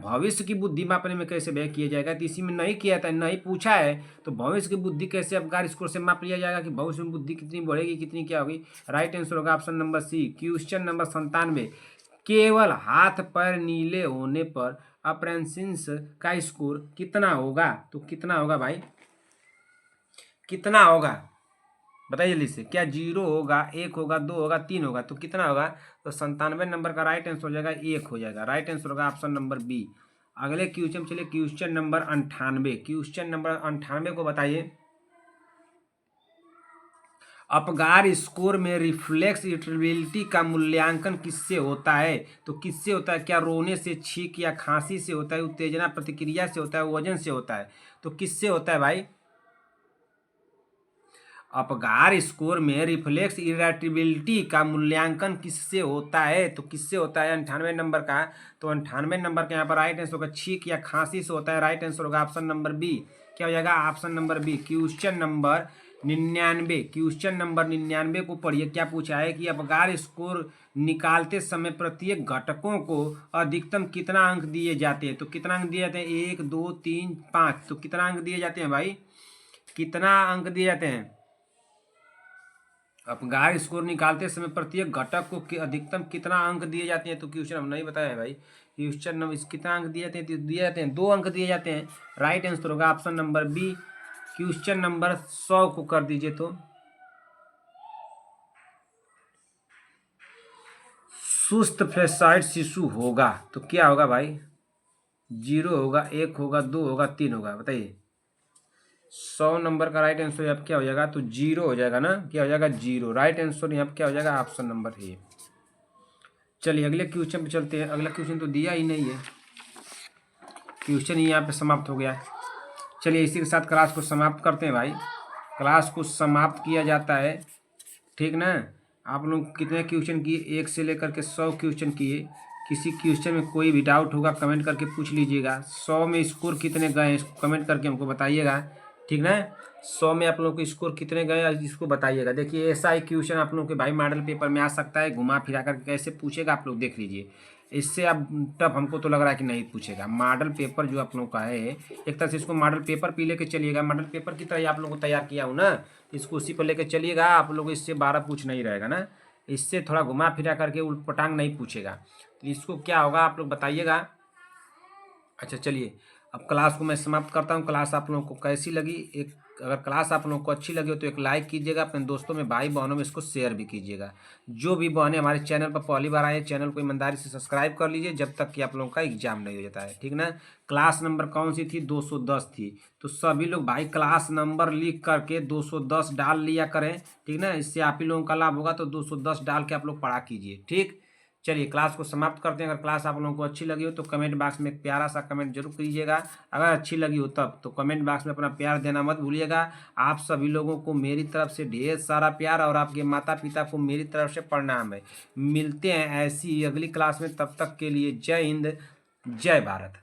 भविष्य की बुद्धि मापने में कैसे व्यय किया जाएगा, तो इसी में नहीं किया था, नहीं पूछा है। तो भविष्य की बुद्धि कैसे अपगार स्कोर से माप लिया जाएगा कि भविष्य में बुद्धि कितनी बढ़ेगी, कितनी क्या होगी। राइट आंसर होगा option number C. Question number 97 केवल हाथ पैर नीले होने पर अप्रेंसेंस का स्कोर कितना होगा। तो कितना होगा भाई, कितना होगा बताइए जल्दी से। क्या 0 होगा, 1 होगा, 2 होगा, 3 होगा, तो कितना होगा। तो 97 नंबर का राइट आंसर हो जाएगा 1 हो जाएगा। राइट आंसर होगा ऑप्शन नंबर बी। अगले क्वेश्चन चलिए। Question number 98। क्वेश्चन नंबर 98 को बताइए। अपगार स्कोर में रिफ्लेक्स इरिटेबिलिटी का मूल्यांकन किससे होता है। तो किससे होता है, क्या रोने से, छींक या खांसी से होता है, उत्तेजना प्रतिक्रिया से होता है, वजन से होता है। तो किससे होता है भाई। अपगार स्कोर में रिफ्लेक्स इरेटिबिलिटी का मूल्यांकन किससे होता है? तो किससे होता है? 98 नंबर का। तो 98 नंबर का यहाँ पर राइट आंसर होगा छींक या खांसी से होता है। राइट आंसर होगा ऑप्शन नंबर बी। क्या हो जाएगा? Option number B. Question number 99। Question number 99 को पढ़िए। क्या पूछा है कि अपगार स्कोर निकालते समय प्रत्येक घटकों को अधिकतम कितना अंक दिए जाते हैं? तो कितना अंक दिए जाते हैं? 1 2 3 5। तो कितना अंक दिए जाते हैं भाई? कितना अंक दिए जाते हैं? अपगार स्कोर निकालते समय प्रत्येक घटक को अधिकतम कितना अंक दिए जाते हैं? तो क्वेश्चन हम नहीं बताया है भाई। क्वेश्चन नंबर कितना अंक दिए जाते हैं? तो दिए जाते हैं 2 अंक दिए जाते हैं। राइट आंसर होगा option number B. Question number 100 को कर दीजिए। तो सुस्त फ्लैसाइड शिशु होगा तो क्या होगा भाई? 0 होगा, 1 होगा, 2 होगा, 3 होगा। बताइए 100 नंबर का राइट आंसर यहाँ क्या हो जाएगा? तो 0 हो जाएगा ना। क्या हो जाएगा? 0। राइट आंसर यहाँ क्या हो जाएगा? ऑप्शन नंबर ए। चलिए अगले क्वेश्चन पे चलते हैं। अगला क्वेश्चन तो दिया ही नहीं है। क्वेश्चन ही यहाँ पे समाप्त हो गया। चलिए इसी के साथ क्लास को समाप्त करते हैं भाई। क्लास को समाप्त किया जाता है, ठीक ना। आप लोग कितने क्वेश्चन किए? 1 से लेकर के 100 क्वेश्चन किए। किसी क्वेश्चन में कोई भी डाउट होगा कमेंट करके पूछ लीजिएगा। 100 में स्कोर कितने गए इसको कमेंट करके हमको बताइएगा, ठीक ना। 100 में आप लोगों के स्कोर कितने गए इसको बताइएगा। देखिए ऐसा ही क्वेश्चन आप लोगों के भाई मॉडल पेपर में आ सकता है। घुमा फिरा कर कैसे पूछेगा आप लोग देख लीजिए। इससे अब टफ हमको तो लग रहा है कि नहीं पूछेगा। मॉडल पेपर जो आप लोगों का है, एक तरह से इसको मॉडल पेपर पे लेके चलिएगा। मॉडल पेपर की तरह आप लोगों को तैयार किया हूँ ना, इसको उसी पर लेके चलिएगा। आप लोग इससे 12 पूछ नहीं रहेगा ना। इससे थोड़ा घुमा फिरा करके उलटपटांग नहीं पूछेगा। तो इसको क्या होगा आप लोग बताइएगा। अच्छा चलिए अब क्लास को मैं समाप्त करता हूँ। क्लास आप लोगों को कैसी लगी? एक अगर क्लास आप लोगों को अच्छी लगी हो तो एक लाइक कीजिएगा। अपने दोस्तों में भाई बहनों में इसको शेयर भी कीजिएगा। जो भी बहनें हमारे चैनल पर पहली बार आए चैनल को ईमानदारी से सब्सक्राइब कर लीजिए जब तक कि आप लोगों का एग्जाम नहीं हो जाता है, ठीक ना। क्लास नंबर कौन सी थी? 210 थी। तो सभी लोग भाई क्लास नंबर लिख करके 210 डाल लिया करें, ठीक ना। इससे आप ही लोगों का लाभ होगा। तो 210 डाल के आप लोग पढ़ा कीजिए, ठीक। चलिए क्लास को समाप्त करते हैं। अगर क्लास आप लोगों को अच्छी लगी हो तो कमेंट बॉक्स में एक प्यारा सा कमेंट जरूर कीजिएगा। अगर अच्छी लगी हो तब तो कमेंट बॉक्स में अपना प्यार देना मत भूलिएगा। आप सभी लोगों को मेरी तरफ से ढेर सारा प्यार और आपके माता पिता को मेरी तरफ से प्रणाम है। मिलते हैं ऐसी अगली क्लास में, तब तक के लिए जय हिंद, जय भारत।